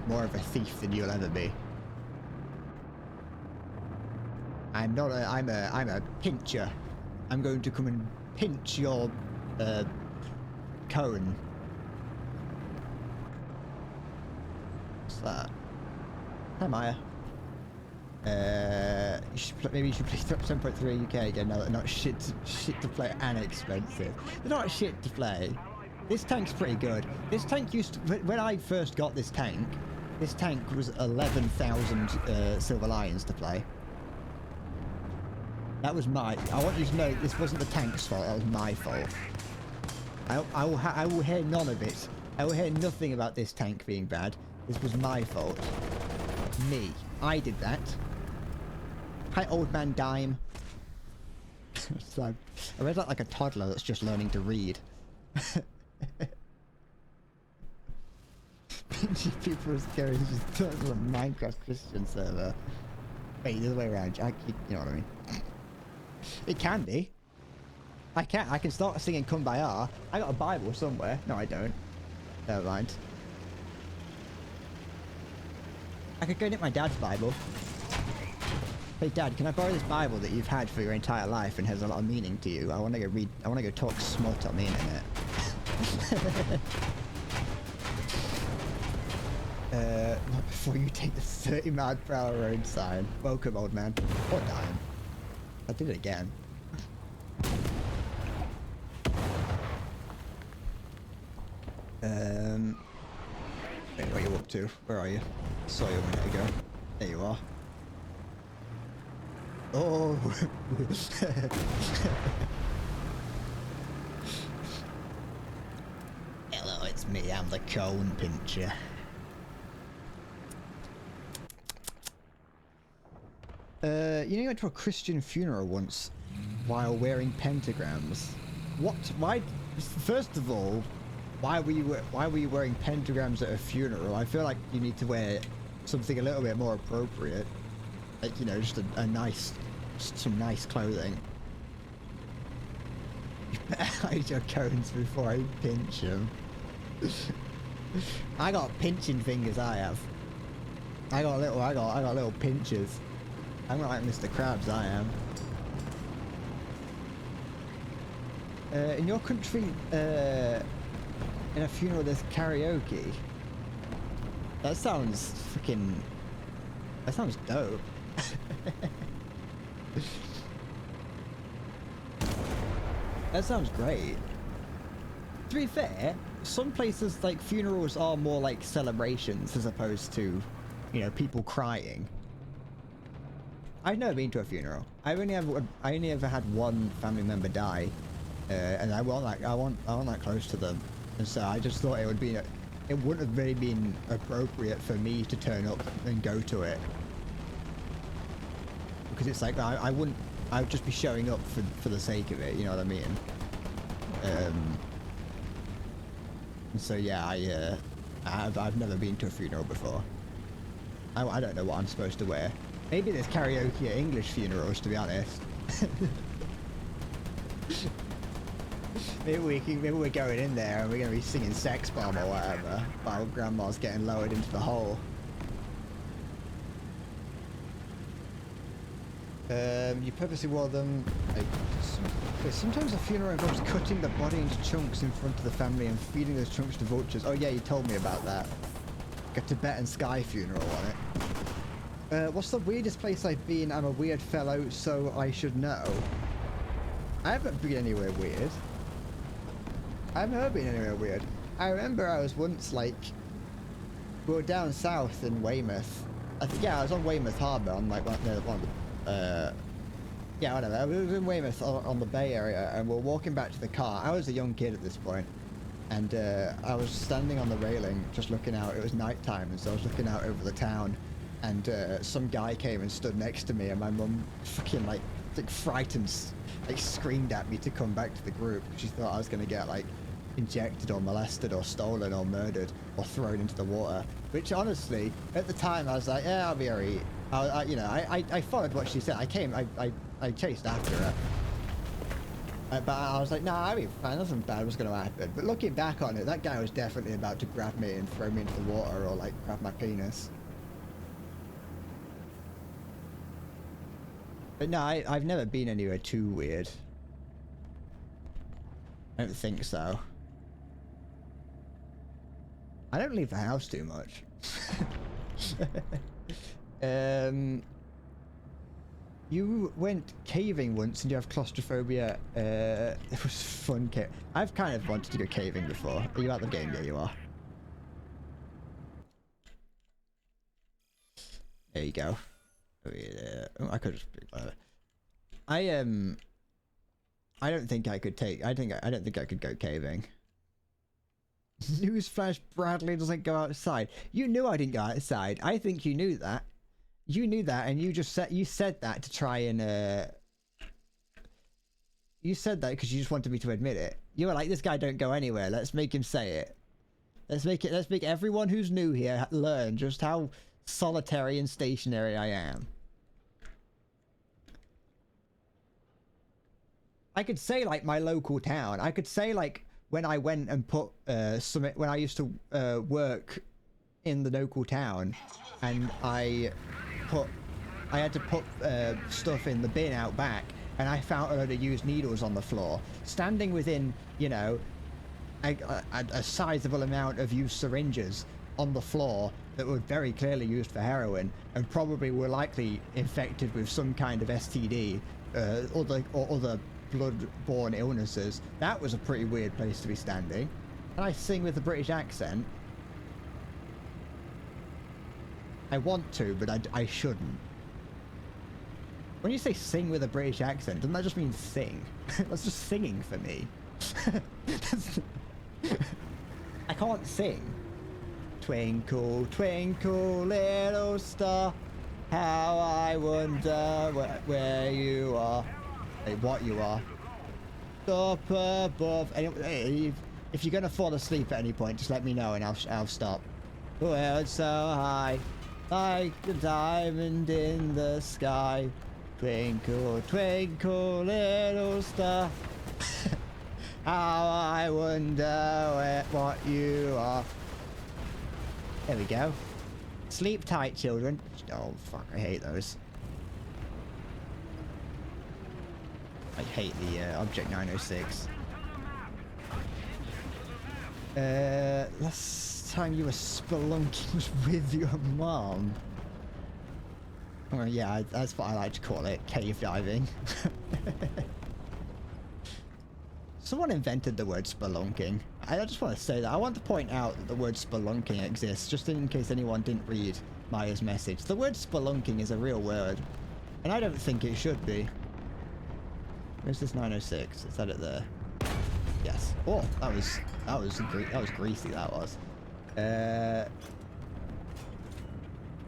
more of a thief than you'll ever be. I'm not a. I'm a pincher. I'm going to come and pinch your cone. What's that? Hi, Maya. Maybe you should play 7.3 UK again now that they're not shit to play and expensive. They're not shit to play. This tank's pretty good. This tank used to, when I first got this tank was 11,000 Silver Lions to play. That was I want you to know this wasn't the tank's fault, that was my fault. I will hear none of it. I will hear nothing about this tank being bad. This was my fault. Me. I did that. Hi, old man Dime. So, I read that like a toddler that's just learning to read. People are scary. It's just a Minecraft Christian server. Wait, the other way around. You know what I mean? It can be. I can start singing Kumbaya. I got a Bible somewhere. No, I don't. Never mind. I could go get my dad's Bible. Hey Dad, can I borrow this Bible that you've had for your entire life and has a lot of meaning to you? I want to go read. I want to go talk smut on the internet. Not before you take the 30-mile-per-hour road sign. Welcome, old man. Or dying. I did it again. Wait, what are you up to? Where are you? Saw you a minute ago. There you are. Oh! Hello, it's me. I'm the cone pincher. You know, you went to a Christian funeral once while wearing pentagrams. What? Why? First of all, why were you wearing pentagrams at a funeral? I feel like you need to wear something a little bit more appropriate, like, you know, just some nice clothing. You better hide your cones before I pinch them. I got pinching fingers. I have. I got little pinches. I'm not like Mr. Krabs, I am. In your country, in a funeral there's karaoke. That sounds dope. That sounds great. To be fair, some places like funerals are more like celebrations as opposed to, you know, people crying. I've never been to a funeral. I only ever had one family member die, and I want that close to them, and so I just thought it wouldn't have really been appropriate for me to turn up and go to it, because it's like I would just be showing up for the sake of it, you know what I mean? And so yeah, I've never been to a funeral before. I don't know what I'm supposed to wear. Maybe there's karaoke at English funerals, to be honest. maybe we're going in there and we're going to be singing Sex Bomb or whatever while Grandma's getting lowered into the hole. You purposely wore them. Sometimes a funeral involves cutting the body into chunks in front of the family and feeding those chunks to vultures. Oh yeah, you told me about that. Like a Tibetan sky funeral on it. What's the weirdest place I've been? I'm a weird fellow, so I should know. I haven't been anywhere weird. I've never been anywhere weird. I remember I was once, like, we were down south in Weymouth. Yeah, I was on Weymouth Harbour on, like, one of the, yeah, whatever. I was in Weymouth on the Bay Area, and we were walking back to the car. I was a young kid at this point, and I was standing on the railing, just looking out. It was night time, and so I was looking out over the town. And some guy came and stood next to me, and my mum fucking like frightened, like screamed at me to come back to the group. She thought I was gonna get like injected or molested or stolen or murdered or thrown into the water. Which honestly, at the time I was like, yeah, I'll be alright. You know, I followed what she said. I chased after her. But I was like, nah, I'll be fine. Nothing bad was going to happen. But looking back on it, that guy was definitely about to grab me and throw me into the water or like grab my penis. But no, I've never been anywhere too weird. I don't think so. I don't leave the house too much. You went caving once and you have claustrophobia. It was fun. I've kind of wanted to go caving before. Are you out of the game? Yeah, you are. There you go. Oh, yeah. Oh, I could just. I don't think I could take. I don't think I could go caving. Newsflash: Bradley doesn't go outside. You knew I didn't go outside. I think you knew that. You knew that, and you just said that to try and you said that because you just wanted me to admit it. You were like, this guy don't go anywhere. Let's make him say it. Let's make everyone who's new here learn just how solitary and stationary I am. I could say like my local town. I could say like when I went and put when I used to work in the local town, and I had to put stuff in the bin out back, and I found a load of used needles on the floor, standing within, you know, a sizable amount of used syringes on the floor that were very clearly used for heroin and probably were likely infected with some kind of STD or other blood-borne illnesses. That was a pretty weird place to be standing. And I sing with a British accent. I want to, but I shouldn't. When you say sing with a British accent, doesn't that just mean sing? That's just singing for me. I can't sing. Twinkle, twinkle, little star, how I wonder where you are. Hey, what you are. Up above. Hey, if you're gonna fall asleep at any point, just let me know and I'll stop. Well, it's so high, like a diamond in the sky. Twinkle, twinkle, little star. How I wonder what you are. There we go. Sleep tight, children. Oh, fuck, I hate those. I hate the Object 906. Last time you were spelunking was with your mom. Oh, yeah, that's what I like to call it, cave diving. Someone invented the word spelunking. I just want to say that. I want to point out that the word spelunking exists, just in case anyone didn't read Maya's message. The word spelunking is a real word, and I don't think it should be. Where's this 906? Is that it there? Yes. Oh, that was greasy. That was.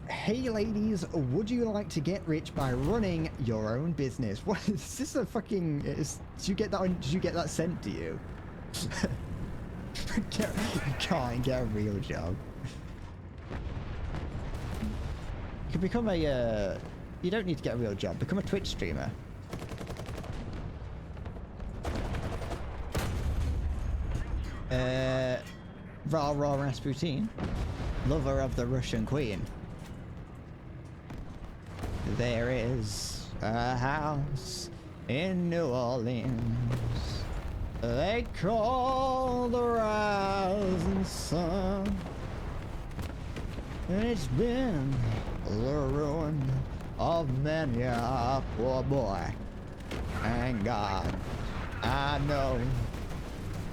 Hey ladies, would you like to get rich by running your own business? What is this? A fucking? Did you get that sent to you? Can't get a real job. You can become a. You don't need to get a real job. Become a Twitch streamer. Rah Rah Rasputin, lover of the Russian Queen. There is a house in New Orleans they call the rising sun. It's been the ruin of many a poor boy. And God, I know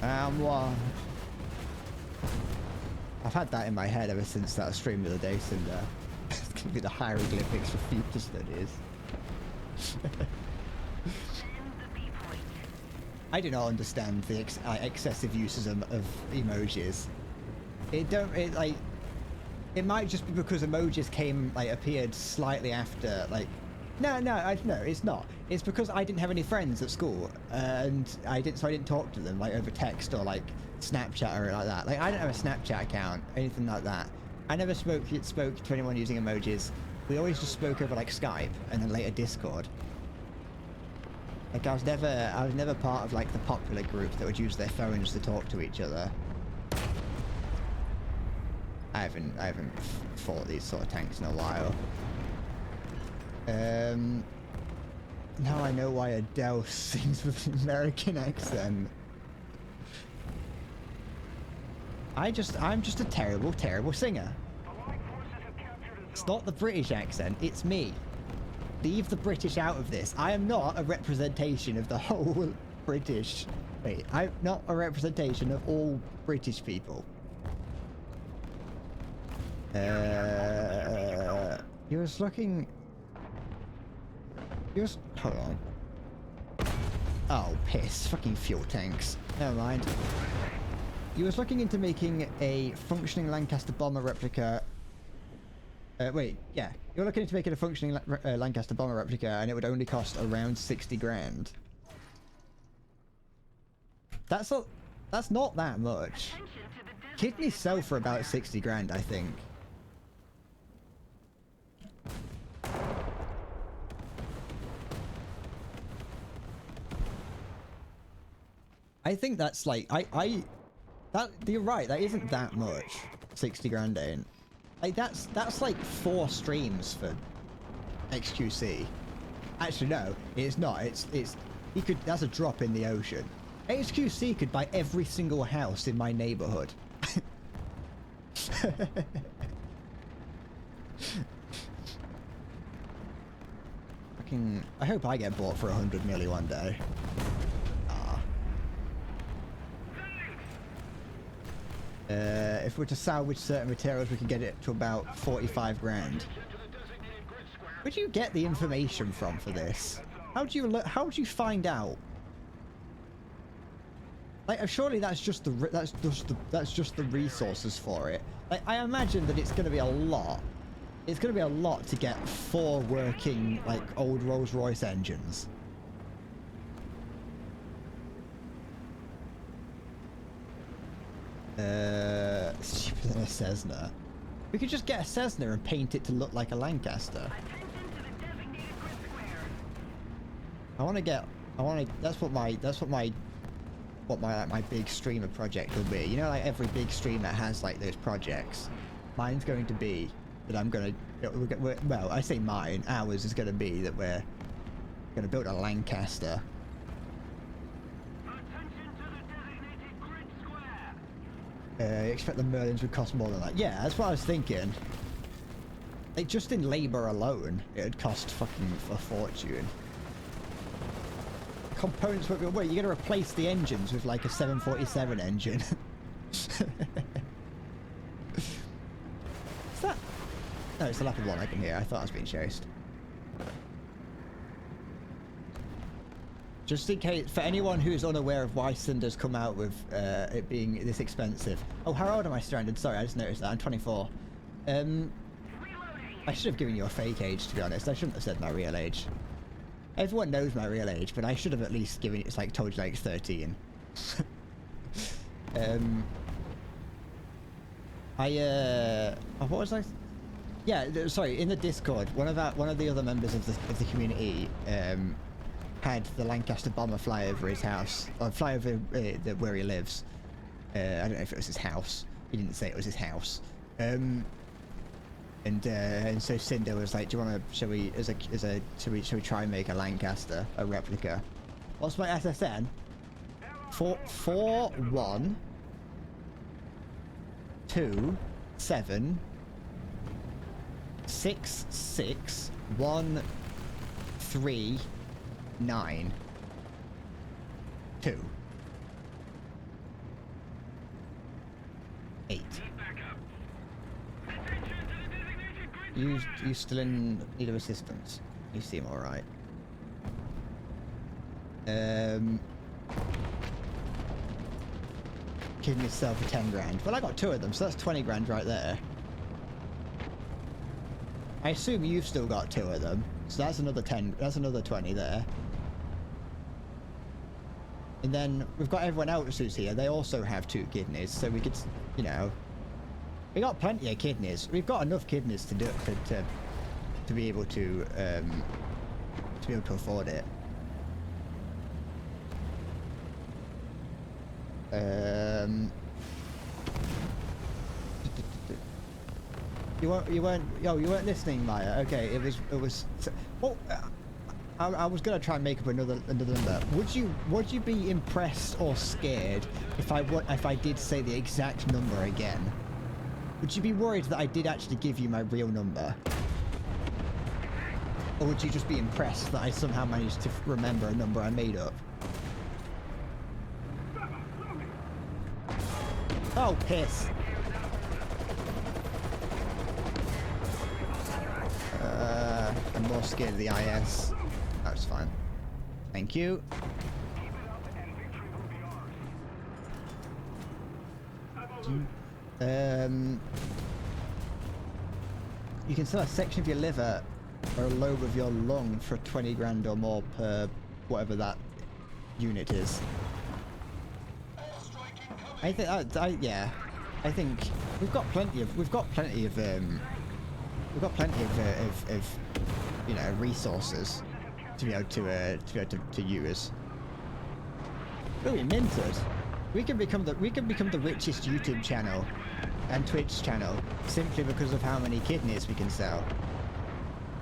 I'm one. I've had that in my head ever since that stream the other day, Cinder. It's going to be the hieroglyphics for future studies. I do not understand the excessive uses of emojis. It might just be because emojis appeared slightly after, no, it's not. It's because I didn't have any friends at school, and so I didn't talk to them over text or Snapchat or like that. Like, I don't have a Snapchat account, anything like that. I never spoke to anyone using emojis. We always just spoke over like Skype and then later Discord. Like, I was never part of like the popular group that would use their phones to talk to each other. I haven't fought these sort of tanks in a while. Now I know why Adele sings with an American accent. I'm just a terrible, terrible singer. It's not the British accent, it's me. Leave the British out of this. I am not a representation of the whole British. Wait, I'm not a representation of all British people. He was looking... Hold on. Oh, piss. Fucking fuel tanks. Never mind. He was looking into making a functioning Lancaster bomber replica. Wait, yeah. You're looking into making a functioning Lancaster bomber replica, and it would only cost around 60 grand. That's not that much. Kidneys sell for about 60 grand, I think. I think that's like, you're right, that isn't that much. 60 grand ain't. Like, that's like 4 streams for XQC. Actually, no, it's not. That's a drop in the ocean. XQC could buy every single house in my neighborhood. Fucking, I hope I get bought for 100 million one day. If we're to salvage certain materials, we can get it to about 45 grand. Where'd you get the information from for this? How do you find out? Like, surely that's just the resources for it. Like, I imagine that it's going to be a lot. It's going to be a lot to get 4 working, like, old Rolls-Royce engines. Cheaper than a Cessna. We could just get a Cessna and paint it to look like a Lancaster. That's what my big streamer project will be. You know, like every big streamer has like those projects. Mine's going to be that well, I say mine. Ours is going to be that we're going to build a Lancaster. Expect the Merlins would cost more than that. Yeah, that's what I was thinking. Like, just in labor alone, it would cost fucking a fortune. Components won't be... Wait, you're going to replace the engines with, like, a 747 engine. Is that... No, it's the Leopard 1 I can hear. I thought I was being chased. Just in case, for anyone who's unaware of why Cinder's come out with it being this expensive. Oh, how old am I stranded? Sorry, I just noticed that. I'm 24. I should have given you a fake age, to be honest. I shouldn't have said my real age. Everyone knows my real age, but I should have at least given it, like, told you like 13. What was I? Yeah, sorry. In the Discord, one of the other members of the community had the Lancaster bomber fly over his house, or fly over where he lives. I don't know if it was his house. He didn't say it was his house. And so Cinder was like, "Do you want to? Shall we try and make a Lancaster, a replica?" What's my SSN? 441 2 7 6 6 1 3 9 2 8. You still in need of assistance? You seem alright. Give myself for 10 grand. Well, I got 2 of them, so that's 20 grand right there. I assume you've still got 2 of them, so that's another 10. That's another 20 there. And then we've got everyone else who's here. They also have 2 kidneys, so we could, you know, we got plenty of kidneys. We've got enough kidneys to do to be able to afford it. You weren't listening, Maya. Okay, it was. Well, I was gonna try and make up another number. Would you be impressed or scared if I did say the exact number again? Would you be worried that I did actually give you my real number? Or would you just be impressed that I somehow managed to remember a number I made up? Oh, piss. I'm more scared of the IS. That's fine. Thank you. You can sell a section of your liver or a lobe of your lung for 20 grand or more per whatever that unit is. I think yeah. I think we've got plenty of you know, resources to be able to use. Oh, we minted. We can become the richest YouTube channel and Twitch channel simply because of how many kidneys we can sell.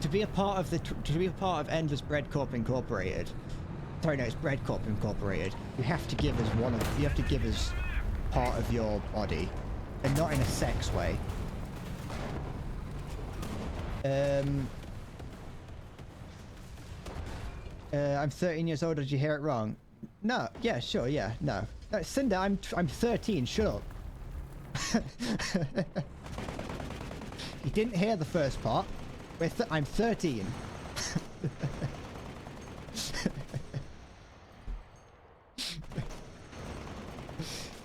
To be a part of Endless Bread Corp Incorporated. Sorry, no, it's Bread Corp Incorporated. You have to give us part of your body, and not in a sex way. I'm 13 years old. Did you hear it wrong? No. Yeah. Sure. Yeah. No. Cinder, I'm 13. Shut up. You didn't hear the first part. I'm 13.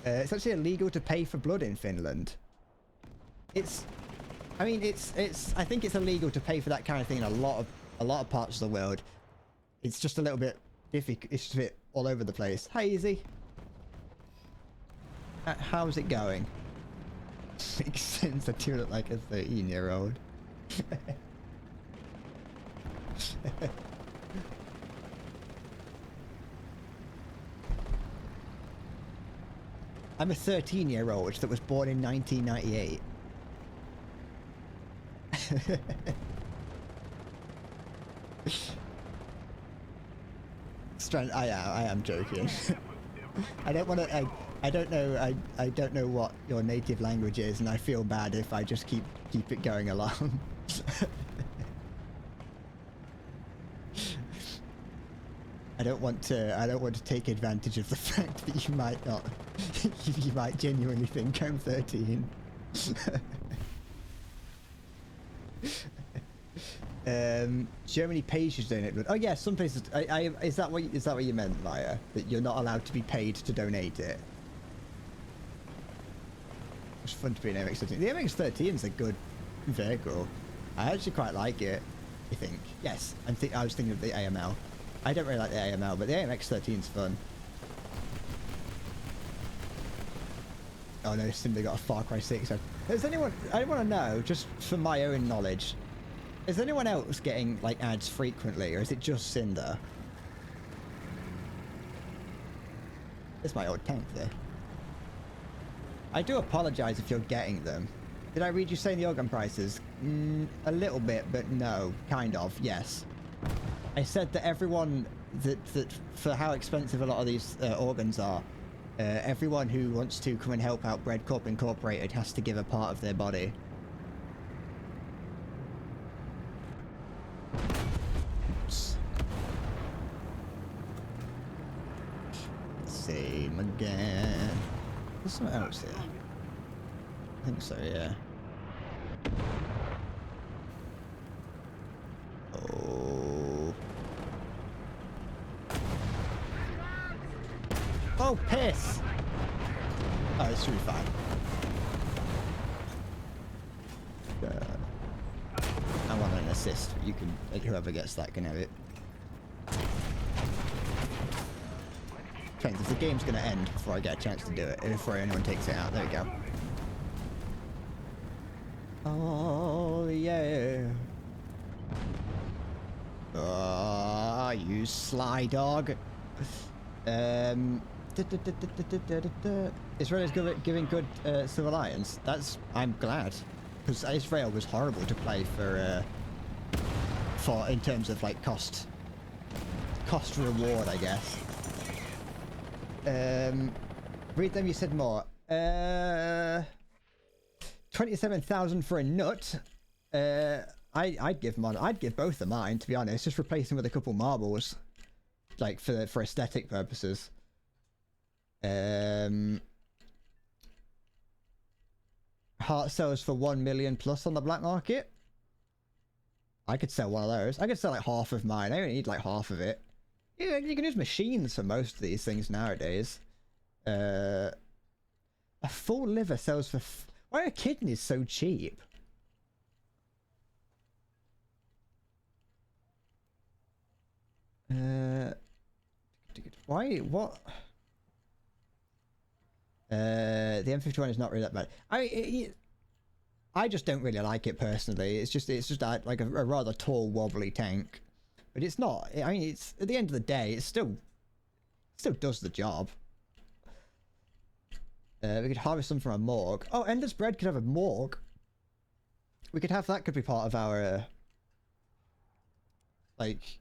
It's actually illegal to pay for blood in Finland. I think it's illegal to pay for that kind of thing in a lot of parts of the world. It's just a little bit difficult. It's just a bit all over the place. Hi, Easy. How's it going? Makes sense. I do look like a 13-year-old. I'm a 13-year-old that was born in 1998. I am joking. I don't want to. I don't know. I don't know what your native language is, and I feel bad if I just keep it going along. I don't want to take advantage of the fact that you might not. You might genuinely think I'm 13. Germany pays you to donate blood. Oh yeah, some places. Is that what you meant, Maya? That you're not allowed to be paid to donate it? It's fun to be an MX-13. The MX-13 is a good vehicle. I actually quite like it. I think. Yes, I was thinking of the AML. I don't really like the AML, but the AMX-13 is fun. Oh no, Simba got a Far Cry 6. Has anyone? I want to know, just for my own knowledge. Is anyone else getting like ads frequently, or is it just Cinder? It's my old tank there. I do apologize if you're getting them. Did I read you saying the organ prices? A little bit, but no, kind of, yes. I said that everyone that for how expensive a lot of these organs are, everyone who wants to come and help out Bread Corp Incorporated has to give a part of their body. Same again. There's something else here. I think so, yeah. Oh. Oh, piss! Oh, it should be fine. I want an assist. You can, whoever gets that can have it. Thanks, if the game's gonna end before I get a chance to do it, before anyone takes it out. There we go. Oh, yeah. Oh, you sly dog. Israel is giving good Civil Alliance. I'm glad. Because Israel was horrible to play for in terms of like cost reward, I guess. Read them, you said more. 27,000 for a nut. I'd give both of mine, to be honest. Just replace them with a couple marbles, like for aesthetic purposes. Heart sells for 1 million plus on the black market. I could sell one of those. I could sell like half of mine. I only need like half of it. Yeah, you can use machines for most of these things nowadays. A full liver sells for... Why are kidneys so cheap? Why? What? The M51 is not really that bad. I just don't really like it personally. It's just like a rather tall, wobbly tank. But it's not. I mean, it's at the end of the day, it still does the job. We could harvest them from a morgue. Oh, Ender's Bread could have a morgue. We could have that. Could be part of our like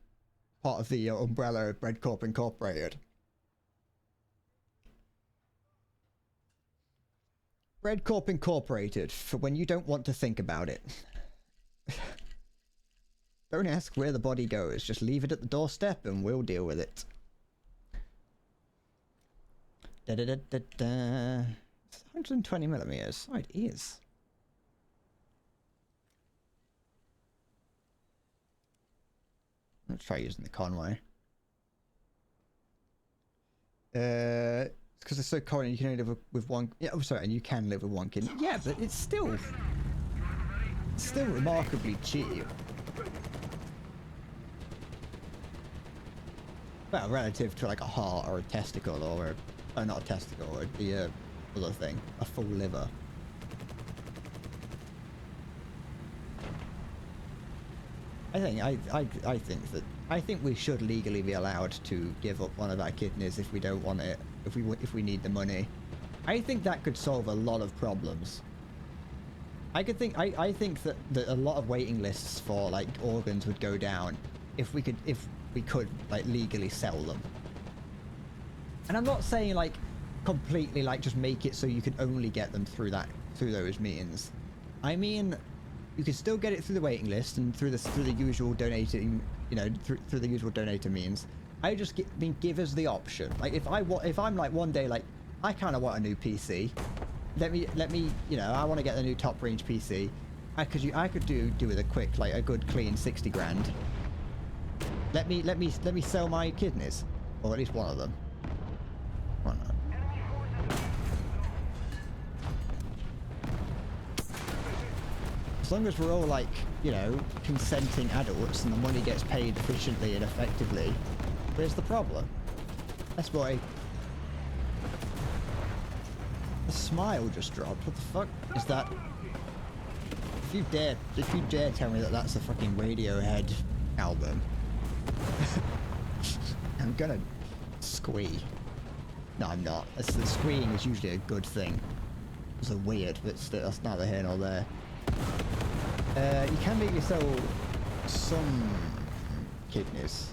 part of the umbrella of Bread Corp Incorporated. Bread Corp Incorporated for when you don't want to think about it. Don't ask where the body goes. Just leave it at the doorstep and we'll deal with it. Da da da da da. It's 120 millimeters. Oh, it is. Let's try using the Conway. It's because it's so cold and you can only live with one. Yeah, oh, sorry, and you can live with one kidney. Yeah, but it's still remarkably cheap. Well, relative to like a heart or a testicle or not a testicle, or the other thing, a full liver. I think we should legally be allowed to give up one of our kidneys if we don't want it, if we need the money. I think that could solve a lot of problems. I think that a lot of waiting lists for like organs would go down if we could like legally sell them. And I'm not saying like completely like just make it so you can only get them through those means. I mean, you can still get it through the waiting list and through the usual donating, you know, through the usual donator means. I just give us the option. Like if I'm like one day like I kind of want a new PC. Let me, you know, I want to get the new top range PC. I could do with a quick, like a good clean 60 grand. Let me sell my kidneys, or at least one of them. Why not? As long as we're all like, you know, consenting adults and the money gets paid efficiently and effectively, where's the problem? That's why. The smile just dropped. What the fuck is that? If you dare tell me that that's a fucking Radiohead album, I'm gonna squee. No, I'm not. The squeeing is usually a good thing. It's a weird, but still, that's neither here nor there. You can maybe sell some kidneys.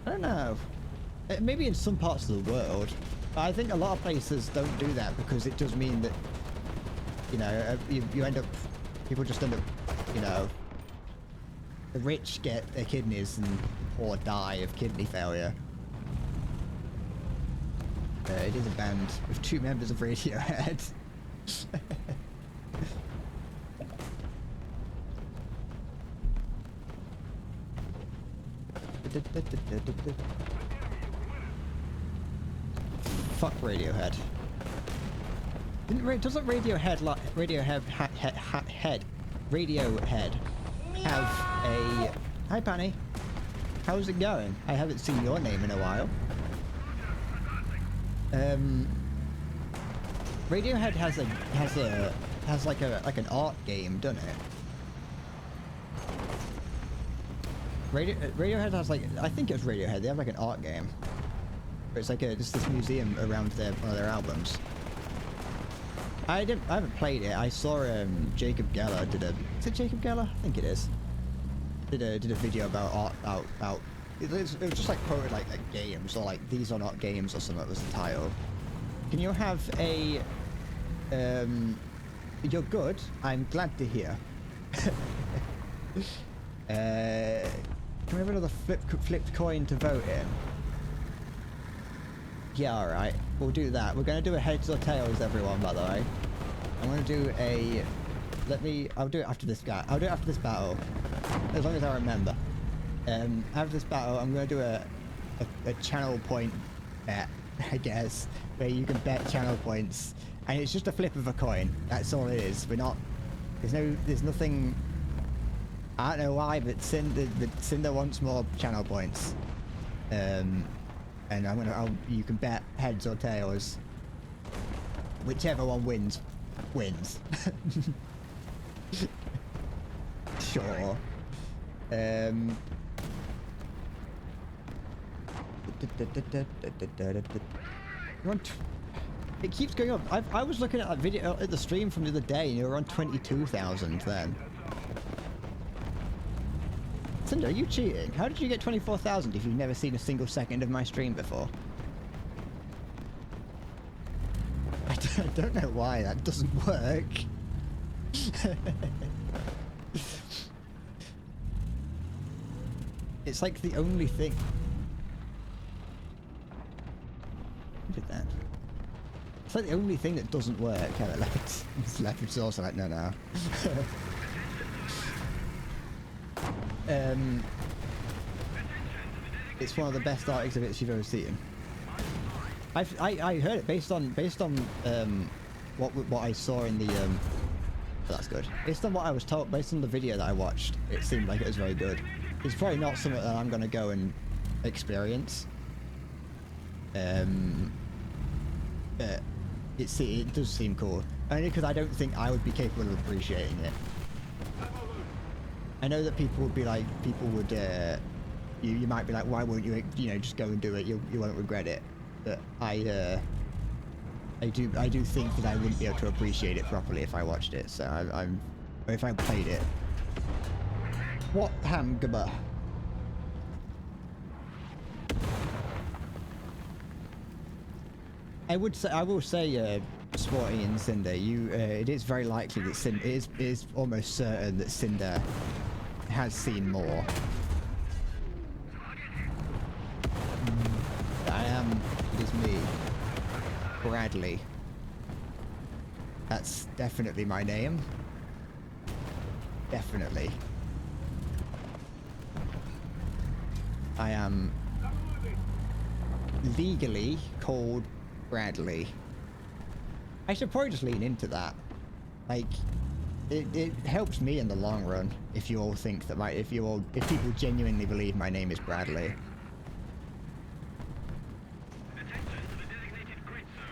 I don't know. Maybe in some parts of the world. But I think a lot of places don't do that because it does mean that, you know, you end up, people just end up, you know, the rich get their kidneys and the poor die of kidney failure. It is a band with 2 members of Radiohead. Fuck Radiohead. Doesn't Radiohead have a... Hi, Panny. How's it going? I haven't seen your name in a while. Radiohead has like an art game, doesn't it? Radiohead has like, I think it's Radiohead. They have like an art game. It's like just this museum around one of their albums. I haven't played it. I saw Jacob Geller did a. Is it Jacob Geller? I think it is. Did a video about art about. It was just like quoted like games or like these are not games or something was the title. Can you have a? You're good. I'm glad to hear. Can we have another flipped coin to vote in? Yeah, alright. We'll do that. We're going to do a heads or tails, everyone, by the way. I'm going to do a... I'll do it after this guy. I'll do it after this battle. As long as I remember. After this battle, I'm going to do a channel point bet, I guess. Where you can bet channel points. And it's just a flip of a coin. That's all it is. We're not... There's nothing... I don't know why, but Cinder wants more channel points. And you can bet heads or tails. Whichever one wins. Sure. It keeps going up. I was looking at that video at the stream from the other day, and you were on 22,000 then. Cinder, are you cheating? How did you get 24,000 if you've never seen a single second of my stream before? I don't know why that doesn't work. It's like the only thing. Who did that? It's like the only thing that doesn't work. Leopard's also like, no. It's one of the best art exhibits you've ever seen. I heard it based on what I saw in the that's good. Based on what I was told, based on the video that I watched, it seemed like it was very good. It's probably not something that I'm gonna go and experience. But it does seem cool. Only because I don't think I would be capable of appreciating it. I know that people would be like, you might be like, why won't you, just go and do it? You won't regret it. But I do think that I wouldn't be able to appreciate it properly if I watched it. So or if I played it. What hamgaba? I will say, Sporty and Cinder, it is very likely that it is almost certain that Cinder has seen more. It is me, Bradley. That's definitely my name. Definitely. I am legally called Bradley. I should probably just lean into that. Like, it helps me in the long run if you all think that if people genuinely believe my name is Bradley.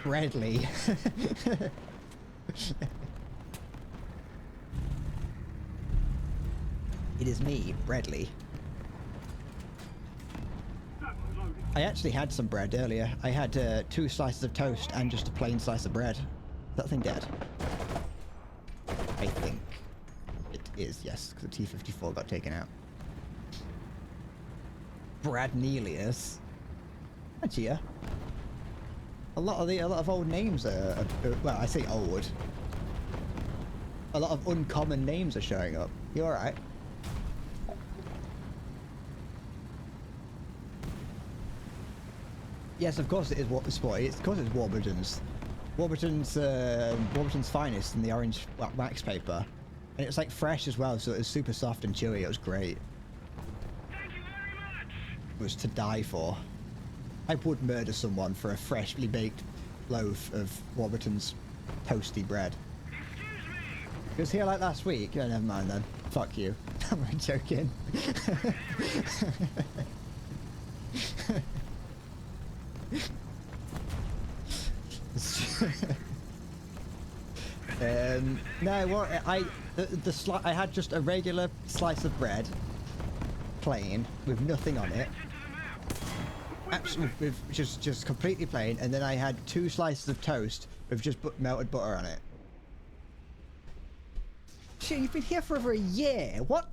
Bradley. It is me, Bradley. I actually had some bread earlier. I had 2 slices of toast and just a plain slice of bread. Is that thing dead? I think it is, yes, because the T-54 got taken out. Bradnelius. That's here. A lot of old names are, well, I say old. A lot of uncommon names are showing up. You alright? Yes, of course it is Sporty. Of course it's Warburton's. Warburton's finest in the orange wax paper. And it's like fresh as well, so it was super soft and chewy. It was great. Thank you very much. It was to die for. I would murder someone for a freshly baked loaf of Warburton's toasty bread. Excuse me. It was here like last week. Oh, never mind then. Fuck you. I'm joking. No, what I had just a regular slice of bread, plain, with nothing on it. Absolutely, with just completely plain, and then I had 2 slices of toast with just melted butter on it. Shit, you've been here for over a year. What?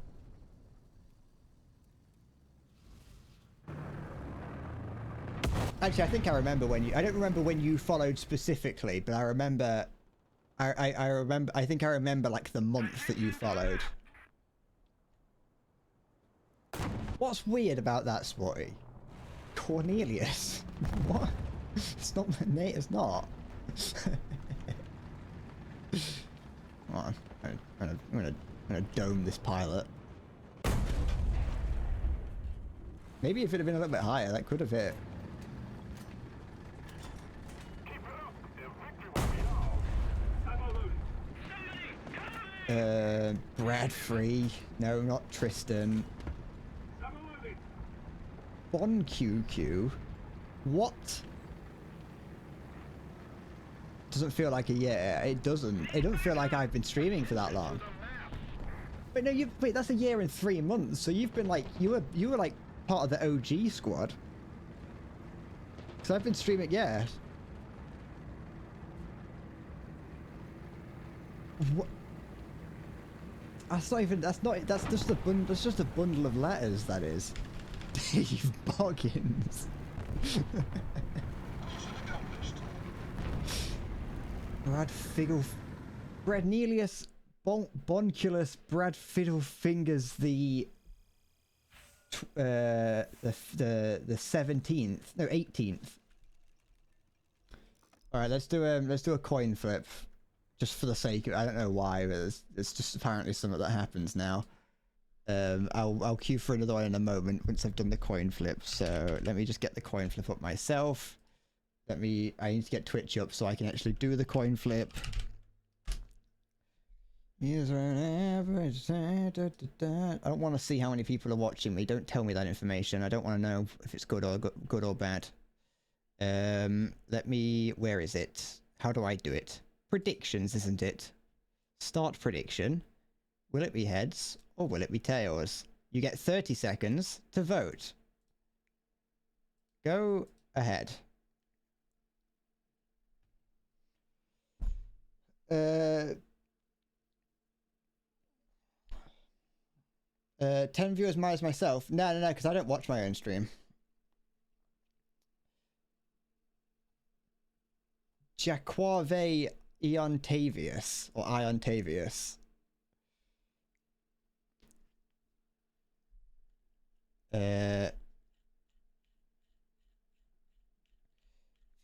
Actually, I think I remember when you. I don't remember when you followed specifically, but I remember. I remember. I think I remember like the month that you followed. What's weird about that, Sporty? Cornelius. What? It's not my name. It's not. Come on. I'm gonna dome this pilot. Maybe if it had been a little bit higher, that could have hit. Bradfree. No, not Tristan. Bon QQ. What? Doesn't feel like a year. It doesn't. It don't feel like I've been streaming for that long. But no, wait. That's a year and 3 months. So you've been like you were like part of the OG squad. Because I've been streaming. Yeah. What? That's not even. That's not. That's just a bundle. That's just a bundle of letters. That is. Dave Boggins. Brad Fiddle. Bradnelius Bonculus Brad Fiddlefingers the 17th. No, 18th. All right, let's do a coin flip. Just for the sake of, I don't know why, but it's just apparently something that happens now. I'll queue for another one in a moment once I've done the coin flip. So let me just get the coin flip up myself. I need to get Twitch up so I can actually do the coin flip. User on average. I don't want to see how many people are watching me. Don't tell me that information. I don't want to know if it's good or bad. Where is it? How do I do it? Predictions, isn't it? Start prediction. Will it be heads or will it be tails? You get 30 seconds to vote. Go ahead. 10 viewers minus myself. No, because I don't watch my own stream. Jaquave Iontavius or Iontavius.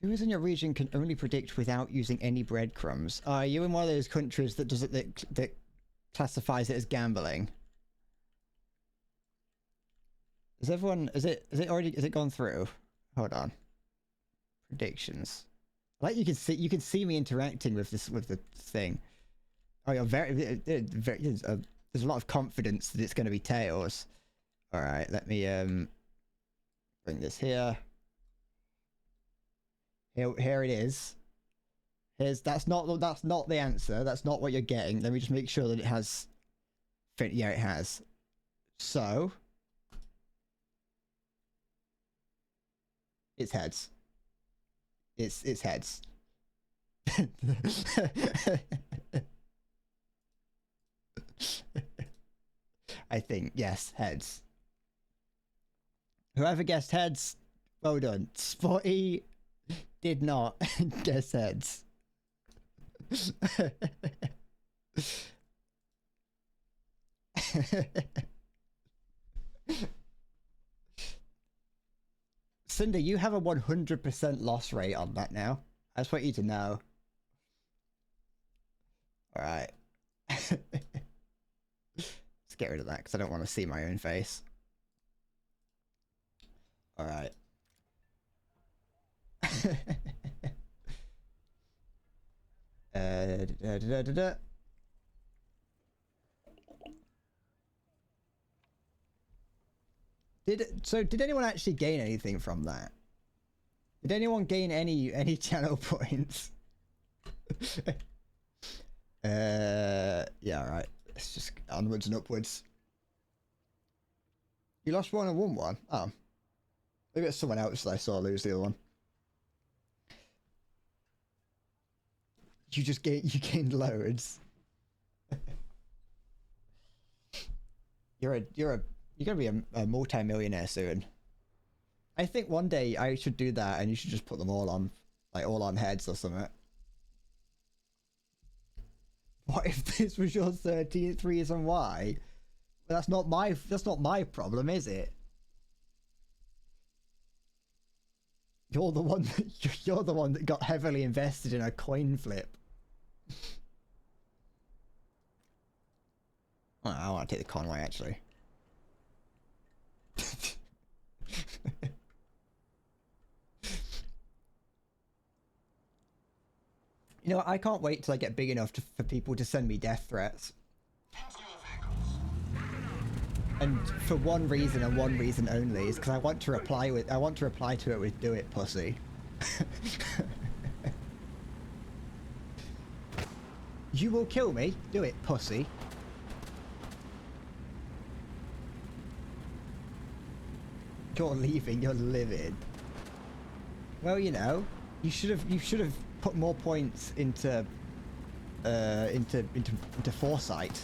Viewers in your region can only predict without using any breadcrumbs. Are you in one of those countries that does it that classifies it as gambling? Is it gone through? Hold on. Predictions. Like you can see me interacting with the thing. Oh, you're very there's a lot of confidence that it's going to be tails. All right, let me bring this here. Here it is. That's not the answer. That's not what you're getting. Let me just make sure that it has. Yeah, it has. So it's heads. It's heads. I think, yes, heads. Whoever guessed heads, well done. Spotty did not guess heads. Cinder, you have a 100% loss rate on that now. I just want you to know. Alright. Let's get rid of that because I don't want to see my own face. Alright. Did anyone actually gain anything from that? Did anyone gain any channel points? Yeah, right. It's just onwards and upwards. You lost one and won one? Oh. Maybe it's someone else that I saw lose the other one. You gained loads. You're gonna be a multi-millionaire soon. I think one day I should do that and you should just put them all on, like all on heads or something. What if this was your 13th reason why? Well, that's not my problem, is it? You're the one that got heavily invested in a coin flip. Oh, I want to take the Conway actually. You know what? I can't wait till I get big enough for people to send me death threats. And for one reason and one reason only, is because I want to reply to it with "Do it, pussy." You will kill me. Do it, pussy. You're leaving. You're livid. Well, you know, you should have put more points into Foresight.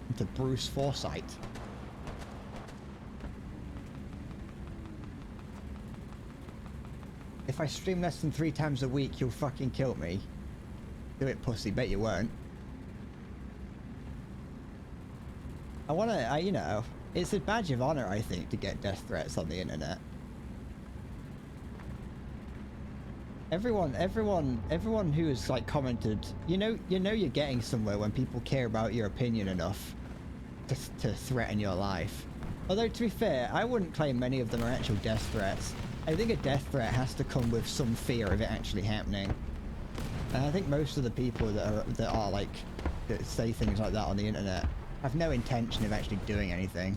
Into Bruce Foresight. If I stream less than 3 times a week, you'll fucking kill me. Do it, pussy. Bet you won't. You know, it's a badge of honor, I think, to get death threats on the internet. Everyone who has like commented, you know you're getting somewhere when people care about your opinion enough to threaten your life. Although to be fair, I wouldn't claim many of them are actual death threats. I think a death threat has to come with some fear of it actually happening. And I think most of the people that say things like that on the internet have no intention of actually doing anything.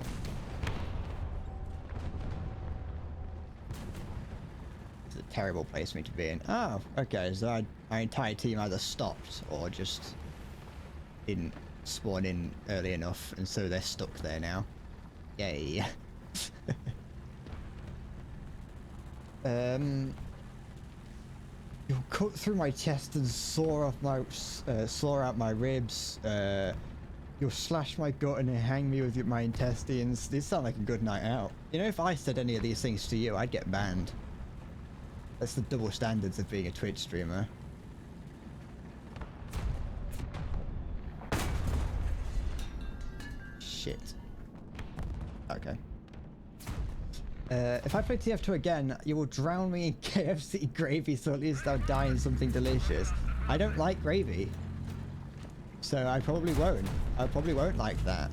It's a terrible place for me to be in. Oh, okay, so our entire team either stopped or just didn't spawn in early enough, and so they're stuck there now. Yay. You'll cut through my chest and saw out my ribs. You'll slash my gut and hang me with my intestines. These sound like a good night out. You know, if I said any of these things to you, I'd get banned. That's the double standards of being a Twitch streamer. Shit. Okay. If I play TF2 again, you will drown me in KFC gravy so at least I'll die in something delicious. I don't like gravy. So I probably won't. I probably won't like that.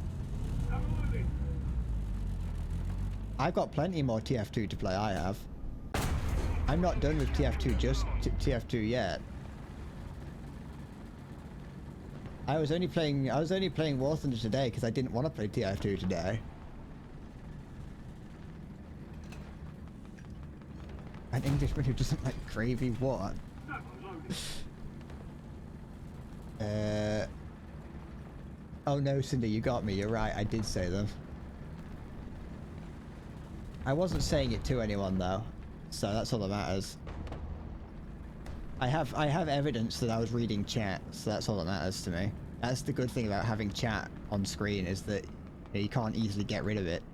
I've got plenty more TF2 to play, I have. I'm not done with TF2 just TF2 yet. I was only playing War Thunder today because I didn't want to play TF2 today. An Englishman who doesn't like gravy, what? Oh no, Cindy, you got me. You're right, I did say them. I wasn't saying it to anyone though, so that's all that matters. I have evidence that I was reading chat, so that's all that matters to me. That's the good thing about having chat on screen, is that you can't easily get rid of it.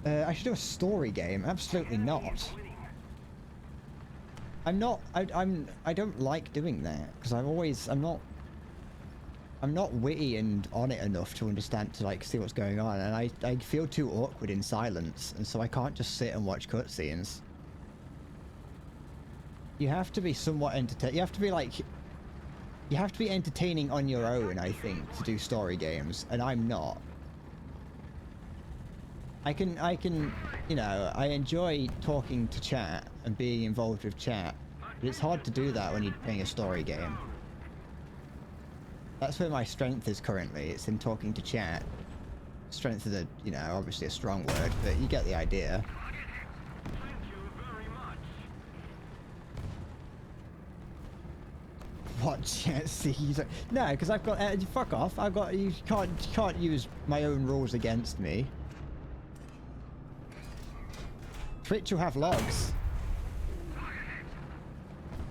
I should do a story game. Absolutely not. I don't like doing that because I'm not witty and on it enough to understand, to like see what's going on, and I feel too awkward in silence, and so I can't just sit and watch cutscenes. You have to be somewhat entertaining. You have to be entertaining on your own, I think, to do story games, and I'm not. I can, you know, I enjoy talking to chat and being involved with chat, but it's hard to do that when you're playing a story game. That's where my strength is currently, it's in talking to chat. Strength is you know, obviously a strong word, but you get the idea. watch it. See, he's like, no, because I've got fuck off. I've got you can't use my own rules against me. Twitch will have logs.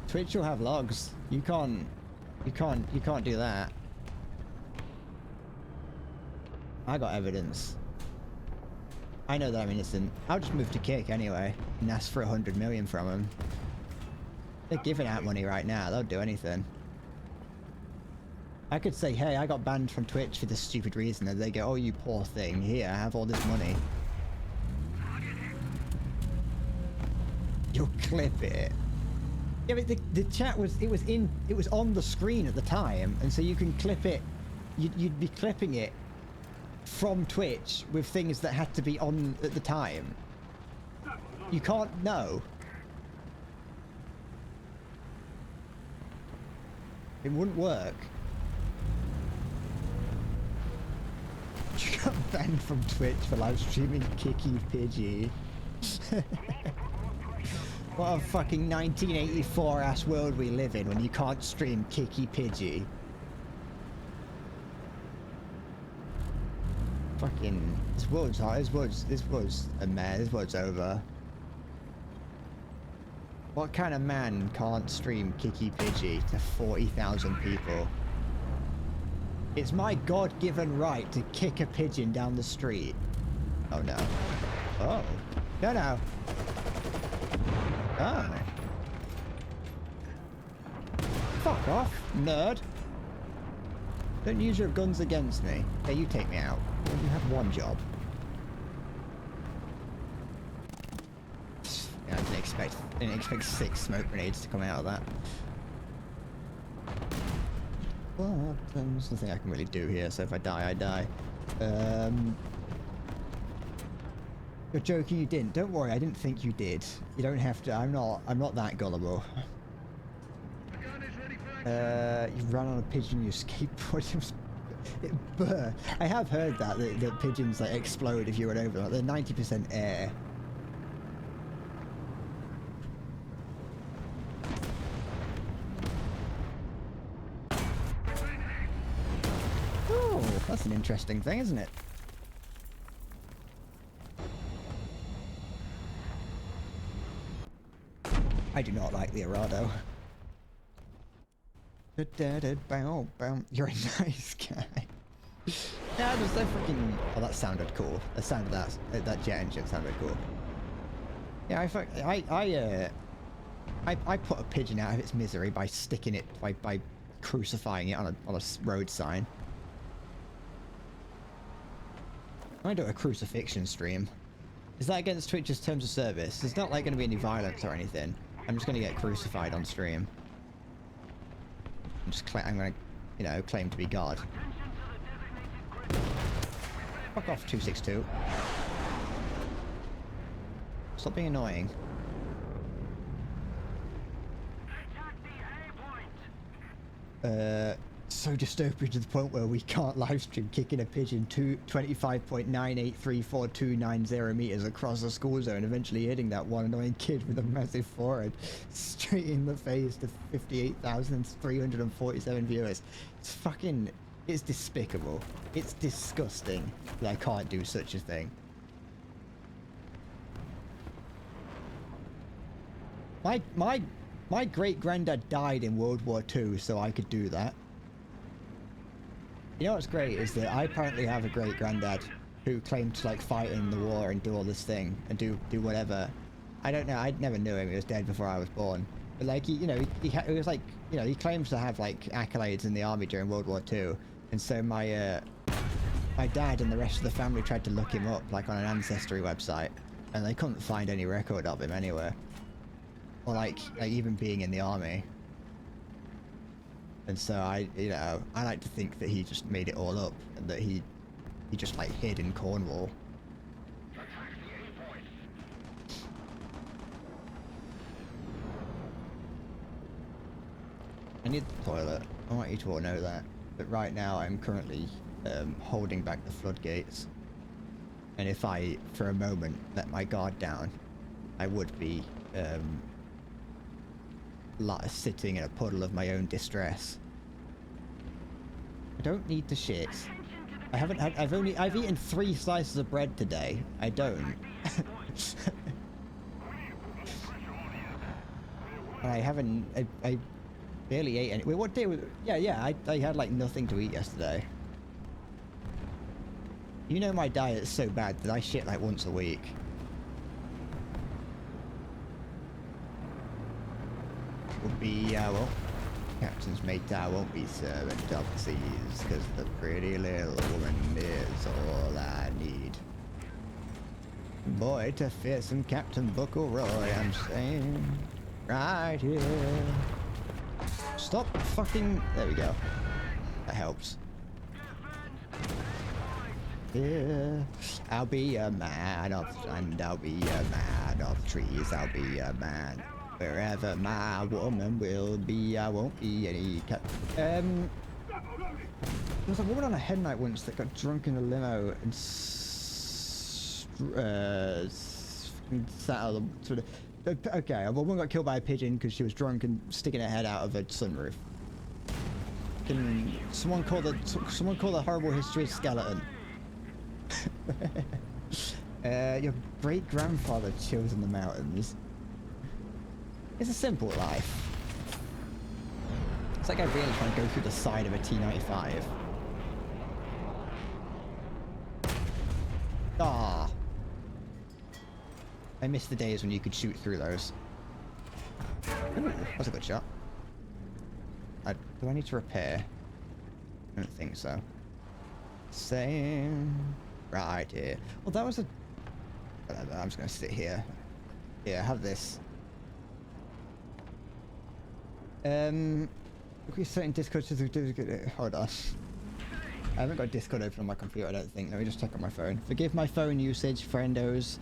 Twitch will have logs. You can't do that. I got evidence. I know that I'm innocent. I'll just move to Kick anyway and ask for 100 million from him. They're giving out money right now. They'll do anything. I could say, hey, I got banned from Twitch for this stupid reason, and they go, oh, you poor thing. Here, have all this money. You'll clip it. Yeah, but the chat was it was on the screen at the time, and so you can clip it. You'd be clipping it from Twitch with things that had to be on at the time. You can't know. It wouldn't work. You got banned from Twitch for live streaming Kicky Pidgey. What a fucking 1984 ass world we live in when you can't stream Kicky Pidgey. Fucking this world's hot. This world's a mess. This world's over. What kind of man can't stream Kicky Pidgey to 40,000 people? It's my God-given right to kick a pigeon down the street. Oh no. Oh. No, no. Oh. Fuck off, nerd. Don't use your guns against me. Hey, you take me out. You have one job. Yeah, I didn't expect 6 smoke grenades to come out of that. Well, there's nothing I can really do here, so if I die, I die. You're joking, you didn't. Don't worry, I didn't think you did. You don't have to. I'm not that gullible. You ran on a pigeon, you skateboard. I have heard that pigeons like explode if you run over them. They're 90% air. Oh, that's an interesting thing, isn't it? I do not like the Arado. You're a nice guy. Yeah, just so freaking. Oh, that sounded cool. That jet engine sounded cool. Yeah, I put a pigeon out of its misery by sticking it by crucifying it on a road sign. I do a crucifixion stream. Is that against Twitch's terms of service? There's not like going to be any violence or anything. I'm just going to get crucified on stream. I'm going to, you know, claim to be God. Fuck off, 262. Stop being annoying. So dystopian to the point where we can't livestream kicking a pigeon 25.9834290 meters across the school zone, eventually hitting that one annoying kid with a massive forehead straight in the face to 58,347 viewers. It's despicable. It's disgusting that I can't do such a thing. My great-granddad died in World War II, so I could do that. You know what's great is that I apparently have a great-granddad who claimed to like fight in the war and do all this thing and do whatever. I don't know. I never knew him. He was dead before I was born. But like he was like, you know, he claims to have like accolades in the army during World War II. And so my dad and the rest of the family tried to look him up like on an ancestry website, and they couldn't find any record of him anywhere. Or like even being in the army. And so I like to think that he just made it all up and that he just like hid in Cornwall. I need the toilet. I want you to all know that. But right now I'm currently holding back the floodgates. And if I, for a moment, let my guard down, I would be sitting in a puddle of my own distress. I don't need to shit. I haven't had. I've eaten 3 slices of bread today. I don't. And I haven't. I barely ate any. Wait, what day was? Yeah. I had like nothing to eat yesterday. You know my diet's so bad that I shit like once a week. Will be well. Captain's mate, I won't be servant of the seas, because the pretty little woman is all I need. Boy, to fearsome Captain Buckleroy, I'm saying, right here. Stop fucking... There we go. That helps. Yeah, I'll be a man of land, I'll be a man of trees, I'll be a man. Wherever my woman will be, I won't be any cat. There was a woman on a head night once that got drunk in a limo and sat out of the sort of. Okay, a woman got killed by a pigeon because she was drunk and sticking her head out of a sunroof. Can someone call the horrible history of skeleton? Your great grandfather chills in the mountains. It's a simple life. It's like I really trying to go through the side of a T-95. Ah. I miss the days when you could shoot through those. Ooh, that's a good shot. Do I need to repair? I don't think so. Same. Right here. Well, that was a... Whatever, I'm just going to sit here. Here, have this. Look at certain Discord. Hold on. I haven't got Discord open on my computer, I don't think. Let me just check on my phone. Forgive my phone usage, friendos.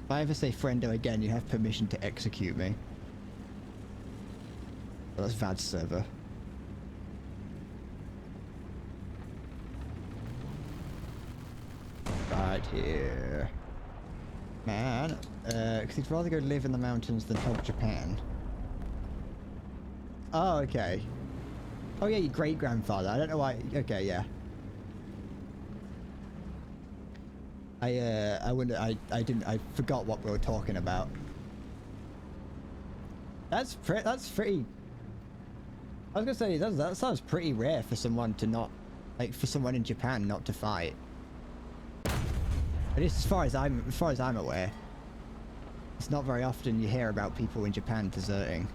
If I ever say friendo again, you have permission to execute me. Well, that's VAD server. Right here. Man, because he'd rather go live in the mountains than help Japan. Oh, okay. Oh yeah, your great-grandfather. I don't know why. Okay, yeah. I wouldn't. I forgot what we were talking about. That's pretty. I was gonna say that sounds pretty rare for someone to not, like, for someone in Japan not to fight. At least as far as I'm aware, it's not very often you hear about people in Japan deserting.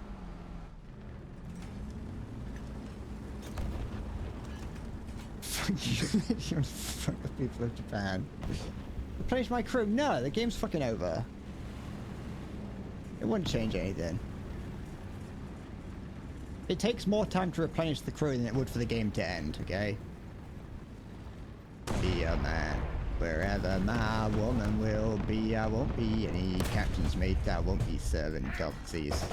You fuck the people of Japan. Replenish my crew? No, the game's fucking over. It wouldn't change anything. It takes more time to replenish the crew than it would for the game to end, okay? Be a man. Wherever my woman will be, I won't be any captain's mate, I won't be servant of the seas.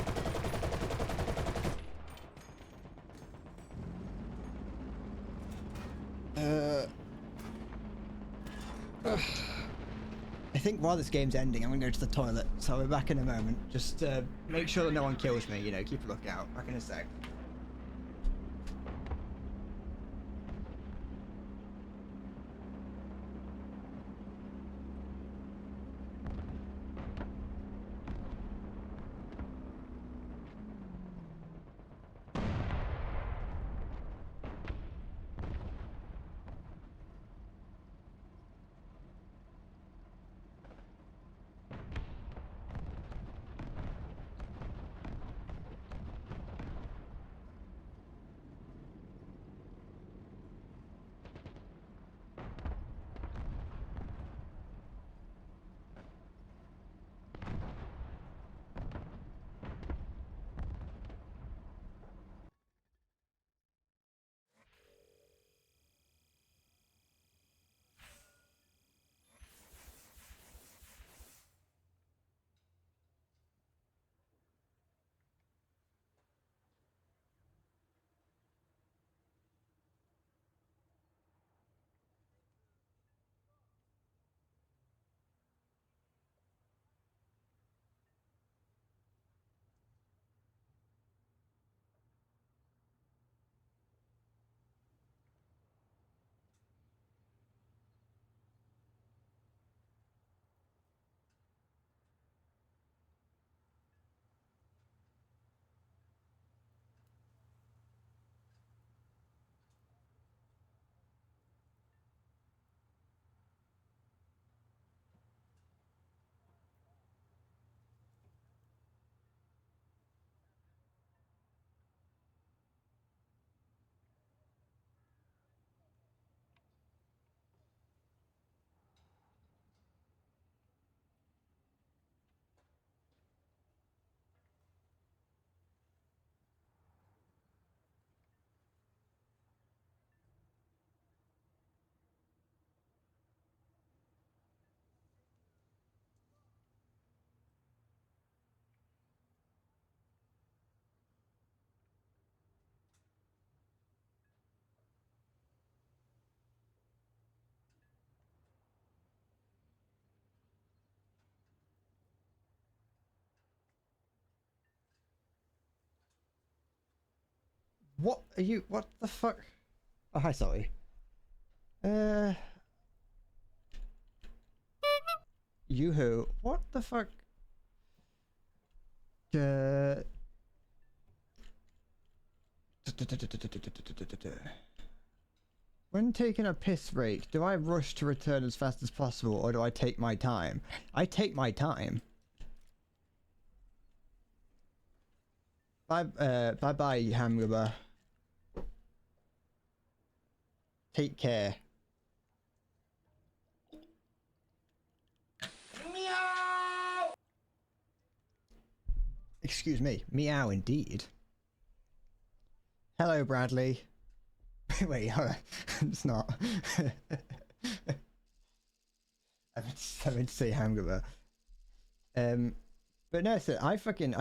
I think while this game's ending, I'm gonna go to the toilet, so I'll be back in a moment. Just make sure that no one kills me, you know, keep a lookout. Back in a sec. What are you? What the fuck? Oh, hi, Salty. You who? What the fuck? When taking a piss break, do I rush to return as fast as possible, or do I take my time? I take my time. Bye, Hamburger. Take care. Meow. Excuse me. Meow, indeed. Hello, Bradley. Wait, hold on. It's not. I meant to say hamburger. But no, sir, I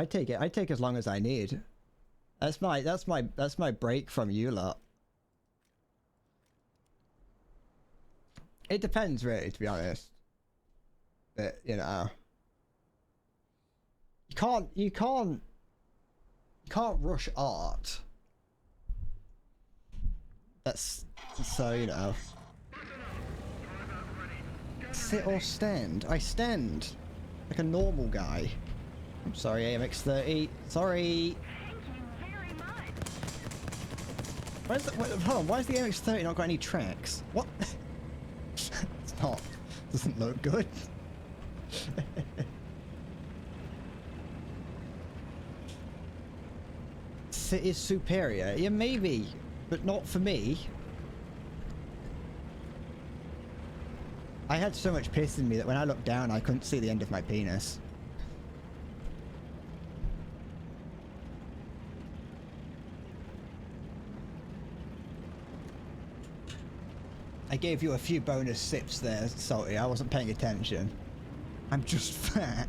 take it. I take as long as I need. That's my break from you lot. It depends, really, to be honest. But you know, you can't rush art. That's so, you know. Sit or stand? I stand like a normal guy. I'm sorry, AMX30. Sorry. Thank you very much. Hold on, why has the AMX30 not got any tracks? What? It's not. Doesn't look good. Sit is superior. Yeah, maybe. But not for me. I had so much piss in me that when I looked down I couldn't see the end of my penis. I gave you a few bonus sips there, Salty. I wasn't paying attention. I'm just fat.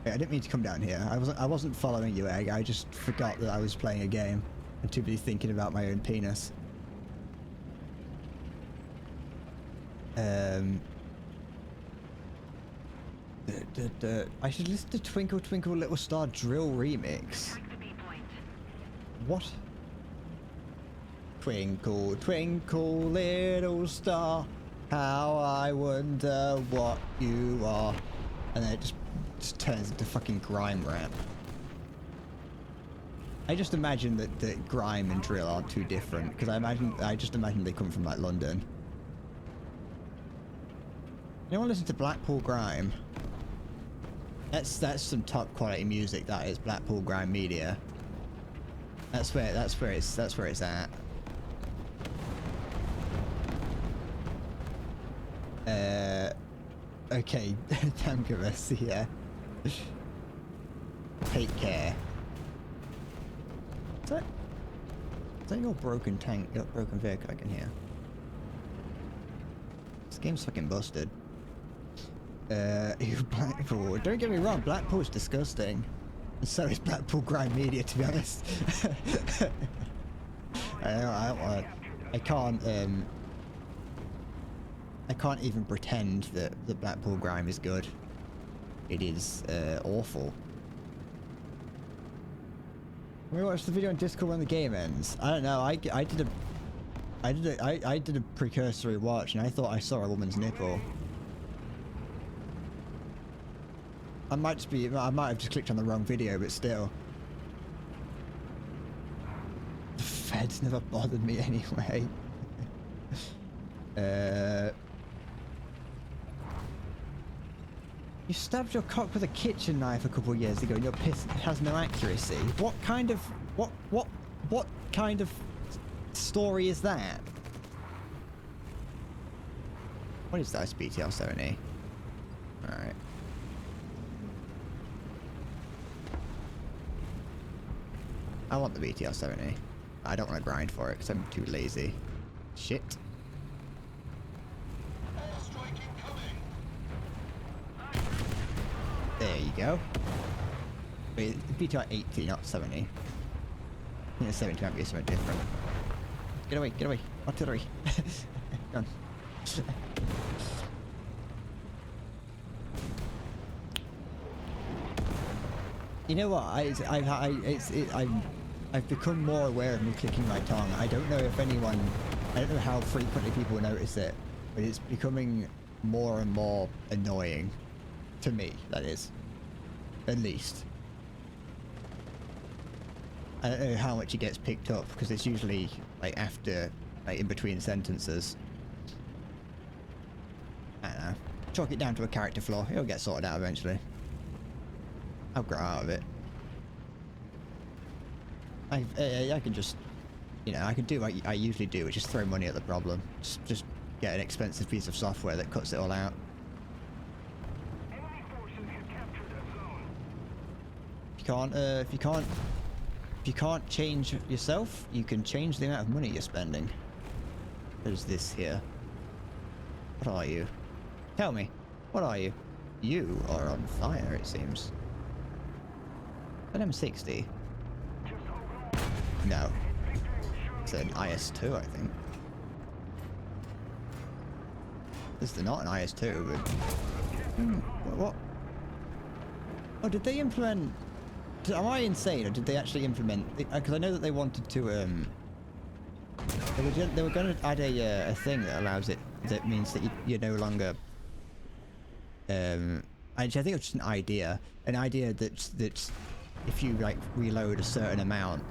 I didn't mean to come down here. I wasn't following you, Egg. I just forgot that I was playing a game. I'm too busy thinking about my own penis. I should listen to Twinkle Twinkle Little Star Drill Remix. Attack the B point. What? Twinkle, twinkle, little star, how I wonder what you are. And then it just turns into fucking grime rap. I just imagine that grime and drill aren't too different, because I just imagine they come from like London. Anyone listen to Blackpool Grime? That's some top quality music. That is Blackpool Grime Media. That's where it's at. Okay, Tamgavas, yeah. Take care. Is that your broken tank, your broken vehicle I can hear? This game's fucking busted. Blackpool. Don't get me wrong, Blackpool's disgusting. And so is Blackpool Grime Media, to be honest. I can't even pretend that the Blackpool Grime is good. It is awful. Can we watch the video on Discord when the game ends? I don't know. I did a precursory watch and I thought I saw a woman's nipple. I might have just clicked on the wrong video, but still. The feds never bothered me anyway. You stabbed your cock with a kitchen knife a couple years ago and your piss has no accuracy. What kind of story is that? What is that? BTR 70. Alright. I want the BTR 70. I don't want to grind for it because I'm too lazy. Shit. There you go. Wait, BTR 80, not 70. I think the 70 might be something different. Get away, get away. Artillery. Go on. You know what? I've become more aware of me clicking my tongue. I don't know if anyone, I don't know how frequently people notice it, but it's becoming more and more annoying. To me, that is. At least. I don't know how much it gets picked up, because it's usually, like, after, like, in between sentences. I don't know. Chalk it down to a character flaw. It'll get sorted out eventually. I'll grow out of it. I can just, you know, I can do what I usually do, which is throw money at the problem. Just get an expensive piece of software that cuts it all out. If you can't change yourself, you can change the amount of money you're spending. There's this here. What are you? Tell me, what are you? You are on fire, it seems. An M60. No. It's an IS-2, I think. This is not an IS-2, but... what? Oh, did they implement... Am I insane, or did they actually implement... Because I know that they wanted to, They were going to add a thing that allows it... That means that you're no longer... I think it's just an idea. An idea that's if you, like, reload a certain amount...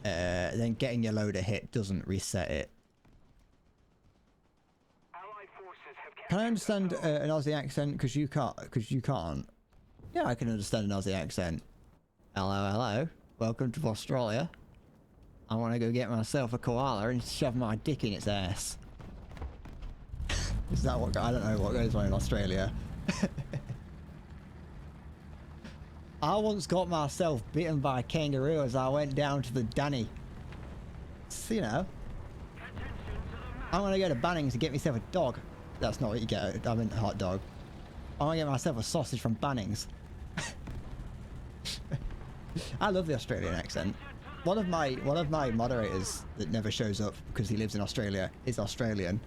then getting your loader hit doesn't reset it. Can I understand an Aussie accent? Because you can't. Yeah, I can understand an Aussie accent. Hello, hello. Welcome to Australia. I want to go get myself a koala and shove my dick in its ass. Is that what... I don't know what goes on in Australia. I once got myself bitten by a kangaroo as I went down to the Danny. So, you know. I'm gonna go to Bunnings to get myself a dog. That's not what you get. I meant a hot dog. I'm gonna get myself a sausage from Bunnings. I love the Australian accent. One of my moderators that never shows up because he lives in Australia is Australian.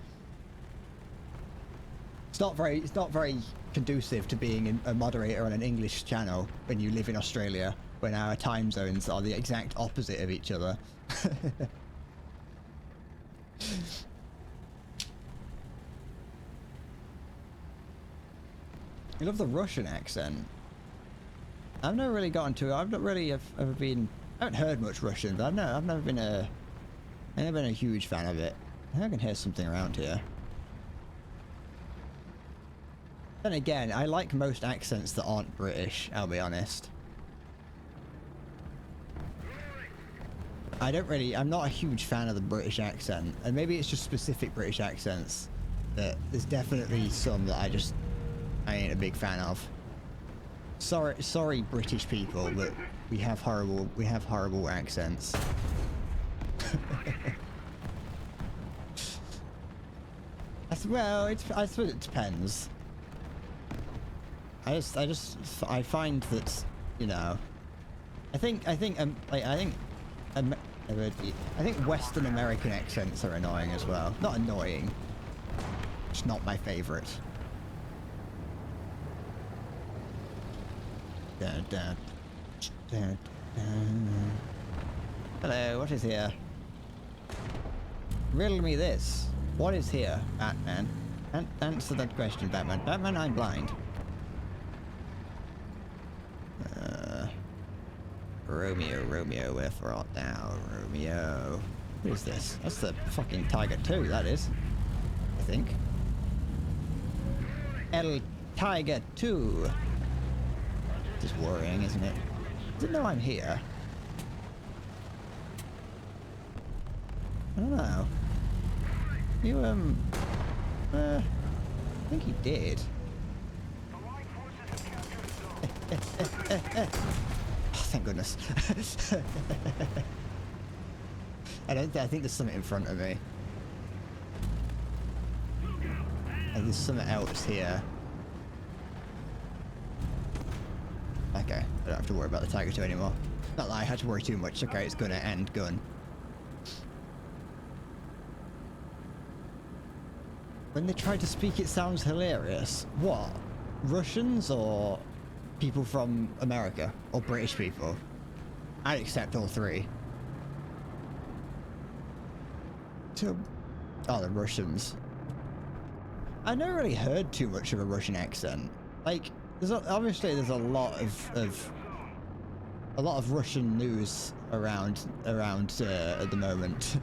It's not very conducive to being a moderator on an English channel when you live in Australia, when our time zones are the exact opposite of each other. I love the Russian accent. I've never really gotten to it. I've not really ever been... I haven't heard much Russian, but I've never been a huge fan of it. I think I can hear something around here. Then again, I like most accents that aren't British, I'll be honest. I'm not a huge fan of the British accent, and maybe it's just specific British accents, but there's definitely some that I ain't a big fan of. Sorry British people, but we have horrible accents. Well, I suppose it depends. I find that, you know, I think Western American accents are annoying as well. Not annoying, just not my favorite. Dun, dun, dun, dun. Hello, what is here? Riddle me this. What is here, Batman? Answer that question, Batman. Batman, I'm blind. Romeo, wherefore art thou, Romeo? What is this? That's the fucking Tiger 2, that is. I think. El Tiger 2. Just worrying, isn't it? Didn't know I'm here. I don't know. You, I think he did. Oh, thank goodness. I think there's something in front of me. And there's something else here. Okay, I don't have to worry about the Tiger 2 anymore. Not that I had to worry too much. Okay, it's gonna end gun. When they try to speak, it sounds hilarious. What? Russians or people from America? Or British people? I'd accept all three. Oh, the Russians. I never really heard too much of a Russian accent. Like, obviously there's a lot of Russian news around at the moment,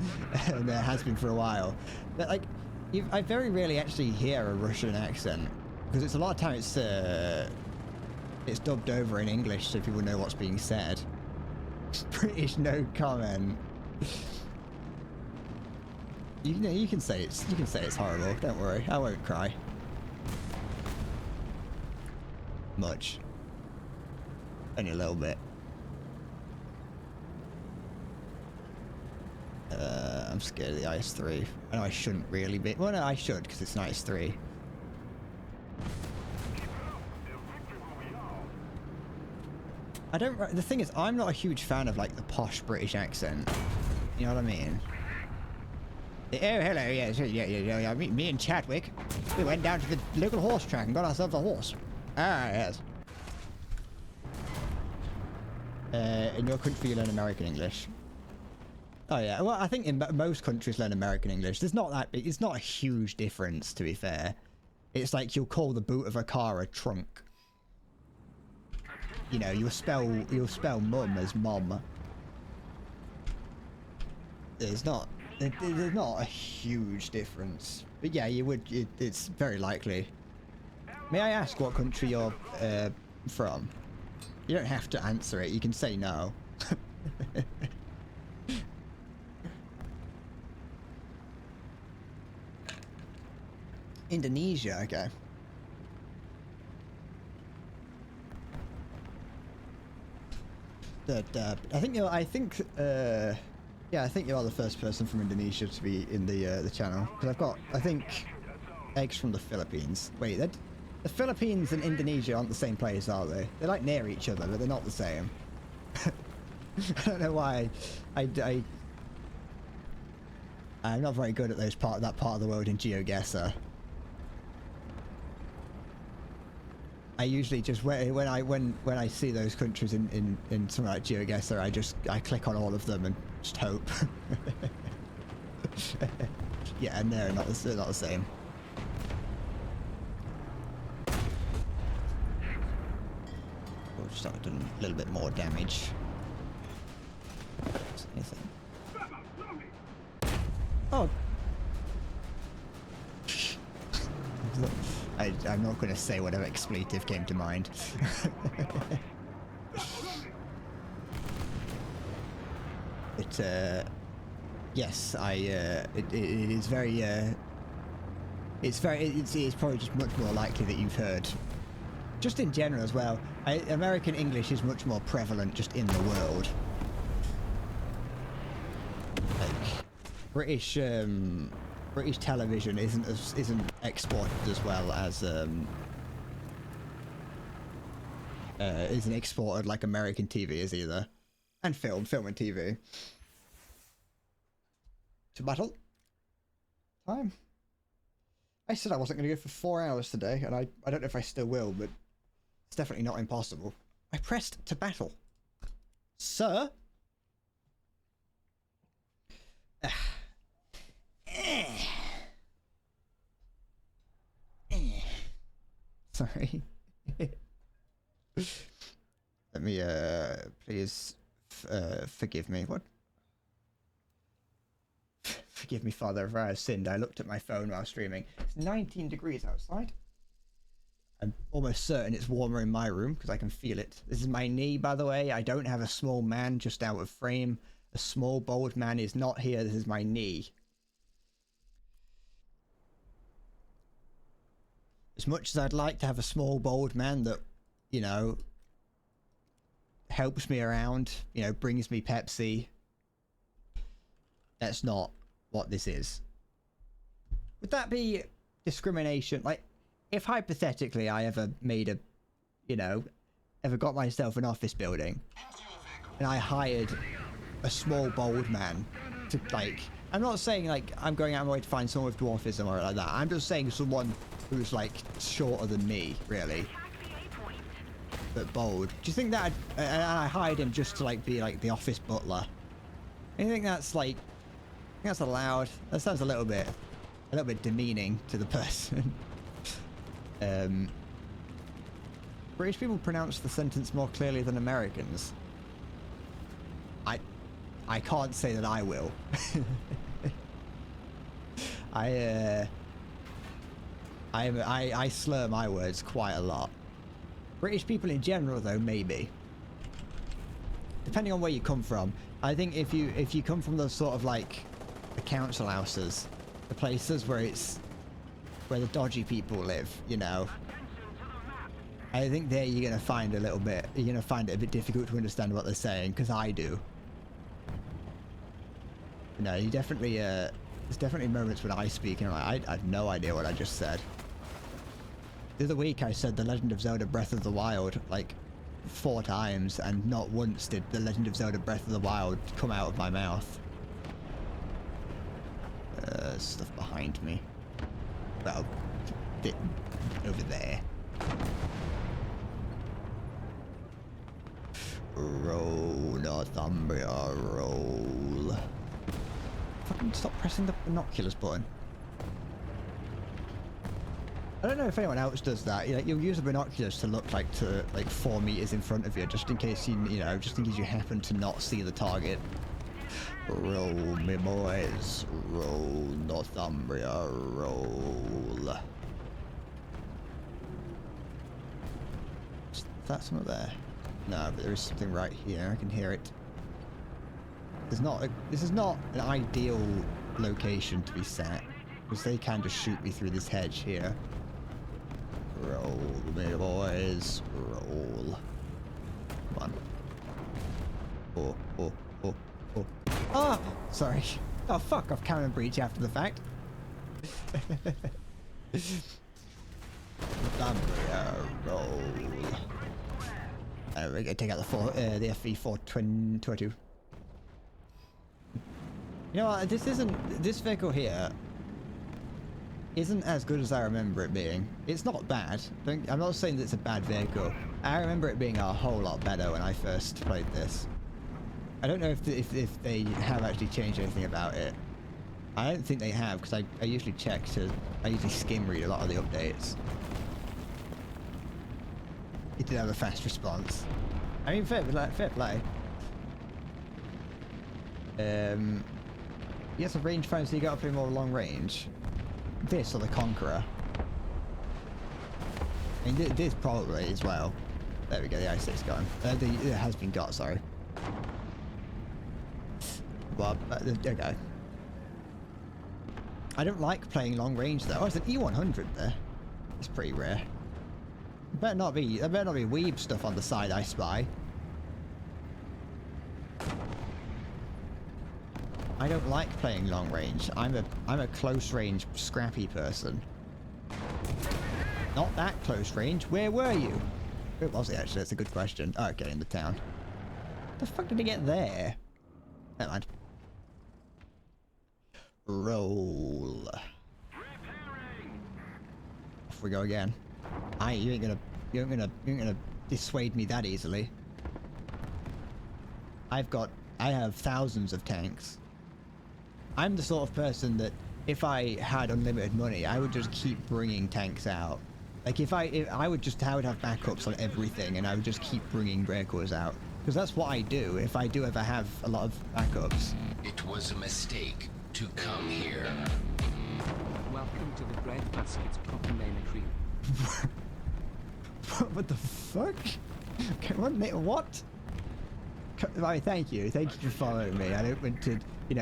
and there has been for a while. But like, I very rarely actually hear a Russian accent because it's a lot of time it's dubbed over in English so people know what's being said. British, no comment. You can say it's horrible. Don't worry, I won't cry. Much. Only a little bit. I'm scared of the IS-3. I know I shouldn't really be. Well, no, I should because it's an IS-3. I don't. The thing is, I'm not a huge fan of like the posh British accent. You know what I mean? Oh, hello, yeah. Me and Chadwick, we went down to the local horse track and got ourselves a horse. Ah, yes. In your country, you learn American English. Oh yeah. Well, I think in most countries learn American English. There's not that big. It's not a huge difference, to be fair. It's like you'll call the boot of a car a trunk. You know, you'll spell mum as mom. There's not a huge difference, but yeah, you would. It's very likely. May I ask what country you're from? You don't have to answer it. You can say no. Indonesia, okay. I think you're the first person from Indonesia to be in the channel, because I've got, I think, eggs from the Philippines. Wait, the Philippines and Indonesia aren't the same place, are they? They're like near each other, but they're not the same. I don't know why. I'm not very good at that part of the world in GeoGuessr. I usually just when I see those countries in something like GeoGuessr, I click on all of them and just hope. Yeah, and they're not the same. We'll just start doing a little bit more damage. Anything? Oh. I'm not going to say whatever expletive came to mind. Yes, it is very, it's probably just much more likely that you've heard. Just in general as well, American English is much more prevalent just in the world. Like, British television isn't exported as well as isn't exported like American TV is either, and film and TV. To battle time. I said I wasn't going to go for 4 hours today, and I don't know if I still will, but it's definitely not impossible. I pressed to battle, sir. Sorry. Let me please forgive me. What? Forgive me, Father, if I have sinned. I looked at my phone while streaming. It's 19 degrees outside. I'm almost certain it's warmer in my room because I can feel it. This is my knee, by the way. I don't have a small man just out of frame. A small, bold man is not here. This is my knee. As much as I'd like to have a small, bold man that, you know, helps me around, you know, brings me Pepsi, that's not what this is. Would that be discrimination? Like, if hypothetically I ever made a, you know, ever got myself an office building and I hired a small, bold man to, like, I'm not saying, like, I'm going out of my way to find someone with dwarfism or like that. I'm just saying someone who's, like, shorter than me, really. but bold. Do you think that and I hired him just to like be like the office butler? Do you think that's like, I think that's allowed? That sounds a little bit demeaning to the person. British people pronounce the sentence more clearly than Americans. I can't say that I will. I slur my words quite a lot. British people in general, though, maybe. Depending on where you come from. I think if you come from those sort of like the council houses, the places where the dodgy people live, you know. I think there you're gonna find it a bit difficult to understand what they're saying, because I do. No, you definitely there's definitely moments when I speak and I have no idea what I just said. The other week I said The Legend of Zelda Breath of the Wild like 4 times, and not once did The Legend of Zelda Breath of the Wild come out of my mouth. Stuff behind me. Well, over there. Roll, Northumbria, roll. Fucking stop pressing the binoculars button. I don't know if anyone else does that. You'll use the binoculars to look like 4 meters in front of you, just in case you happen to not see the target. Roll, me boys, roll, Northumbria, roll. Is that something there? No, but there is something right here. I can hear it. This is not an ideal location to be sat, because they can just shoot me through this hedge here. Roll, me boys, roll. Come on. Oh, oh, oh, oh. Ah! Sorry. Oh, fuck off, counter breach after the fact. Roll. We're gonna take out the FV422. You know what, this vehicle here isn't as good as I remember it being. It's not bad. I'm not saying that it's a bad vehicle. I remember it being a whole lot better when I first played this. I don't know if they have actually changed anything about it. I don't think they have, because I usually I usually skim read a lot of the updates. It did have a fast response. I mean, fair play. Yes, a rangefinder, so you gotta play more long range. This or the Conqueror. I mean, this probably as well. There we go, the i6 got him. It has been got, sorry. Well, okay. I don't like playing long range though. Oh, it's an E100 there. It's pretty rare. There better not be weeb stuff on the side I spy. I don't like playing long range. I'm a close range scrappy person. Not that close range. Where were you? Where was it actually? That's a good question. Oh, okay, in the town. The fuck did he get there? Never mind. Roll. Off we go again. You ain't gonna dissuade me that easily. I have thousands of tanks. I'm the sort of person that if I had unlimited money, I would just keep bringing tanks out. Like I would have backups on everything, and I would just keep bringing vehicles out, because that's what I do. If I do ever have a lot of backups. It was a mistake to come here. Welcome to the breadbasket's propaganda cream. What the fuck? Okay, what? Right, thank you for following me. I don't want to,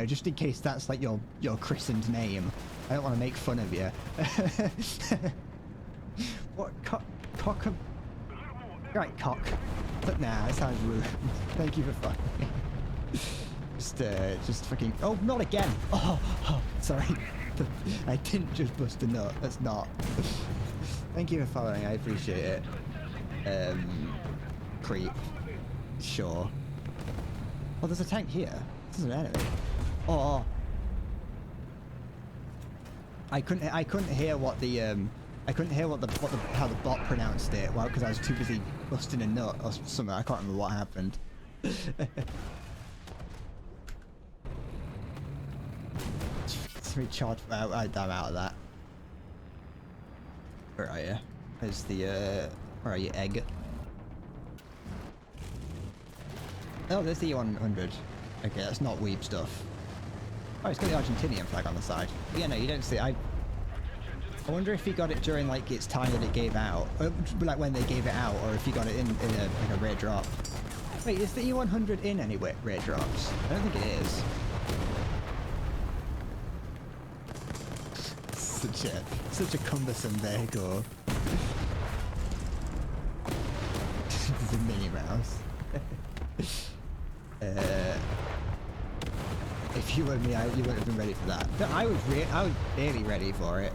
just in case that's like your christened name. I don't want to make fun of you. What cock? Right, cock. But nah, that sounds rude. Thank you for following me. Just fucking. Oh, not again. Oh, sorry. I didn't just bust a nut. That's not. Thank you for following. I appreciate it. Creep. Sure. Oh, there's a tank here. This is an enemy. Oh. I couldn't hear what the I couldn't hear how the bot pronounced it. Well, because I was too busy busting a nut or something. I can't remember what happened. Let's recharge. I'm out of that. Where are you? There's the where are you, egg? Oh, there's the E100. Okay, that's not weeb stuff. Oh, it's got the Argentinian flag on the side. But yeah, no, you don't see. I wonder if he got it during like its time that it gave out, like when they gave it out, or if he got it in like a rare drop. Wait, is the E100 in any rare drops? I don't think it is. Such a cumbersome vehicle. The Minnie Mouse. If you were me, you wouldn't have been ready for that. No, I was barely ready for it.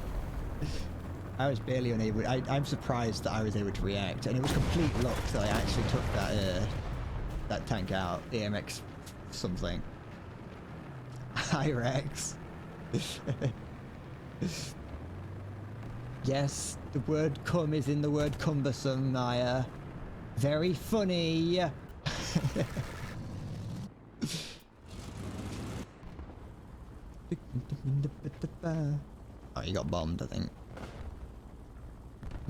I was barely unable. I'm surprised that I was able to react, and it was complete luck that I actually took that tank out. AMX something. Hi Rex. Yes, the word "cum" is in the word "cumbersome," Naya. Very funny. Oh, you got bombed, I think.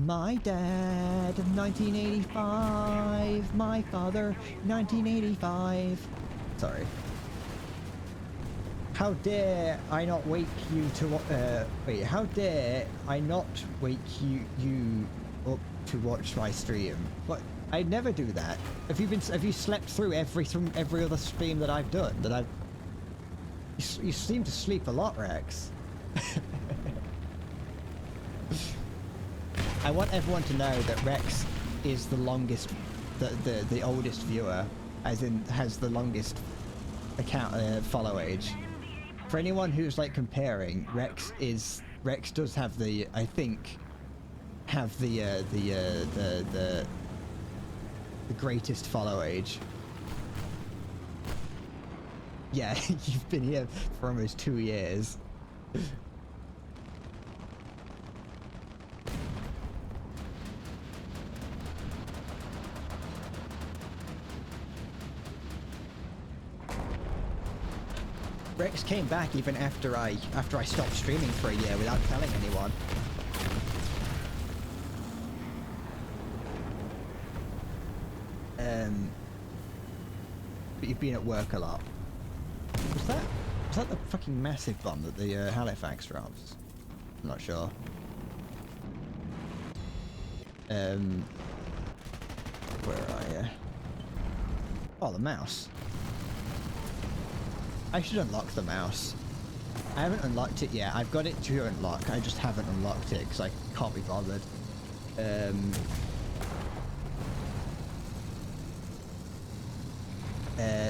My dad, 1985. My father, 1985. Sorry. How dare I not wake you to wait, how dare I not wake you up to watch my stream? What? I'd never do that. Have you slept through every other stream that I've done? You seem to sleep a lot, Rex. I want everyone to know that Rex is the longest, the oldest viewer, as in has the longest account follow age. For anyone who's like comparing, Rex does have the, I think, have the greatest follow age. Yeah, you've been here for almost 2 years. Rex came back even after I stopped streaming for a year without telling anyone. But you've been at work a lot. Was that the fucking massive bomb that the Halifax drops? I'm not sure. Where are you? Oh, the mouse. I should unlock the mouse. I haven't unlocked it yet. I've got it to unlock. I just haven't unlocked it because I can't be bothered.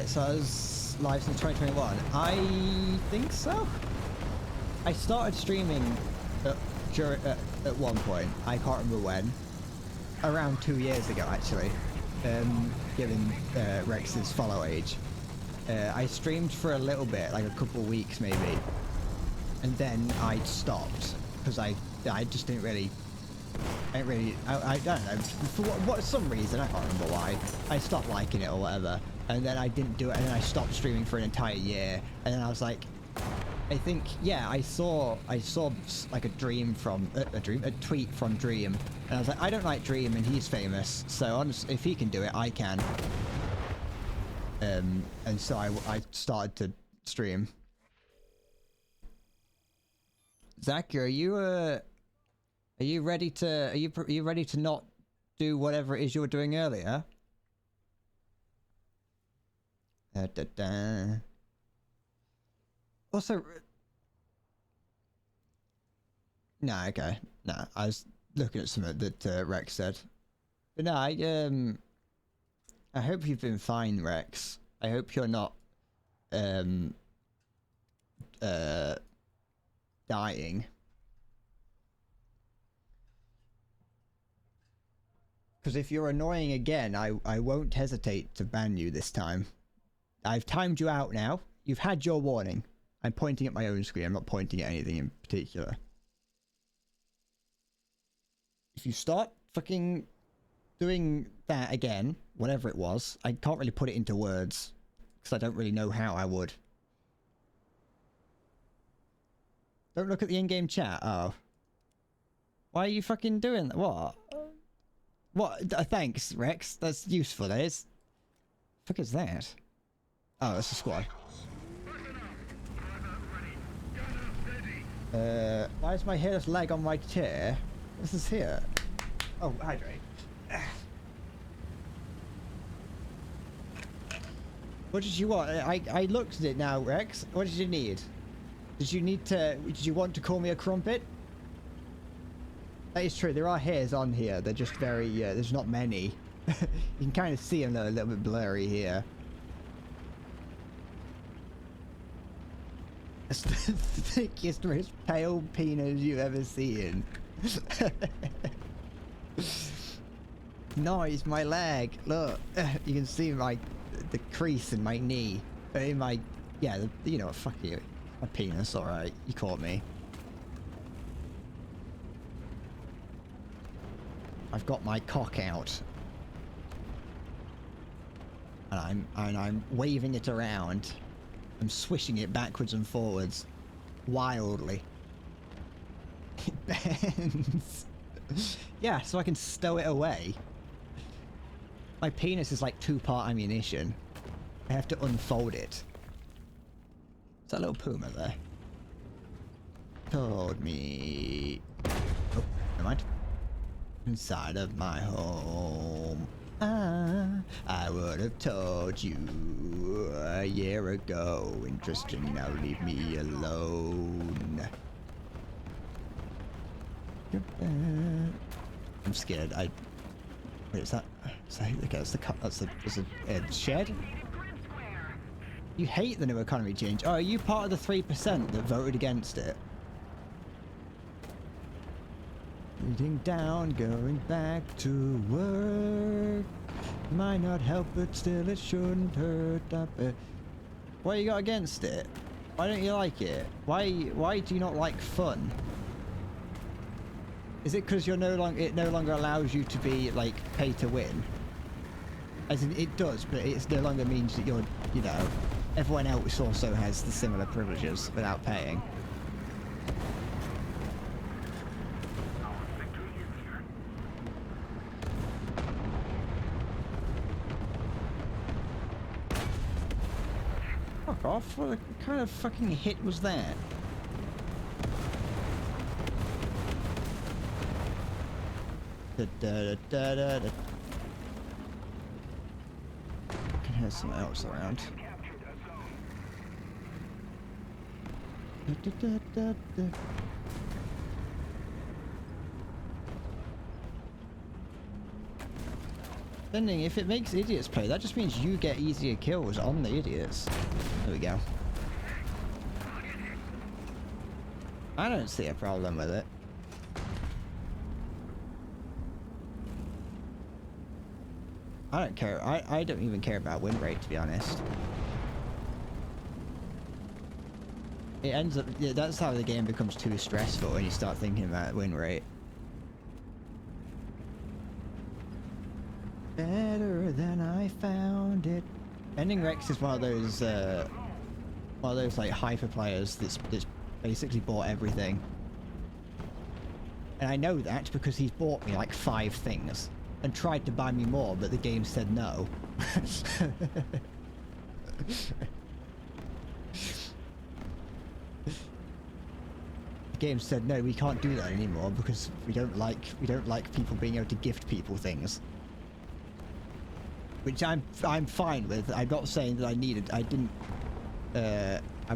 So I was live since 2021. I think so. I started streaming at one point. I can't remember when. Around 2 years ago, actually. Given Rex's follow age. I streamed for a little bit, like a couple weeks maybe, and then I stopped because I just didn't really, I don't know, for some reason, I can't remember why. I stopped liking it or whatever, and then I didn't do it, and then I stopped streaming for an entire year, and then I was like, I think, yeah, I saw like a tweet from Dream, and I was like, I don't like Dream, and he's famous, so honestly, if he can do it, I can. And so I started to stream. Zach, are you ready to not do whatever it is you were doing earlier? Also, no, okay, no, I was looking at something that Rex said, but no, I hope you've been fine, Rex. I hope you're not dying. Because if you're annoying again, I won't hesitate to ban you this time. I've timed you out now. You've had your warning. I'm pointing at my own screen. I'm not pointing at anything in particular. if you start fucking doing that again, whatever it was, I can't really put it into words because I don't really know how I would. Don't look at the in-game chat. Oh. Why are you fucking doing that? What? What? Thanks, Rex. That's useful, that is. The fuck is that? Oh, that's a squad. Why is my hair just lag on my chair? This is here. Oh, hydrate. What did you want? I looked at it now, Rex. What did you need? Did you want to call me a crumpet? That is true. There are hairs on here. They're just very, there's not many. You can kind of see them though, a little bit blurry here. It's the thickest, most pale penis you've ever seen. Nice, my leg. Look, you can see the crease in my knee. In my, yeah, you know what, fuck you. My penis, alright. You caught me. I've got my cock out. And I'm waving it around. I'm swishing it backwards and forwards. Wildly. It bends. Yeah, so I can stow it away. My penis is like 2-part ammunition. I have to unfold it. Is that a little puma there? Told me. Oh, never mind. Inside of my home. I would have told you a year ago. Interesting, now leave me alone. I'm scared. Wait, is that? Okay, that's the cut. That's a shed. You hate the new economy change. Oh, are you part of the 3% that voted against it? Sitting down, going back to work. Might not help, but still it shouldn't hurt. What you got against it? Why don't you like it? Why do you not like fun? Is it because it no longer allows you to be like pay to win? As in, it does, but it no longer means that you're, you know, everyone else also has the similar privileges without paying. Fuck off! What kind of fucking hit was that? I can hear something else around. Depending, if it makes idiots play, that just means you get easier kills on the idiots. There we go. I don't see a problem with it. I don't care. I don't even care about win rate, to be honest. It ends up... Yeah, that's how the game becomes too stressful when you start thinking about win rate. Better than I found it. Ending Rex is one of those like hyper players that's basically bought everything. And I know that because he's bought me like 5 things. And tried to buy me more, but the game said no. The game said no, we can't do that anymore because we don't like people being able to gift people things. Which I'm fine with. I'm not saying that I needed. I'm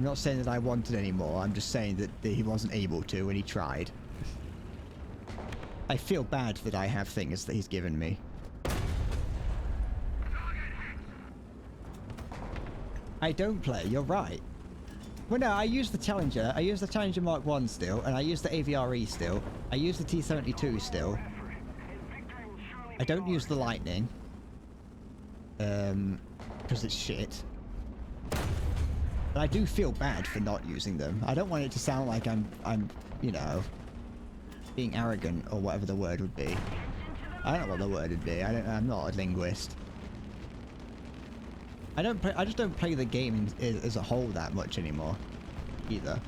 not saying that I wanted anymore. I'm just saying that he wasn't able to when he tried. I feel bad that I have things that he's given me. I don't play, you're right. Well, no, I use the Challenger. I use the Challenger Mark 1 still, and I use the AVRE still. I use the T-72 still. I don't use the Lightning. Because it's shit. But I do feel bad for not using them. I don't want it to sound like I'm, you know... being arrogant or whatever the word would be. I don't know what the word would be. I'm not a linguist. I just don't play the game as a whole that much anymore, either.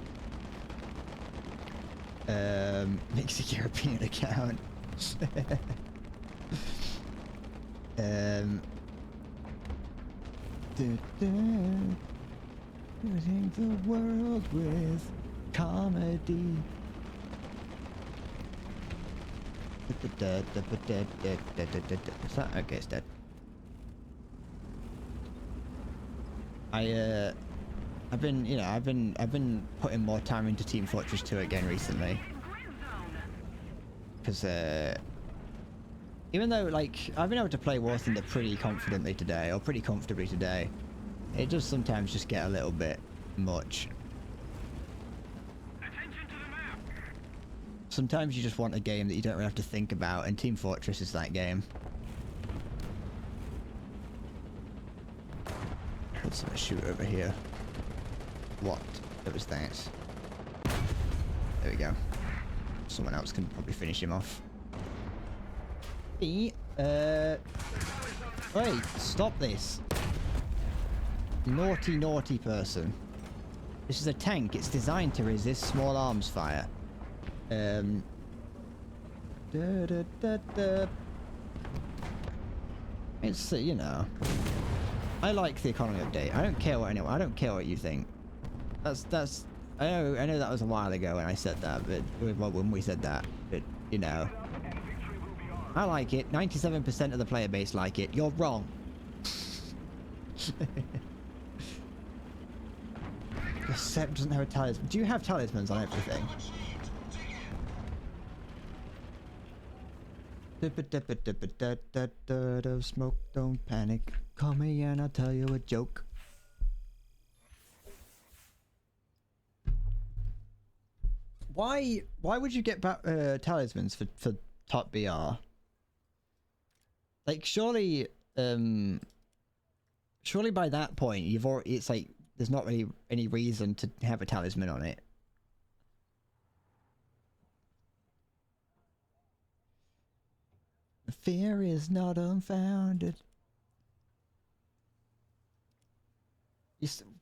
Makes a European account. Filling the world with comedy. Is that okay? It's dead. I've been putting more time into Team Fortress 2 again recently. Because even though like I've been able to play War Thunder pretty confidently today, or pretty comfortably today, it does sometimes just get a little bit much. Sometimes you just want a game that you don't really have to think about, and Team Fortress is that game. Let's shoot over here. What? It was that. There we go. Someone else can probably finish him off. Wait, stop this. Naughty, naughty person. This is a tank. It's designed to resist small arms fire. It's, you know. I like the economy update. I don't care what anyone. I don't care what you think. That's. I know that was a while ago when I said that, but when we said that, but you know, I like it. 97% of the player base like it. You're wrong. The Sept doesn't have a talisman. Do you have talismans on everything? Smoke, don't panic. Call me and I'll tell you a joke. Why would you get talismans for top BR? Like surely by that point you've already, it's like there's not really any reason to have a talisman on it. Fear is not unfounded.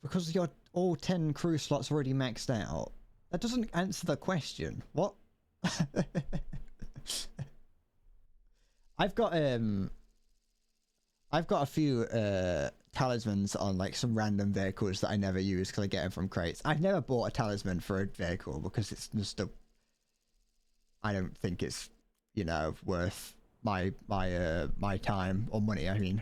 Because your all 10 crew slots already maxed out. That doesn't answer the question. What? I've got a few talismans on like some random vehicles that I never use because I get them from crates. I've never bought a talisman for a vehicle because it's just I don't think it's, you know, worth my time or money, I mean.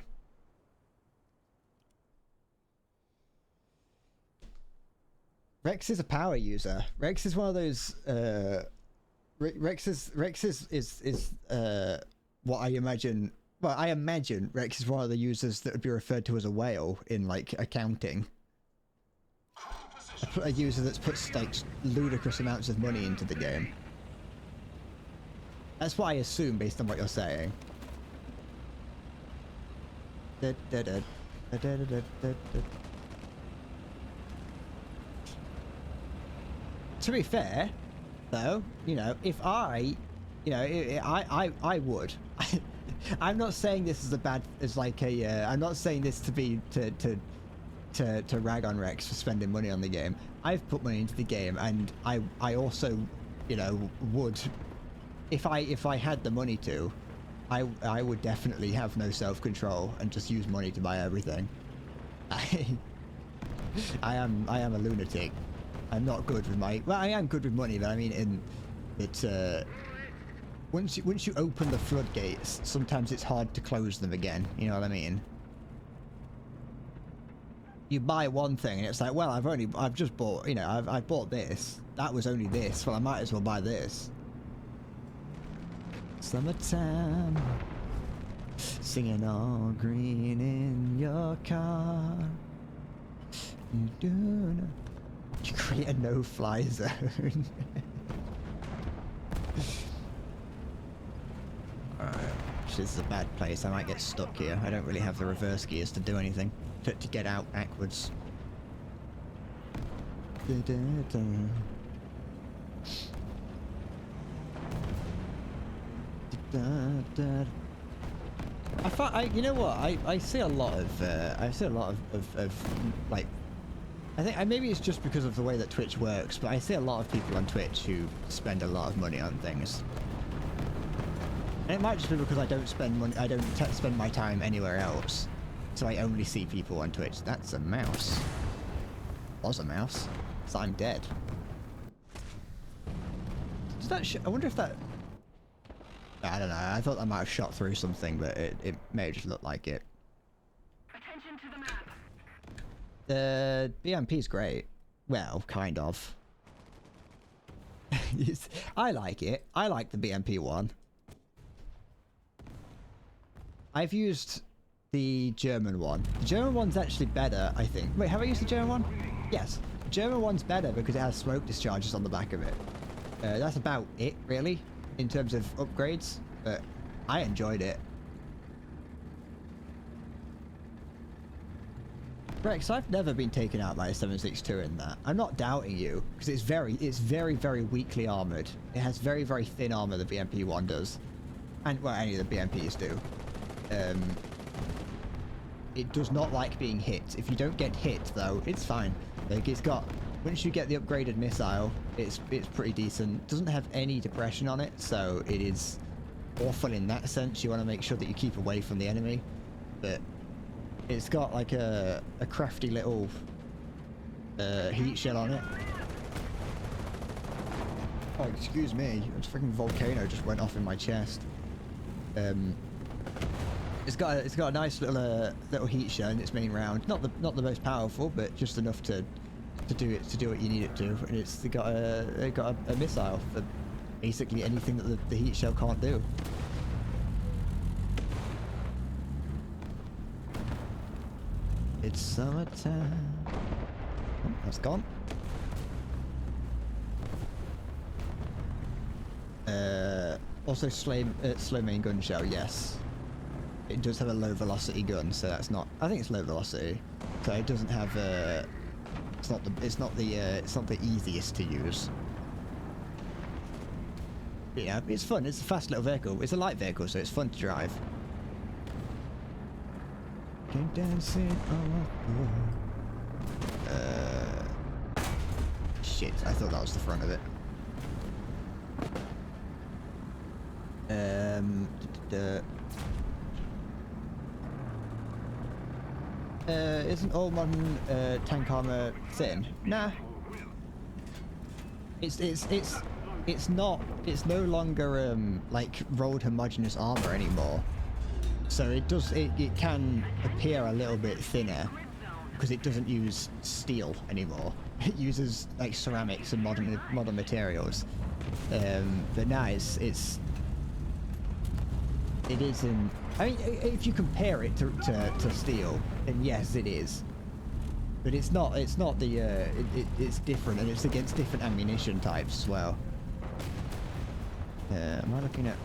Rex is a power user. Rex is one of those Rex is what I imagine. Well, I imagine Rex is one of the users that would be referred to as a whale in like accounting. A user that's put stakes ludicrous amounts of money into the game. That's what I assume based on what you're saying. To be fair, though, you know, if I would. I'm not saying this is a bad, as like a, I'm not saying this to be, to rag on Rex for spending money on the game. I've put money into the game, and I also, you know, would, if I had the money to, I would definitely have no self-control and just use money to buy everything. I am a lunatic. I'm not good with my, well, I am good with money, but I mean once you open the floodgates, sometimes it's hard to close them again, you know what I mean? You buy one thing and it's like, well, I've just bought, you know, I've bought this. That was only this. Well, I might as well buy this. Summertime, singing all green in your car. You create a no-fly zone. Alright, this is a bad place. I might get stuck here. I don't really have the reverse gears to do anything. To get out backwards. You know what? I see a lot of like, I think maybe it's just because of the way that Twitch works, but I see a lot of people on Twitch who spend a lot of money on things. And it might just be because I don't spend money. I don't spend my time anywhere else, so I only see people on Twitch. That's a mouse. Was a mouse. So I'm dead. Does that? I wonder if that. I don't know. I thought I might have shot through something, but it may have just looked like it. Attention to the map. The BMP's great. Well, kind of. I like it. I like the BMP one. I've used the German one. The German one's actually better, I think. Wait, have I used the German one? Yes. The German one's better because it has smoke discharges on the back of it. That's about it, really, in terms of upgrades, but I enjoyed it. Rex, I've never been taken out by a 7.62 in that. I'm not doubting you, because it's very, very weakly armored. It has very, very thin armor, the BMP one does. And, well, any of the BMPs do. It does not like being hit. If you don't get hit, though, it's fine. Like, it's got... Once you get the upgraded missile, it's pretty decent. Doesn't have any depression on it, so it is awful in that sense. You want to make sure that you keep away from the enemy. But it's got like a crafty little heat shell on it. Oh, excuse me. A freaking volcano just went off in my chest. It's got a nice little heat shell in its main round. Not the most powerful, but just enough to do what you need it to. And it's got a missile for basically anything that the heat shell can't do. It's summertime. Oh, that's gone. Also slow main gun shell, yes. It does have a low velocity gun, so that's not. I think it's low velocity, so it doesn't have. It's not the easiest to use. But yeah, it's fun. It's a fast little vehicle. It's a light vehicle, so it's fun to drive. Keep dancing on the floor. Shit! I thought that was the front of it. Isn't all modern tank armor thin? Nah. It's not. It's no longer like rolled homogeneous armor anymore. So it can appear a little bit thinner because it doesn't use steel anymore. It uses like ceramics and modern materials. But now it isn't. I mean, if you compare it to steel, then yes, it is. But it's not. It's not the. It's different, and it's against different ammunition types as well. Am I looking at?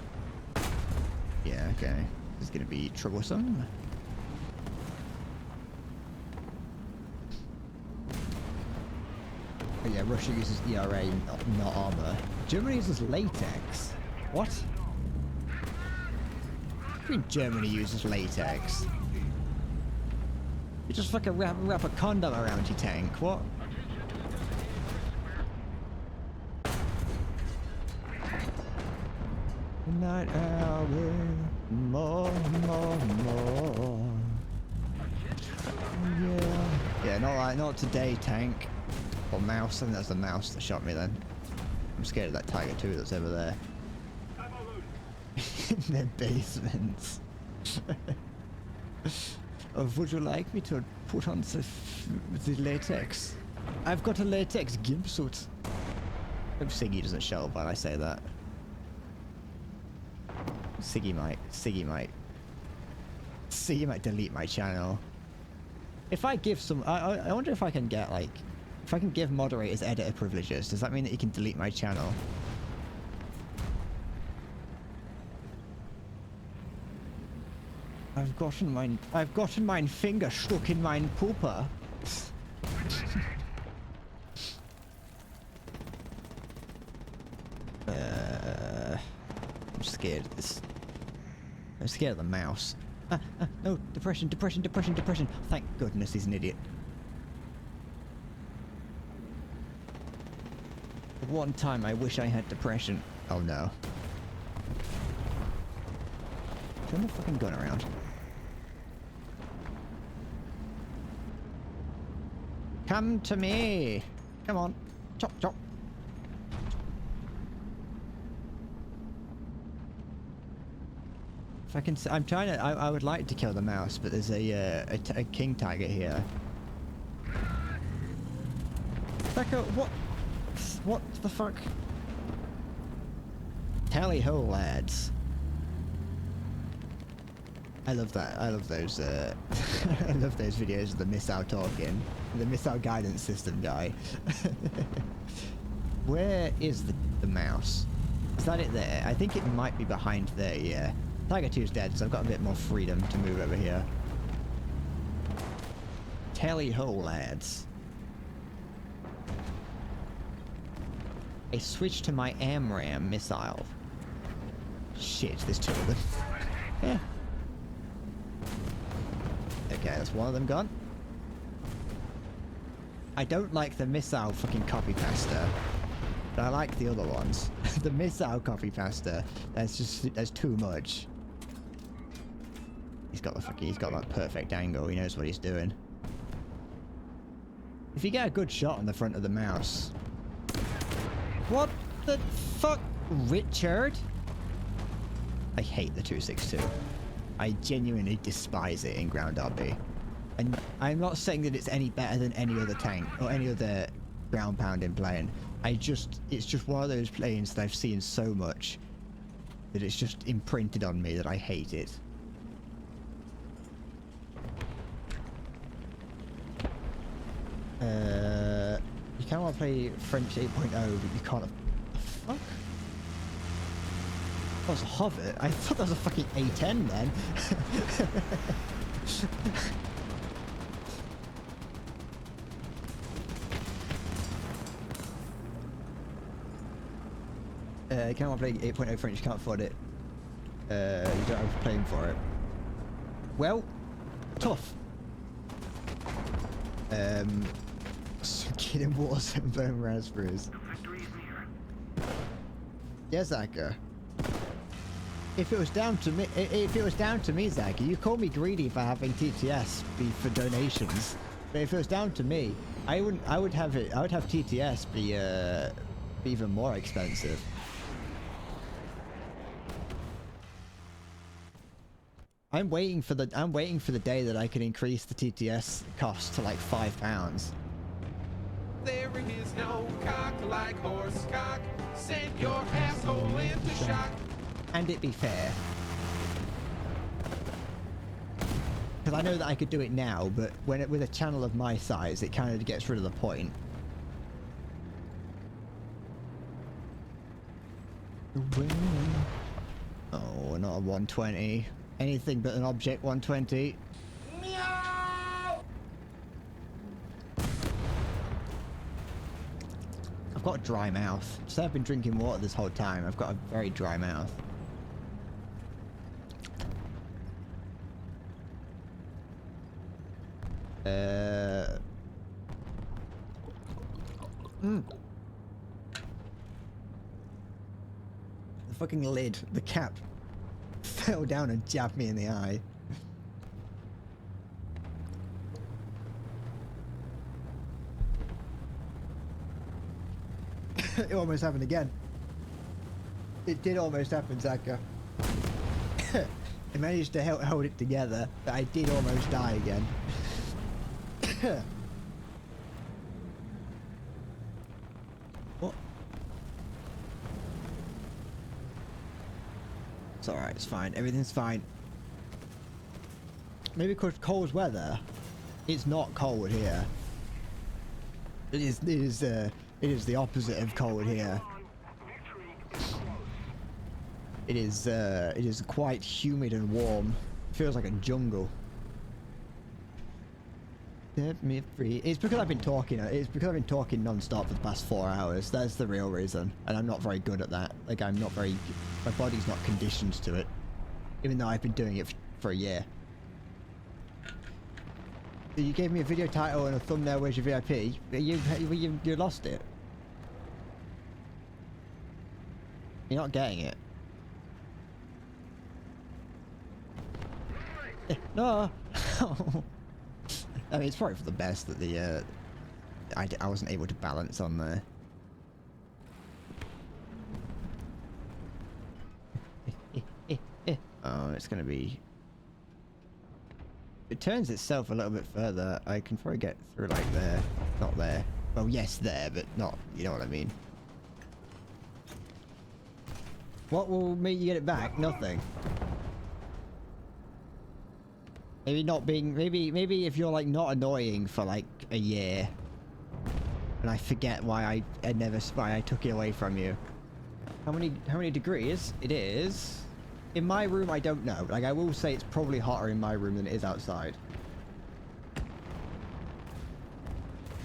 Yeah. Okay. This is gonna be troublesome. Oh yeah, Russia uses ERA, not armor. Germany uses latex. What? I mean Germany uses latex. You just fucking wrap a condom around your tank. What? Night owl, more. Yeah, not today, tank. Or mouse. I think that's the mouse that shot me then. I'm scared of that Tiger 2 that's over there. In their basements. Would you like me to put on the latex? I've got a latex gimp suit. I hope Siggy doesn't show up when I say that. Siggy might delete my channel. If I give some, I wonder if I can get like, if I can give moderators editor privileges, does that mean that you can delete my channel? I've gotten mein Finger stuck in mein Pooper. I'm scared of this I'm scared of the mouse. No, depression, depression, depression, depression. Thank goodness he's an idiot. One time I wish I had depression. Oh no. Turn the fucking gun around. Come to me! Come on. Chop, chop. If I can... I'm trying to... I would like to kill the mouse, but there's a king tiger here. Becca, what... What the fuck? Tally ho, lads. I love that. I love those, I love those videos of the missile talking. The missile guidance system guy. Where is the mouse? Is that it there? I think it might be behind there, yeah. Tiger 2's dead, so I've got a bit more freedom to move over here. Tally ho, lads. I switched to my AMRAAM missile. Shit, there's two of them. Yeah. Okay, that's one of them gone. I don't like the missile fucking copy pasta, but I like the other ones. The missile copy pasta, that's too much. He's got that perfect angle, he knows what he's doing. If you get a good shot on the front of the mouse. What the fuck, Richard? I hate the 262. I genuinely despise it in ground RB. And I'm not saying that it's any better than any other tank or any other ground pounding plane. It's just one of those planes that I've seen so much that it's just imprinted on me that I hate it. You kind of want to play French 8.0, but you can't. What the fuck? That was a Hobbit. I thought that was a fucking A10 then. You can't want to play 8.0 French, you can't afford it. You don't have to play for it. Well, tough. Some kid in Warzone and burn raspberries. Yes, Zaka. If it was down to me, Zaka, you call me greedy for having TTS be for donations. But if it was down to me, I would have TTS be even more expensive. I'm waiting for the day that I can increase the TTS cost to like £5. There is no cock like horse cock. Send your asshole into shock. And it be fair. Because I know that I could do it now, but with a channel of my size, it kind of gets rid of the point. Oh, not a 120. Anything but an object 120. I've got a dry mouth. So I've been drinking water this whole time. I've got a very dry mouth. The fucking lid, the cap, fell down and jabbed me in the eye. It almost happened again. It did almost happen, Zaka. I managed to hold it together, but I did almost die again. What? It's alright, it's fine. Everything's fine. Maybe because cold weather, it's not cold here. It is the opposite of cold here. It is quite humid and warm. It feels like a jungle. Set me free. It's because I've been talking. It's because I've been talking non-stop for the past 4 hours. That's the real reason. And I'm not very good at that. Like, I'm not very... My body's not conditioned to it. even though I've been doing it for a year. You gave me a video title and a thumbnail. Where's your VIP? You lost it. You're not getting it. No. I mean, it's probably for the best that the I wasn't able to balance on there. Oh, it's gonna be. It turns itself a little bit further. I can probably get through like there, not there. Well, yes, there, but not. You know what I mean. What will make you get it back? Nothing. Maybe not being. Maybe if you're like not annoying for like a year, and I forget why I took it away from you. How many degrees? It is. In my room, I don't know. Like, I will say it's probably hotter in my room than it is outside.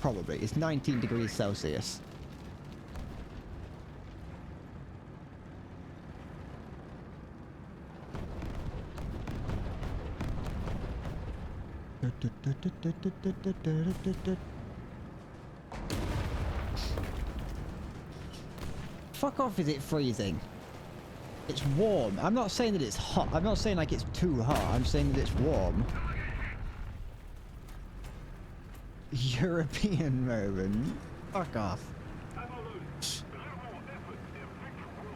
Probably. It's 19 degrees Celsius. Fuck off, is it freezing? It's warm. I'm not saying that it's hot. I'm not saying like it's too hot. I'm saying that it's warm. European moment. Fuck off.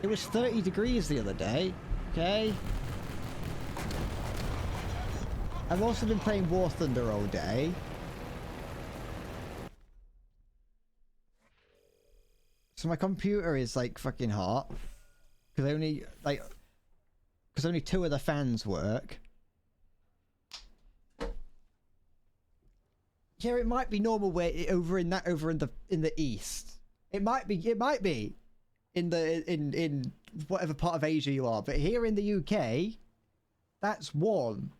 It was 30 degrees the other day. Okay. I've also been playing War Thunder all day. So my computer is like fucking hot. Because only 2 of the fans work. Yeah, it might be normal where over in the east. It might be in whatever part of Asia you are, but here in the UK, that's warm.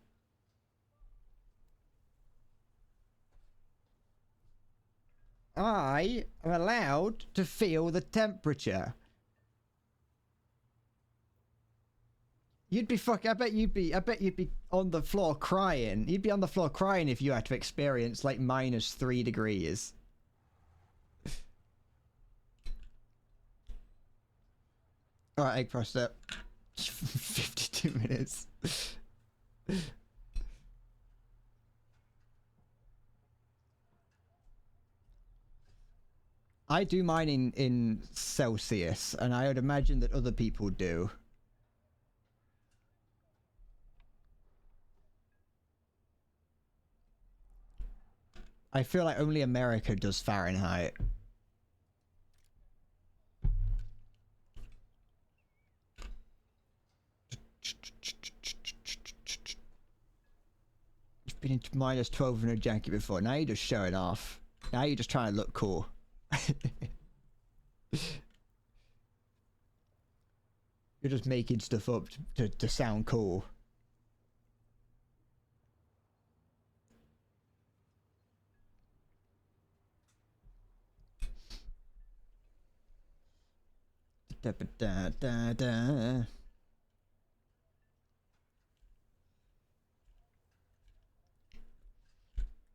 I am allowed to feel the temperature. You'd be I bet you'd be on the floor crying. You'd be on the floor crying if you had to experience like -3 degrees. Alright, egg press up. 52 minutes. I do mine in Celsius, and I would imagine that other people do. I feel like only America does Fahrenheit. You've been into -12 in a jacket before. Now you're just showing off. Now you're just trying to look cool. You're just making stuff up to sound cool. Da, da, da, da.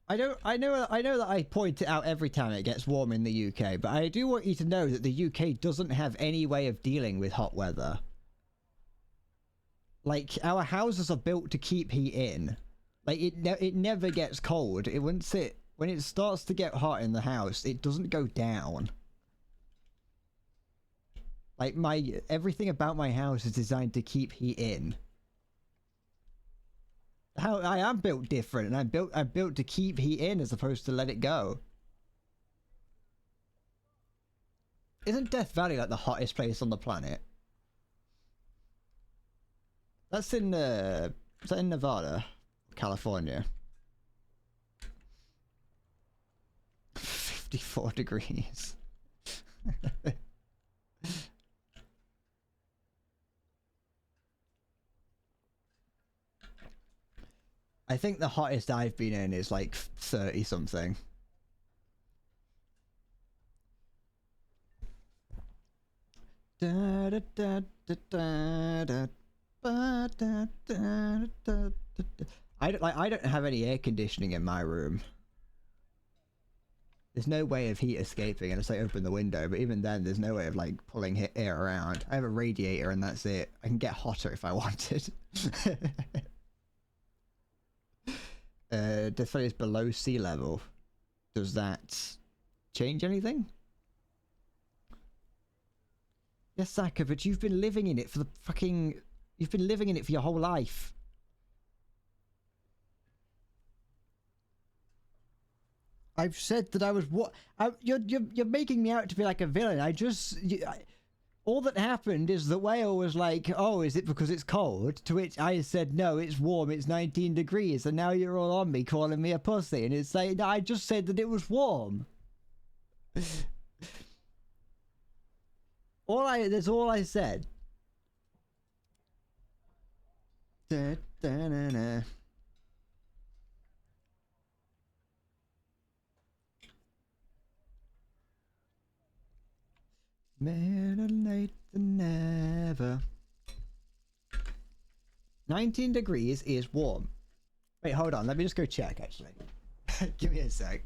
I know that I point it out every time it gets warm in the UK, but I do want you to know that the UK doesn't have any way of dealing with hot weather. Like, our houses are built to keep heat in. Like, it never gets cold. When it starts to get hot in the house, it doesn't go down. Like, everything about my house is designed to keep heat in. I am built different, and I'm built to keep heat in as opposed to let it go. Isn't Death Valley like the hottest place on the planet? That's in is that in Nevada, California? 54 degrees. I think the hottest I've been in is like 30 something. Da, da, da, da, da, da. I don't have any air conditioning in my room. There's no way of heat escaping unless I open the window, but even then there's no way of like pulling air around. I have a radiator and that's it. I can get hotter if I wanted. Death Valley is below sea level. Does that change anything? Yes, Saka, but you've been living in it for the fucking... You've been living in it for your whole life. I've said that I was what? You're making me out to be like a villain. All that happened is the whale was like, "Oh, is it because it's cold?" To which I said, "No, it's warm. It's 19 degrees." And now you're all on me, calling me a pussy, and it's like, no, I just said that it was warm. That's all I said. Da, da, da, da. Better late than never. 19 degrees is warm. Wait, hold on. Let me just go check, actually. Give me a sec.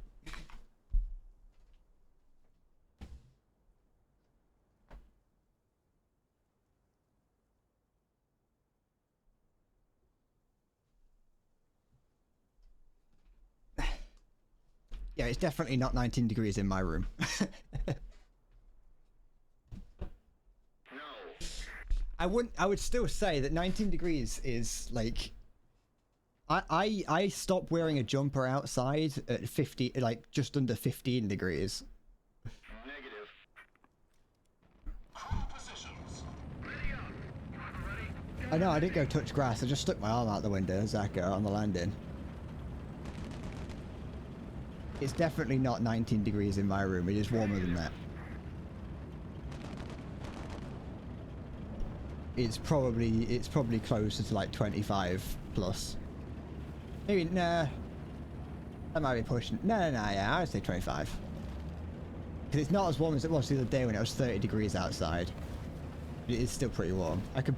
Yeah, it's definitely not 19 degrees in my room. I would still say that 19 degrees is like... I stopped wearing a jumper outside at 50, like just under 15 degrees. Negative. I know, I didn't go touch grass. I just stuck my arm out the window, Zaka, on the landing. It's definitely not 19 degrees in my room. It is warmer than that. It's probably closer to like 25 plus. Maybe, nah. That might be pushing. No, yeah, I would say 25. Because it's not as warm as it was the other day when it was 30 degrees outside. It is still pretty warm. I can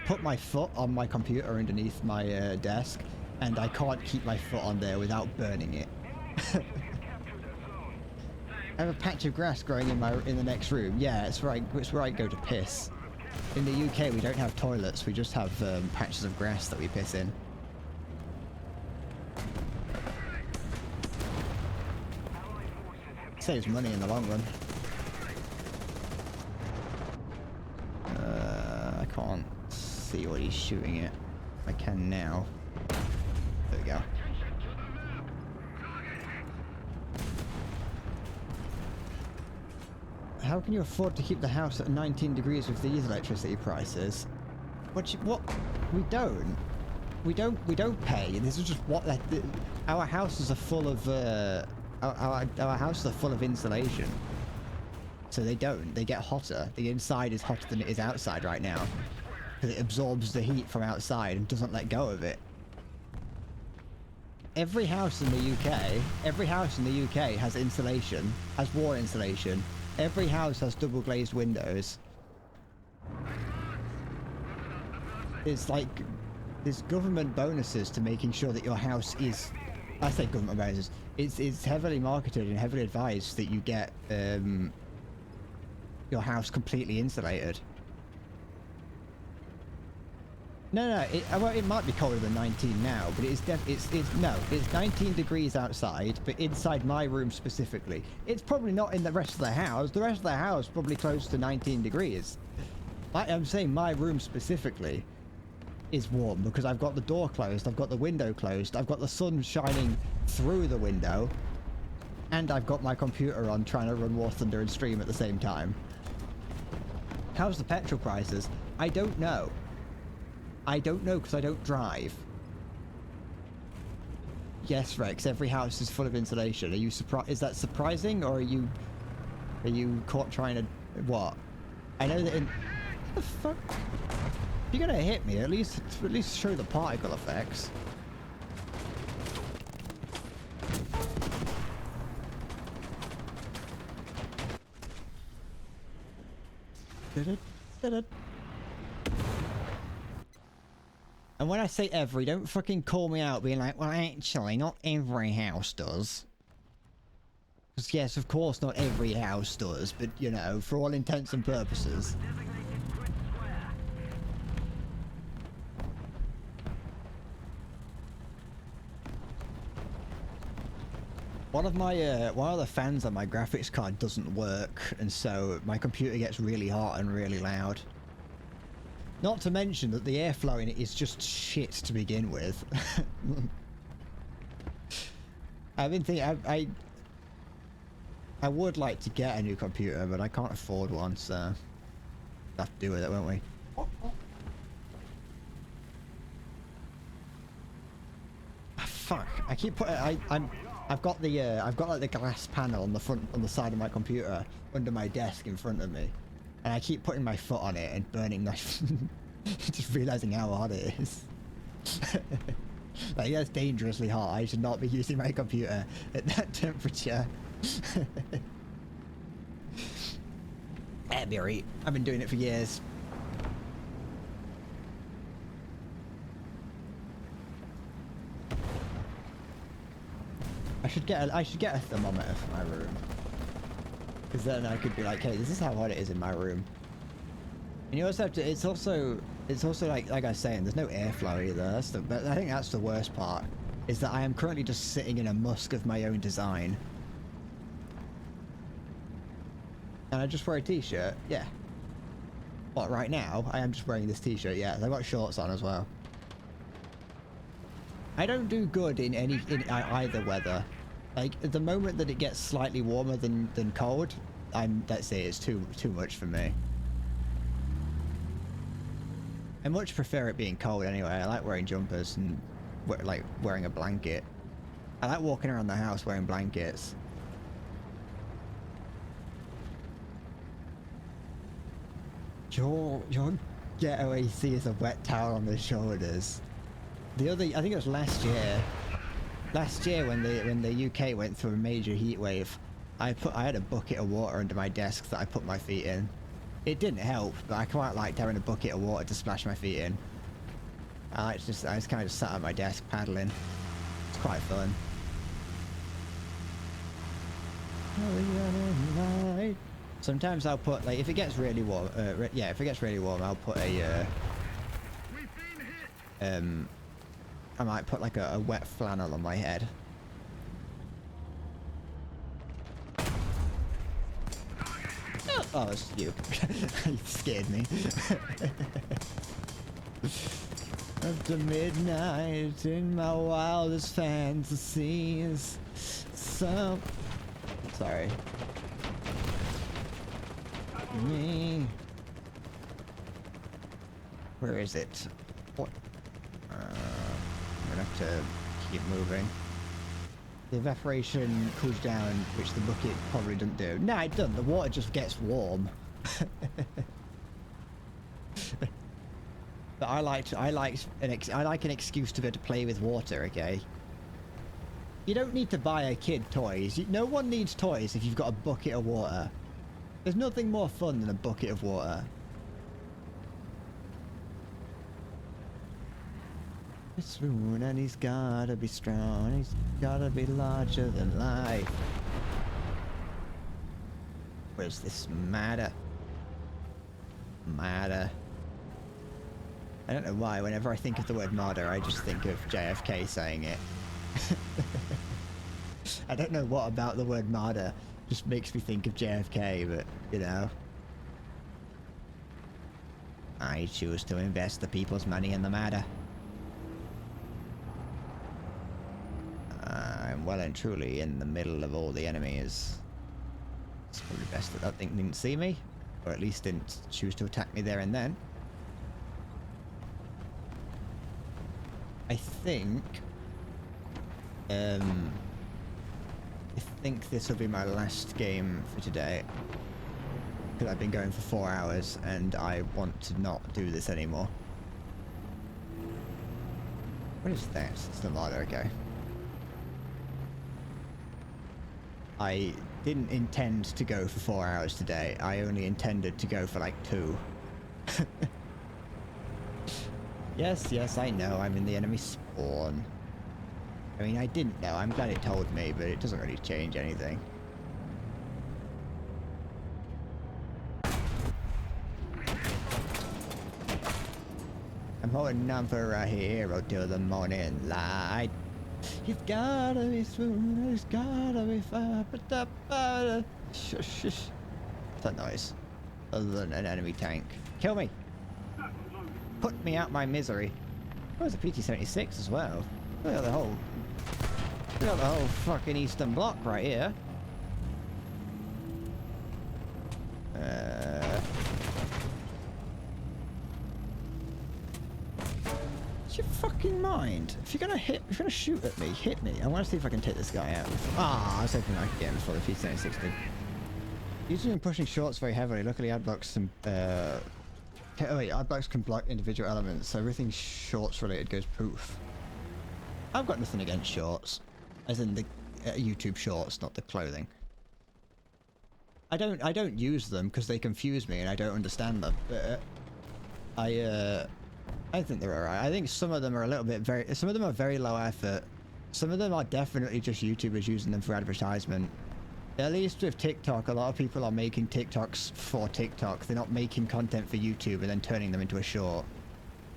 put my foot on my computer underneath my desk, and I can't keep my foot on there without burning it. I have a patch of grass growing in the next room. Yeah, it's where I go to piss. In the UK, we don't have toilets. We just have patches of grass that we piss in. Saves money in the long run. I can't see what he's shooting at. I can now. There we go. How can you afford to keep the house at 19 degrees with these electricity prices? What? We don't pay. This is just what our houses are full of. Our houses are full of insulation. So they get hotter. The inside is hotter than it is outside right now. Because it absorbs the heat from outside and doesn't let go of it. Every house in the UK has insulation, has wall insulation. Every house has double glazed windows. It's like, there's government bonuses to making sure that your house is, I say government bonuses, it's heavily marketed and heavily advised that you get your house completely insulated. No, it might be colder than 19 now, but it's 19 degrees outside, but inside my room specifically. It's probably not in the rest of the house. The rest of the house probably close to 19 degrees. I'm saying my room specifically is warm because I've got the door closed, I've got the window closed, I've got the sun shining through the window, and I've got my computer on trying to run War Thunder and stream at the same time. How's the petrol prices? I don't know. I don't know because I don't drive. Yes, Rex, every house is full of insulation. Are you surprised? Is that surprising, or are you caught trying to what? I know that in what the fuck. If you're gonna hit me, at least show the particle effects. And when I say every, don't fucking call me out being like, well, actually, not every house does. Because yes, of course, not every house does, but, you know, for all intents and purposes. One of the fans on my graphics card doesn't work, and so my computer gets really hot and really loud. Not to mention that the airflow in it is just shit to begin with. I've been thinking, I would like to get a new computer, but I can't afford one, so we'll have to do with it, won't we? Ah, fuck! I keep putting I've got like the glass panel on the front, on the side of my computer under my desk in front of me, and I keep putting my foot on it and burning my just realizing how hot it is. Like, that's dangerously hot. I should not be using my computer at that temperature. Berry, I've been doing it for years. I should get a thermometer for my room, because then I could be like, hey, this is how hot it is in my room. And you also have to. It's also like I was saying, there's no airflow either. But I think that's the worst part, is that I am currently just sitting in a musk of my own design. And I just wear a t-shirt, yeah. What, right now? I am just wearing this t-shirt, yeah. I've got shorts on as well. I don't do good in either weather. Like, at the moment that it gets slightly warmer than cold, that's it, it's too much for me. I much prefer it being cold anyway. I like wearing jumpers and like wearing a blanket. I like walking around the house wearing blankets. Your getaway sees a wet towel on the shoulders. I think it was last year. Last year when the UK went through a major heat wave, I had a bucket of water under my desk that I put my feet in. It didn't help, but I quite liked having a bucket of water to splash my feet in. I just kind of sat at my desk paddling. It's quite fun. Sometimes I'll put, like, if it gets really warm, yeah, if it gets really warm, I'll put a, I might put like a wet flannel on my head. Oh, it's you. You scared me. After midnight in my wildest fantasies. So... Sorry. Me. Where is it? What? I'm gonna have to keep moving. The evaporation cools down, which the bucket probably doesn't do. No, it doesn't. The water just gets warm. But I like an excuse to be able to play with water. Okay. You don't need to buy a kid toys. No one needs toys if you've got a bucket of water. There's nothing more fun than a bucket of water. It's spoon and he's gotta be strong. He's gotta be larger than life. Where's this matter? Matter. I don't know why, whenever I think of the word martyr, I just think of JFK saying it. I don't know what about the word martyr just makes me think of JFK, but, you know. I choose to invest the people's money in the matter. I'm well and truly in the middle of all the enemies. It's probably best that thing didn't see me, or at least didn't choose to attack me there and then. I think this will be my last game for today, because I've been going for 4 hours and I want to not do this anymore. What is that? It's the ladder, okay. I didn't intend to go for 4 hours today. I only intended to go for like 2. Yes, yes, I know. I'm in the enemy spawn. I mean, I didn't know. I'm glad it told me, but it doesn't really change anything. I'm holding on for a hero till the morning light. You've gotta be swoon, it's gotta be fire, but shush, shush. What's that noise? Other than an enemy tank. Kill me! Put me out my misery. Oh, there's a PT-76 as well. Look at the whole... Look at the whole fucking Eastern Bloc right here. Your fucking mind. If you're gonna shoot at me, hit me. I want to see if I can take this guy out. Ah, I was hoping I could get him before the P76 did. Using and pushing shorts very heavily. Luckily, ad blocks some. Oh wait, ad blocks can block individual elements, so everything shorts related goes poof. I've got nothing against shorts, as in the YouTube shorts, not the clothing. I don't use them because they confuse me and I don't understand them. But I think they're alright. I think some of them are a little bit some of them are very low effort. Some of them are definitely just YouTubers using them for advertisement. At least with TikTok, a lot of people are making TikToks for TikTok. They're not making content for YouTube and then turning them into a short.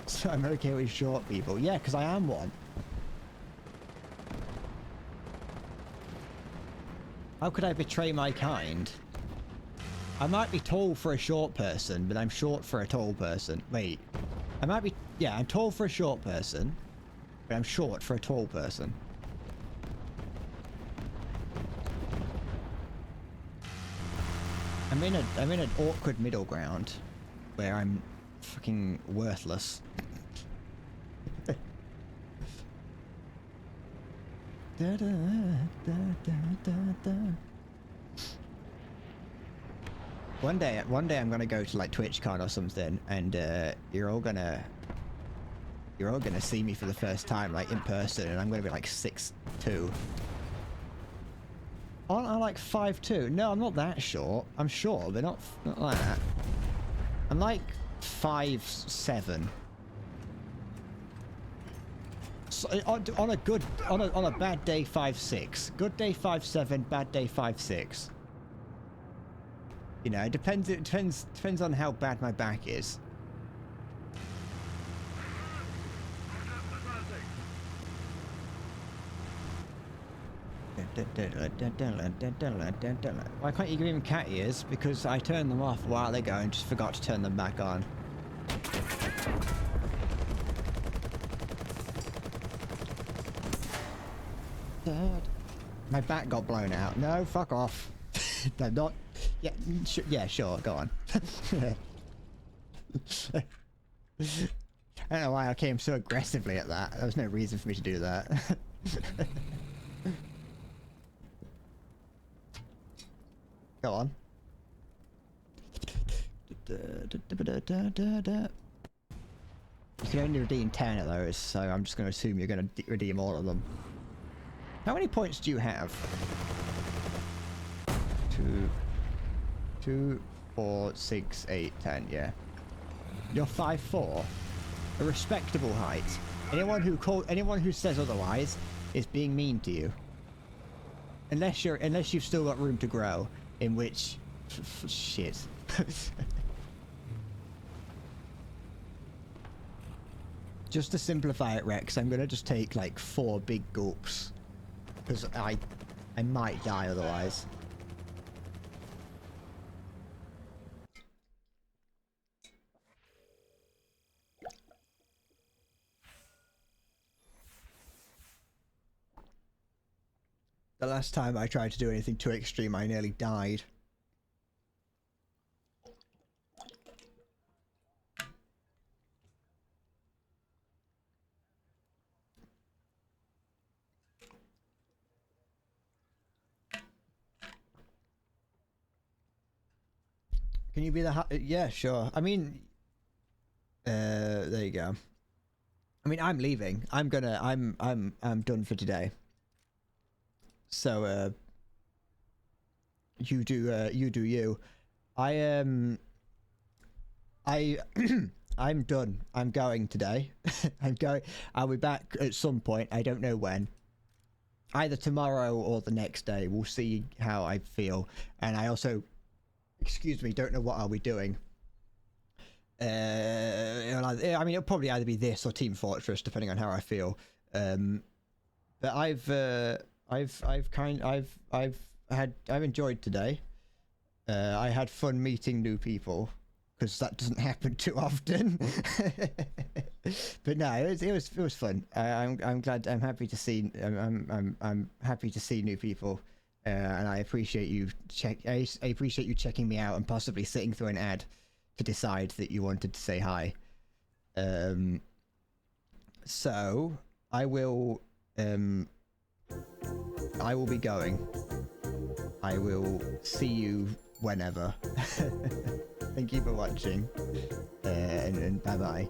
So I'm okay with short people. Yeah, because I am one. How could I betray my kind? I might be tall for a short person, but I'm short for a tall person. Wait. I might be... Yeah, I'm tall for a short person, but I'm short for a tall person. I'm in an awkward middle ground where I'm fucking worthless. Da, da, da, da, da, da. One day I'm gonna go to like TwitchCon or something, and you're all gonna see me for the first time, like in person, and I'm gonna be like 6'2". Aren't I like 5'2"? No, I'm not that short. I'm short, but not that. I'm like 5'7". So, on a bad day, 5'6". Good day, 5'7". Bad day, 5'6". You know, it depends on how bad my back is. Why can't you give him cat ears? Because I turned them off a while ago and just forgot to turn them back on. My back got blown out. No, fuck off. No, not... Yeah, yeah, sure, go on. I don't know why I came so aggressively at that. There was no reason for me to do that. Go on. You can only redeem 10 of those, so I'm just going to assume you're going to redeem all of them. How many points do you have? 2, 4, 6, 8, 10, yeah. You're 5'4". A respectable height. Anyone who says otherwise is being mean to you. Unless you've still got room to grow, in which shit. Just to simplify it, Rex, I'm gonna just take like 4 big gulps. Because I might die otherwise. The last time I tried to do anything too extreme, I nearly died. Can you be the yeah, sure. I mean, there you go. I mean, I'm leaving. I'm done for today. So, you do you. I I'm done. I'm going today. I'm going. I'll be back at some point. I don't know when. Either tomorrow or the next day. We'll see how I feel. And I also, excuse me, don't know what I'll be doing. I mean, it'll probably either be this or Team Fortress, depending on how I feel. But I've enjoyed today. I had fun meeting new people because that doesn't happen too often. But no, it was fun. I'm glad. I'm happy to see. I'm happy to see new people, and I appreciate you I appreciate you checking me out and possibly sitting through an ad to decide that you wanted to say hi. So I will be going. I will see you whenever. Thank you for watching, and bye bye.